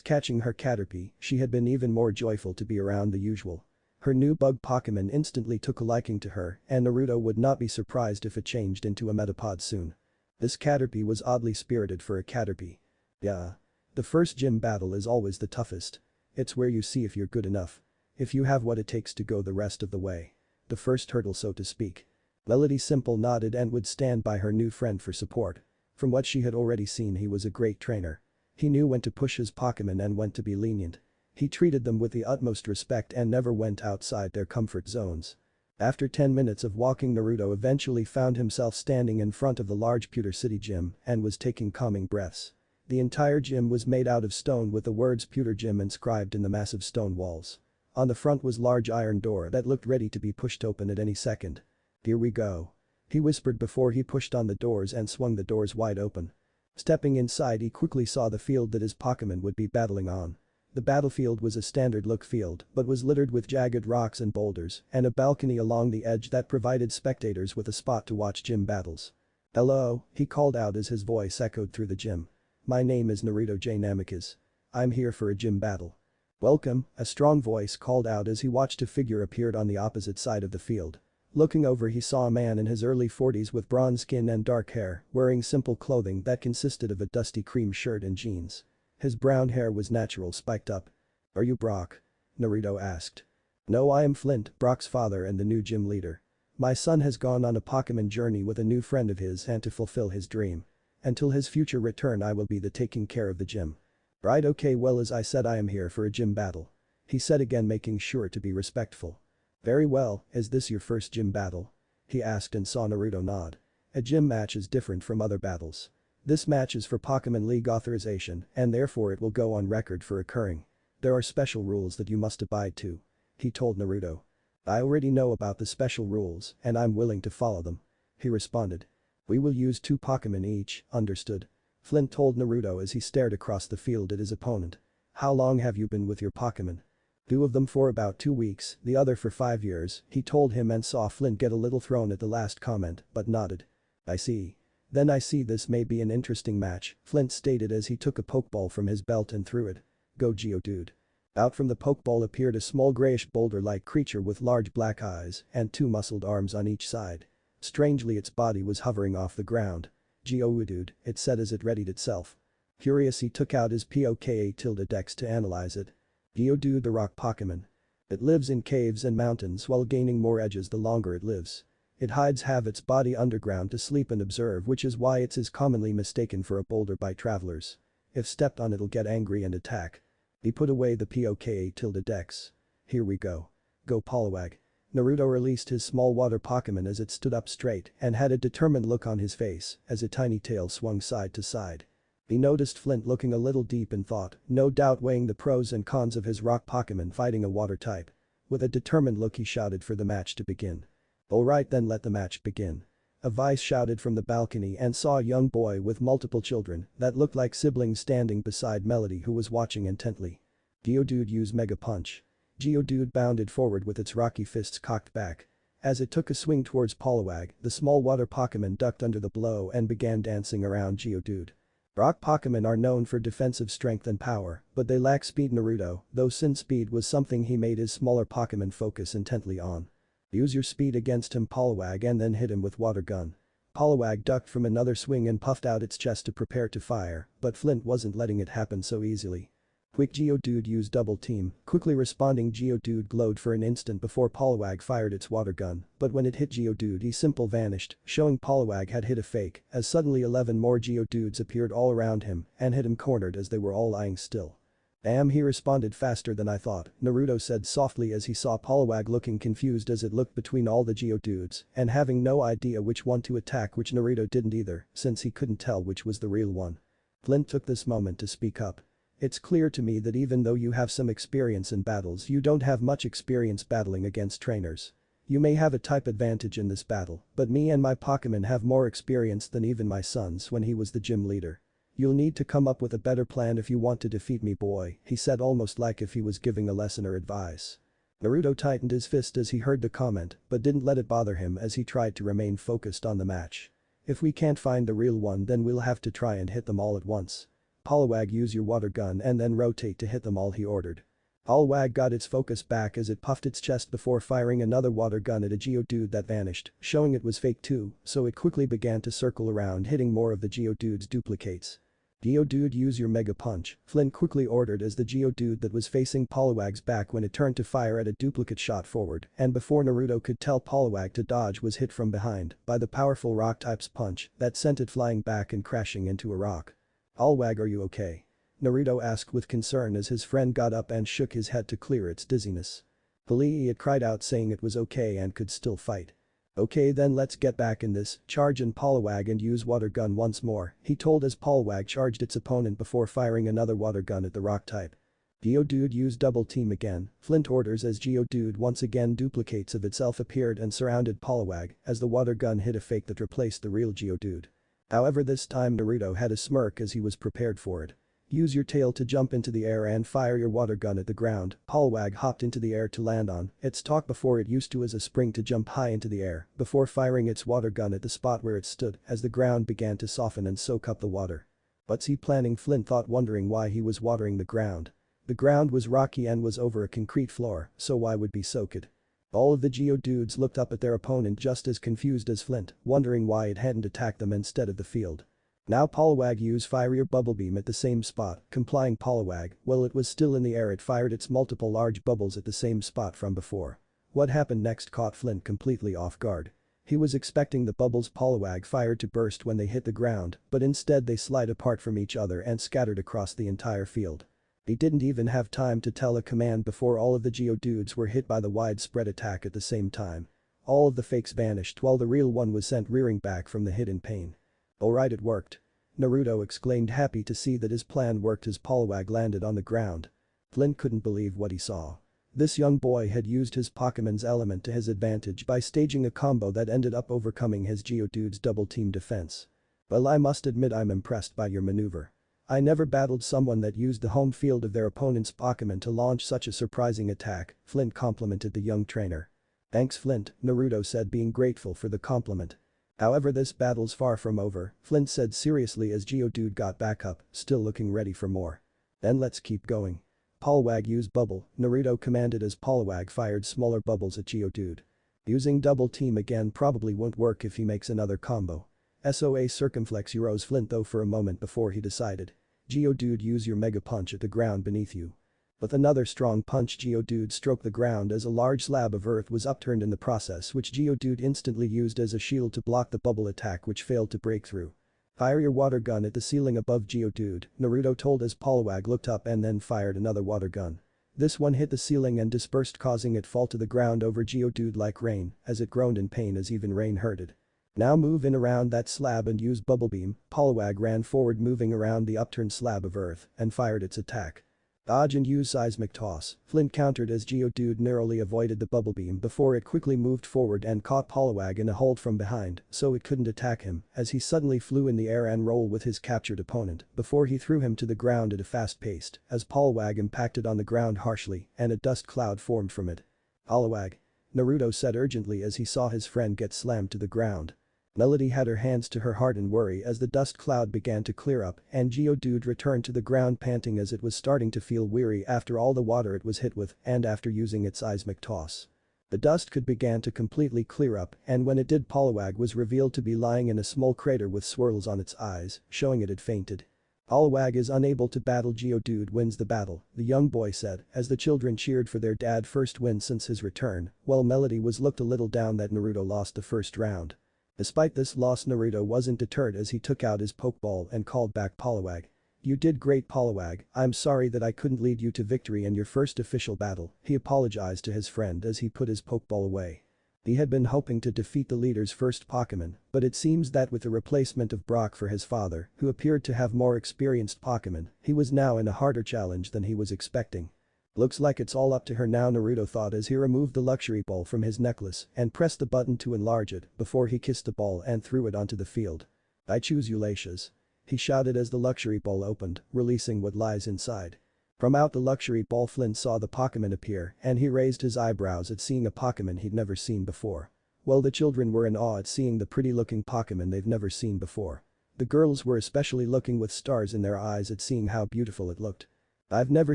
catching her Caterpie, she had been even more joyful to be around the usual. Her new bug Pokémon instantly took a liking to her and Naruto would not be surprised if it changed into a Metapod soon. This Caterpie was oddly spirited for a Caterpie. Yeah. The first gym battle is always the toughest. It's where you see if you're good enough. If you have what it takes to go the rest of the way. The first hurdle, so to speak. Melody simple nodded and would stand by her new friend for support. From what she had already seen he was a great trainer. He knew when to push his Pokémon and when to be lenient. He treated them with the utmost respect and never went outside their comfort zones. After 10 minutes of walking, Naruto eventually found himself standing in front of the large Pewter City gym and was taking calming breaths. The entire gym was made out of stone with the words Pewter Gym inscribed in the massive stone walls. On the front was large iron door that looked ready to be pushed open at any second. "Here we go," he whispered before he pushed on the doors and swung the doors wide open. Stepping inside, he quickly saw the field that his Pokémon would be battling on. The battlefield was a standard-look field but was littered with jagged rocks and boulders and a balcony along the edge that provided spectators with a spot to watch gym battles. "Hello," he called out as his voice echoed through the gym. "My name is Naruto J. Namikaze. I'm here for a gym battle." "Welcome," a strong voice called out as he watched a figure appeared on the opposite side of the field. Looking over, he saw a man in his early 40s with bronze skin and dark hair, wearing simple clothing that consisted of a dusty cream shirt and jeans. His brown hair was natural, spiked up. "Are you Brock?" Naruto asked. "No, I am Flint, Brock's father and the new gym leader. My son has gone on a Pokémon journey with a new friend of his and to fulfill his dream. Until his future return, I will be the taking care of the gym." "Right, okay, well, as I said, I am here for a gym battle," he said again, making sure to be respectful. "Very well, is this your first gym battle?" he asked and saw Naruto nod. "A gym match is different from other battles. This match is for Pokémon League authorization and therefore it will go on record for occurring. There are special rules that you must abide to," he told Naruto. "I already know about the special rules and I'm willing to follow them," he responded. "We will use 2 Pokémon each, understood?" Flint told Naruto as he stared across the field at his opponent. "How long have you been with your Pokémon?" "2 of them for about 2 weeks, the other for 5 years," he told him and saw Flint get a little thrown at the last comment but nodded. "I see. Then I see this may be an interesting match," Flint stated as he took a Pokeball from his belt and threw it. "Go Geodude." Out from the Pokeball appeared a small grayish boulder-like creature with large black eyes and 2 muscled arms on each side. Strangely, its body was hovering off the ground. "Geodude," it said as it readied itself. Curious, he took out his Pokédex to analyze it. Geodude, the rock Pokémon. It lives in caves and mountains while gaining more edges the longer it lives. It hides half its body underground to sleep and observe, which is why it is commonly mistaken for a boulder by travelers. If stepped on, it'll get angry and attack. He put away the Pokédex. "Here we go. Go Poliwag." Naruto released his small water Pokémon as it stood up straight and had a determined look on his face as a tiny tail swung side to side. He noticed Flint looking a little deep in thought, no doubt weighing the pros and cons of his rock Pokémon fighting a water type. With a determined look, he shouted for the match to begin. "Alright then, let the match begin." A voice shouted from the balcony and saw a young boy with multiple children that looked like siblings standing beside Melody, who was watching intently. "Geodude, use Mega Punch." Geodude bounded forward with its rocky fists cocked back. As it took a swing towards Poliwag, the small water Pokémon ducked under the blow and began dancing around Geodude. Rock Pokémon are known for defensive strength and power, but they lack speed. Naruto, though, since speed was something he made his smaller Pokémon focus intently on. "Use your speed against him, Poliwag, and then hit him with water gun." Poliwag ducked from another swing and puffed out its chest to prepare to fire, but Flint wasn't letting it happen so easily. "Quick Geodude, use double team." Quickly responding, Geodude glowed for an instant before Poliwag fired its water gun, but when it hit Geodude, he simply vanished, showing Poliwag had hit a fake, as suddenly 11 more Geodudes appeared all around him and hit him cornered as they were all lying still. "Damn, he responded faster than I thought," Naruto said softly as he saw Poliwag looking confused as it looked between all the Geodudes and having no idea which one to attack, which Naruto didn't either, since he couldn't tell which was the real one. Flint took this moment to speak up. "It's clear to me that even though you have some experience in battles, you don't have much experience battling against trainers. You may have a type advantage in this battle, but me and my Pokémon have more experience than even my son's when he was the gym leader. You'll need to come up with a better plan if you want to defeat me, boy," he said, almost like if he was giving a lesson or advice. Naruto tightened his fist as he heard the comment but didn't let it bother him as he tried to remain focused on the match. "If we can't find the real one, then we'll have to try and hit them all at once. Poliwag, use your water gun and then rotate to hit them all," he ordered. Poliwag got its focus back as it puffed its chest before firing another water gun at a Geodude that vanished, showing it was fake too, so it quickly began to circle around, hitting more of the Geodude's duplicates. "Geodude, use your Mega Punch," Flint quickly ordered as the Geodude that was facing Poliwag's back when it turned to fire at a duplicate shot forward, and before Naruto could tell Poliwag to dodge, was hit from behind by the powerful rock type's punch that sent it flying back and crashing into a rock. "Poliwag, are you okay?" Naruto asked with concern as his friend got up and shook his head to clear its dizziness. Pallet it cried out saying it was okay and could still fight. Okay then let's get back in this, charge and Poliwag and use water gun once more, he told as Poliwag charged its opponent before firing another water gun at the rock type. Geodude used double team again, Flint orders as Geodude once again duplicates of itself appeared and surrounded Poliwag as the water gun hit a fake that replaced the real Geodude. However this time Naruto had a smirk as he was prepared for it. Use your tail to jump into the air and fire your water gun at the ground, Poliwag hopped into the air to land on its stalk before it used to as a spring to jump high into the air before firing its water gun at the spot where it stood as the ground began to soften and soak up the water. What's he planning? Flint thought wondering why he was watering the ground. The ground was rocky and was over a concrete floor, so why would be soaked? All of the Geodudes looked up at their opponent just as confused as Flint, wondering why it hadn't attacked them instead of the field. Now Poliwag used fire your bubble beam at the same spot, complying Poliwag, while it was still in the air it fired its multiple large bubbles at the same spot from before. What happened next caught Flint completely off guard. He was expecting the bubbles Poliwag fired to burst when they hit the ground, but instead they slid apart from each other and scattered across the entire field. He didn't even have time to tell a command before all of the Geodudes were hit by the widespread attack at the same time. All of the fakes vanished while the real one was sent rearing back from the hit in pain. Alright, it worked. Naruto exclaimed happy to see that his plan worked as Poliwag landed on the ground. Flint couldn't believe what he saw. This young boy had used his Pokemon's element to his advantage by staging a combo that ended up overcoming his Geodude's double team defense. Well, I must admit I'm impressed by your maneuver. I never battled someone that used the home field of their opponent's Pokemon to launch such a surprising attack, Flint complimented the young trainer. Thanks Flint, Naruto said being grateful for the compliment. However this battle's far from over, Flint said seriously as Geodude got back up, still looking ready for more. Then let's keep going. Poliwag used bubble, Naruto commanded as Poliwag fired smaller bubbles at Geodude. Using double team again probably won't work if he makes another combo. SOA circumflex Euros Flint though for a moment before he decided. Geodude use your mega punch at the ground beneath you. With another strong punch Geodude stroked the ground as a large slab of earth was upturned in the process which Geodude instantly used as a shield to block the bubble attack which failed to break through. Fire your water gun at the ceiling above Geodude, Naruto told as Poliwag looked up and then fired another water gun. This one hit the ceiling and dispersed causing it fall to the ground over Geodude like rain as it groaned in pain as even rain hurt it. Now move in around that slab and use bubble beam, Poliwag ran forward moving around the upturned slab of earth and fired its attack. Dodge and use seismic toss, Flint countered as Geodude narrowly avoided the bubble beam before it quickly moved forward and caught Poliwag in a hold from behind so it couldn't attack him as he suddenly flew in the air and rolled with his captured opponent before he threw him to the ground at a fast pace as Poliwag impacted on the ground harshly and a dust cloud formed from it. Poliwag, Naruto said urgently as he saw his friend get slammed to the ground. Melody had her hands to her heart in worry as the dust cloud began to clear up and Geodude returned to the ground panting as it was starting to feel weary after all the water it was hit with and after using its seismic toss. The dust could began to completely clear up and when it did Poliwag was revealed to be lying in a small crater with swirls on its eyes, showing it had fainted. Poliwag is unable to battle Geodude wins the battle, the young boy said as the children cheered for their dad's first win since his return, while Melody was looked a little down that Naruto lost the first round. Despite this loss Naruto wasn't deterred as he took out his Pokeball and called back Poliwag. You did great Poliwag, I'm sorry that I couldn't lead you to victory in your first official battle, he apologized to his friend as he put his Pokeball away. He had been hoping to defeat the leader's first Pokemon, but it seems that with the replacement of Brock for his father, who appeared to have more experienced Pokemon, he was now in a harder challenge than he was expecting. Looks like it's all up to her now Naruto thought as he removed the luxury ball from his necklace and pressed the button to enlarge it before he kissed the ball and threw it onto the field. I choose you Lacious. He shouted as the luxury ball opened, releasing what lies inside. From out the luxury ball Flint saw the Pokemon appear and he raised his eyebrows at seeing a Pokemon he'd never seen before. Well, the children were in awe at seeing the pretty looking Pokemon they've never seen before. The girls were especially looking with stars in their eyes at seeing how beautiful it looked. I've never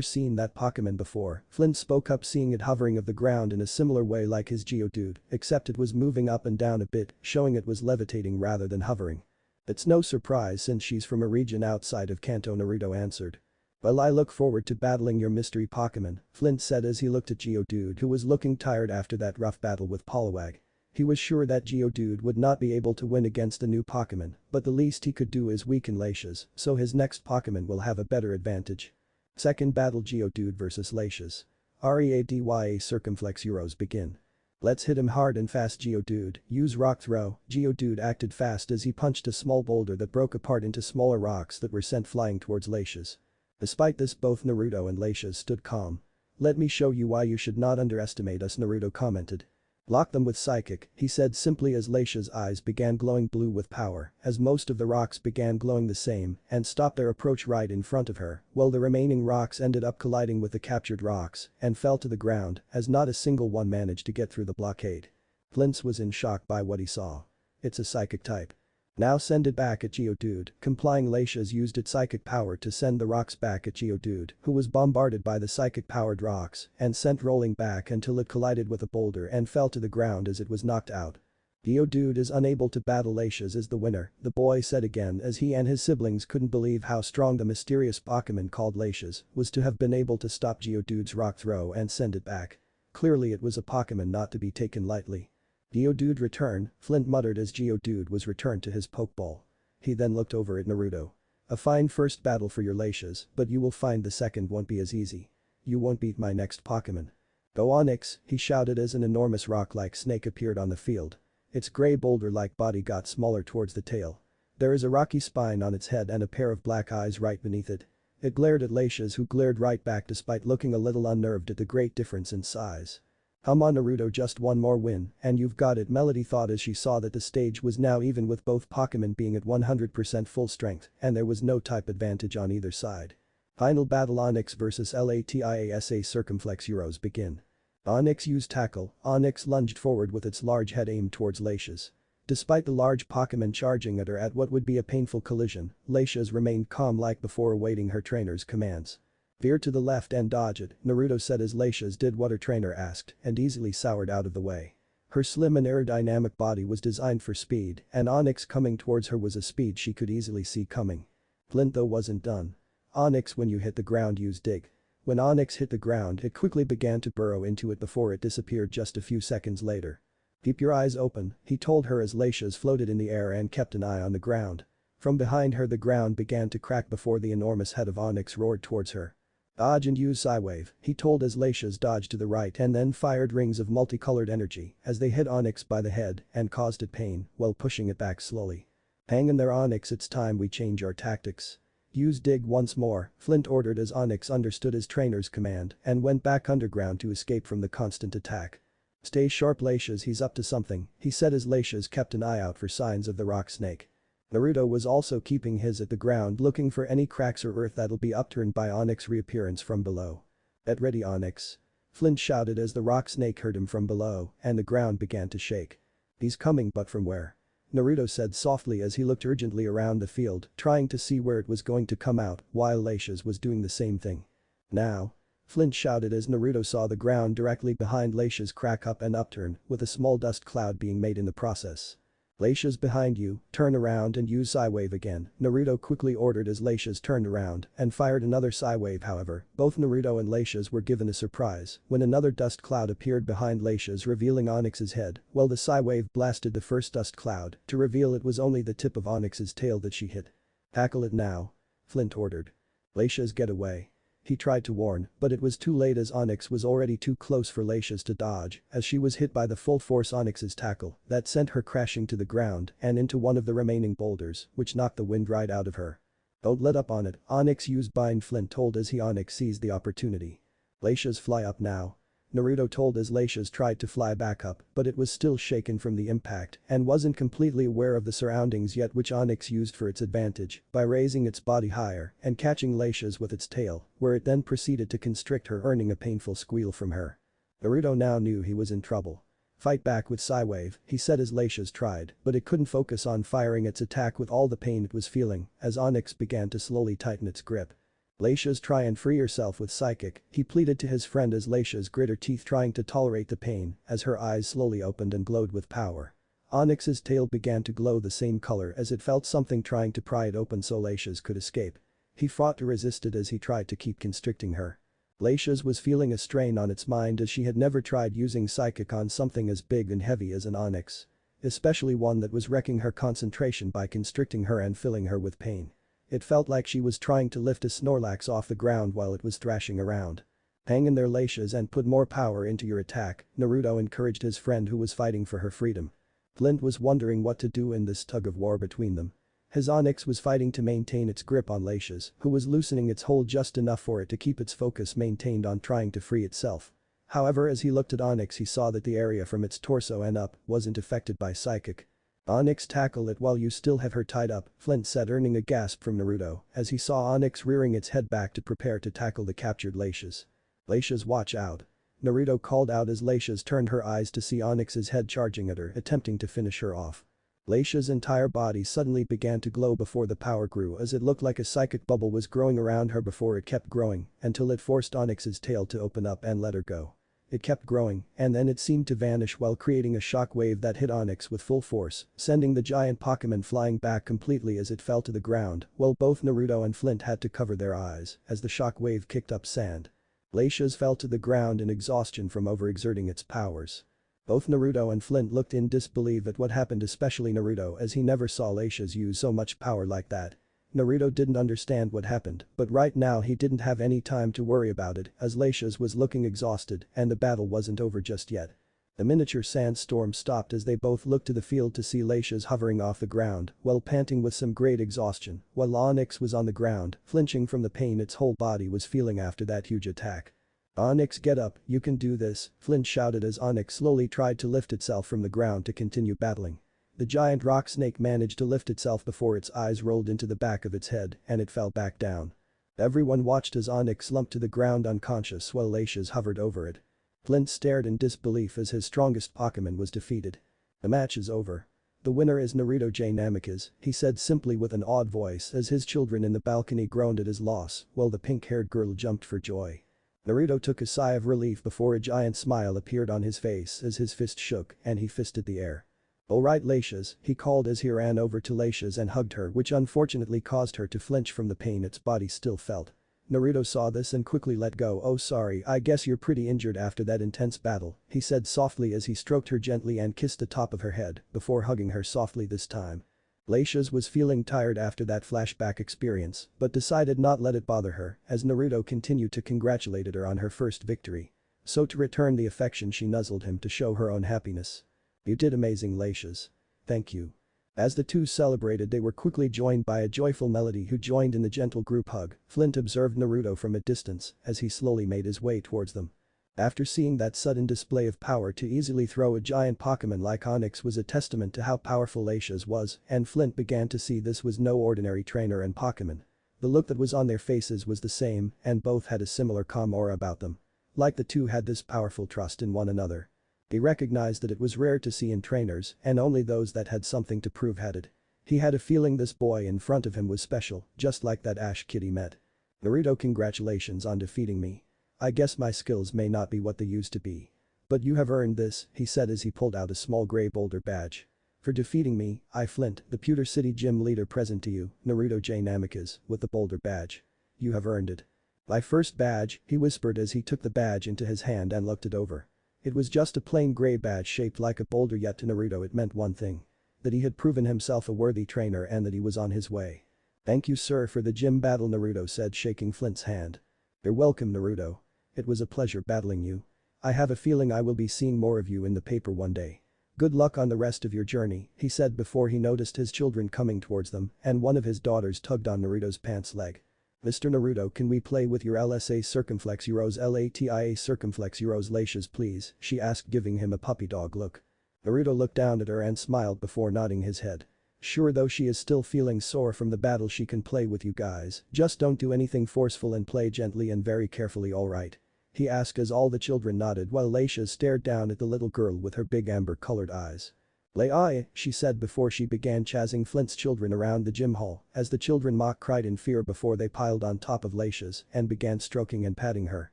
seen that Pokemon before, Flint spoke up seeing it hovering of the ground in a similar way like his Geodude, except it was moving up and down a bit, showing it was levitating rather than hovering. It's no surprise since she's from a region outside of Kanto, Naruto answered. Well, I look forward to battling your mystery Pokemon, Flint said as he looked at Geodude who was looking tired after that rough battle with Poliwag. He was sure that Geodude would not be able to win against the new Pokémon, but the least he could do is weaken Latias, so his next Pokémon will have a better advantage. Second battle, Geodude vs Latias. Readya circumflex Euros begin. Let's hit him hard and fast. Geodude, use rock throw. Geodude acted fast as he punched a small boulder that broke apart into smaller rocks that were sent flying towards Latias. Despite this, both Naruto and Latias stood calm. Let me show you why you should not underestimate us, Naruto commented. Lock them with Psychic, he said simply as Latia's eyes began glowing blue with power, as most of the rocks began glowing the same and stopped their approach right in front of her, while the remaining rocks ended up colliding with the captured rocks and fell to the ground as not a single one managed to get through the blockade. Flint was in shock by what he saw. It's a psychic type. Now send it back at Geodude. Complying, Latias used its psychic power to send the rocks back at Geodude, who was bombarded by the psychic-powered rocks and sent rolling back until it collided with a boulder and fell to the ground as it was knocked out. Geodude is unable to battle Latias as the winner, the boy said again as he and his siblings couldn't believe how strong the mysterious Pokémon called Latias was to have been able to stop Geodude's rock throw and send it back. Clearly it was a Pokémon not to be taken lightly. Geodude return, Flint muttered as Geodude was returned to his Pokeball. He then looked over at Naruto. A fine first battle for your Latias, but you will find the second won't be as easy. You won't beat my next Pokémon. Go Onix, he shouted as an enormous rock-like snake appeared on the field. Its grey boulder-like body got smaller towards the tail. There is a rocky spine on its head and a pair of black eyes right beneath it. It glared at Latias, who glared right back despite looking a little unnerved at the great difference in size. Come on Naruto, just one more win and you've got it, Melody thought as she saw that the stage was now even with both Pokémon being at 100% full strength and there was no type advantage on either side. Final battle, Onix vs Latiasa circumflex Euros begin. Onix used Tackle. Onix lunged forward with its large head aimed towards Latias. Despite the large Pokémon charging at her at what would be a painful collision, Latias remained calm like before awaiting her trainer's commands. Veer to the left and dodge it, Naruto said as Latias did what her trainer asked and easily soared out of the way. Her slim and aerodynamic body was designed for speed and Onix coming towards her was a speed she could easily see coming. Flint though wasn't done. Onix, when you hit the ground, use Dig. When Onix hit the ground, it quickly began to burrow into it before it disappeared just a few seconds later. Keep your eyes open, he told her as Latias floated in the air and kept an eye on the ground. From behind her the ground began to crack before the enormous head of Onix roared towards her. Dodge and use Psywave, he told as Latias dodged to the right and then fired rings of multicolored energy as they hit Onix by the head and caused it pain while pushing it back slowly. Hang in there Onix, it's time we change our tactics. Use Dig once more, Flint ordered as Onix understood his trainer's command and went back underground to escape from the constant attack. Stay sharp Latias, he's up to something, he said as Latias kept an eye out for signs of the rock snake. Naruto was also keeping his at the ground looking for any cracks or earth that'll be upturned by Onix's reappearance from below. Get ready Onix. Flint shouted as the rock snake heard him from below and the ground began to shake. He's coming, but from where? Naruto said softly as he looked urgently around the field trying to see where it was going to come out while Latias was doing the same thing. Now. Flint shouted as Naruto saw the ground directly behind Latias crack up and upturn with a small dust cloud being made in the process. Latias behind you, turn around and use Psywave again, Naruto quickly ordered as Latias turned around and fired another Psywave. However, both Naruto and Latias were given a surprise when another dust cloud appeared behind Latias revealing Onix's head while the Psywave blasted the first dust cloud to reveal it was only the tip of Onix's tail that she hit. Tackle it now. Flint ordered. Latias, get away. He tried to warn, but it was too late as Onix was already too close for Latias to dodge as she was hit by the full force Onix's tackle that sent her crashing to the ground and into one of the remaining boulders which knocked the wind right out of her. Don't let up on it, Onix used Bind, Flint told as Onix seized the opportunity. Latias, fly up now. Naruto told as Latias tried to fly back up but it was still shaken from the impact and wasn't completely aware of the surroundings yet, which Onix used for its advantage by raising its body higher and catching Latias with its tail where it then proceeded to constrict her, earning a painful squeal from her. Naruto now knew he was in trouble. Fight back with Psywave, he said as Latias tried but it couldn't focus on firing its attack with all the pain it was feeling as Onix began to slowly tighten its grip. Latias, try and free yourself with Psychic, he pleaded to his friend as Latias grit her teeth trying to tolerate the pain as her eyes slowly opened and glowed with power. Onix's tail began to glow the same color as it felt something trying to pry it open so Latias could escape. He fought to resist it as he tried to keep constricting her. Laisha's was feeling a strain on its mind as she had never tried using psychic on something as big and heavy as an onyx. Especially one that was wrecking her concentration by constricting her and filling her with pain. It felt like she was trying to lift a Snorlax off the ground while it was thrashing around. "Hang in there, Laisha's, and put more power into your attack," Naruto encouraged his friend who was fighting for her freedom. Flint was wondering what to do in this tug-of-war between them. His Onyx was fighting to maintain its grip on Laisha's, who was loosening its hold just enough for it to keep its focus maintained on trying to free itself. However, as he looked at Onyx, he saw that the area from its torso and up wasn't affected by psychic. "Onyx, tackle it while you still have her tied up," Flint said, earning a gasp from Naruto as he saw Onyx rearing its head back to prepare to tackle the captured Laisha's. "Laisha's, watch out," Naruto called out as Laisha's turned her eyes to see Onyx's head charging at her, attempting to finish her off. Laisha's entire body suddenly began to glow before the power grew as it looked like a psychic bubble was growing around her before it kept growing until it forced Onyx's tail to open up and let her go. It kept growing, and then it seemed to vanish while creating a shockwave that hit Onyx with full force, sending the giant Pokemon flying back completely as it fell to the ground, while both Naruto and Flint had to cover their eyes as the shockwave kicked up sand. Laisha's fell to the ground in exhaustion from overexerting its powers. Both Naruto and Flint looked in disbelief at what happened, especially Naruto, as he never saw Laisha's use so much power like that. Naruto didn't understand what happened, but right now he didn't have any time to worry about it as Laisha's was looking exhausted and the battle wasn't over just yet. The miniature sandstorm stopped as they both looked to the field to see Laisha's hovering off the ground while panting with some great exhaustion, while Onyx was on the ground, flinching from the pain its whole body was feeling after that huge attack. "Onyx, get up, you can do this," Flint shouted as Onyx slowly tried to lift itself from the ground to continue battling. The giant rock snake managed to lift itself before its eyes rolled into the back of its head and it fell back down. Everyone watched as Onyx slumped to the ground unconscious while Laisha's hovered over it. Flint stared in disbelief as his strongest Pokemon was defeated. "The match is over. The winner is Naruto J. Namikaze," he said simply with an odd voice as his children in the balcony groaned at his loss while the pink-haired girl jumped for joy. Naruto took a sigh of relief before a giant smile appeared on his face as his fist shook and he fisted the air. "Alright, Laisha's," he called as he ran over to Laisha's and hugged her, which unfortunately caused her to flinch from the pain its body still felt. Naruto saw this and quickly let go. "Oh, sorry, I guess you're pretty injured after that intense battle," he said softly as he stroked her gently and kissed the top of her head before hugging her softly this time. Laisha's was feeling tired after that flashback experience but decided not let it bother her as Naruto continued to congratulate her on her first victory. So to return the affection she nuzzled him to show her own happiness. "You did amazing, Laisha's. Thank you." As the two celebrated, they were quickly joined by a joyful Melody who joined in the gentle group hug. Flint observed Naruto from a distance as he slowly made his way towards them. After seeing that sudden display of power to easily throw a giant Pokemon like Onyx was a testament to how powerful Laisha's was, and Flint began to see this was no ordinary trainer and Pokemon. The look that was on their faces was the same and both had a similar calm aura about them. Like the two had this powerful trust in one another. He recognized that it was rare to see in trainers and only those that had something to prove had it. He had a feeling this boy in front of him was special, just like that Ash kid he met. "Naruto, congratulations on defeating me. I guess my skills may not be what they used to be. But you have earned this," he said as he pulled out a small gray boulder badge. "For defeating me, I Flint, the Pewter City gym leader, present to you, Naruto J. Namikaze, with the boulder badge. You have earned it. My first badge," he whispered as he took the badge into his hand and looked it over. It was just a plain gray badge shaped like a boulder, yet to Naruto it meant one thing. That he had proven himself a worthy trainer and that he was on his way. "Thank you, sir, for the gym battle," Naruto said, shaking Flint's hand. "You're welcome, Naruto. It was a pleasure battling you. I have a feeling I will be seeing more of you in the paper one day. Good luck on the rest of your journey," he said before he noticed his children coming towards them and one of his daughters tugged on Naruto's pants leg. "Mr. Naruto, can we play with your LSA circumflex Euros LATIA circumflex Euros Laisha's, please?" she asked, giving him a puppy dog look. Naruto looked down at her and smiled before nodding his head. "Sure, though she is still feeling sore from the battle, she can play with you guys. Just don't do anything forceful and play gently and very carefully, alright?" he asked as all the children nodded while Laisha stared down at the little girl with her big amber-colored eyes. "Lai," she said before she began chasing Flint's children around the gym hall as the children mock cried in fear before they piled on top of Laisha's and began stroking and patting her.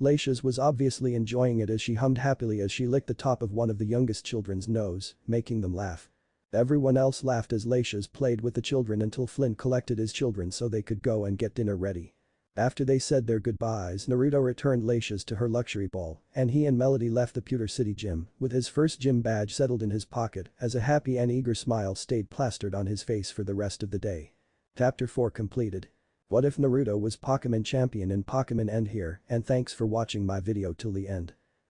Laisha's was obviously enjoying it as she hummed happily as she licked the top of one of the youngest children's nose, making them laugh. Everyone else laughed as Laisha's played with the children until Flint collected his children so they could go and get dinner ready. After they said their goodbyes, Naruto returned Lacia's to her luxury ball and he and Melody left the Pewter City gym with his first gym badge settled in his pocket as a happy and eager smile stayed plastered on his face for the rest of the day. Chapter 4 completed. What if Naruto was Pokemon champion? And Pokemon end here and thanks for watching my video till the end.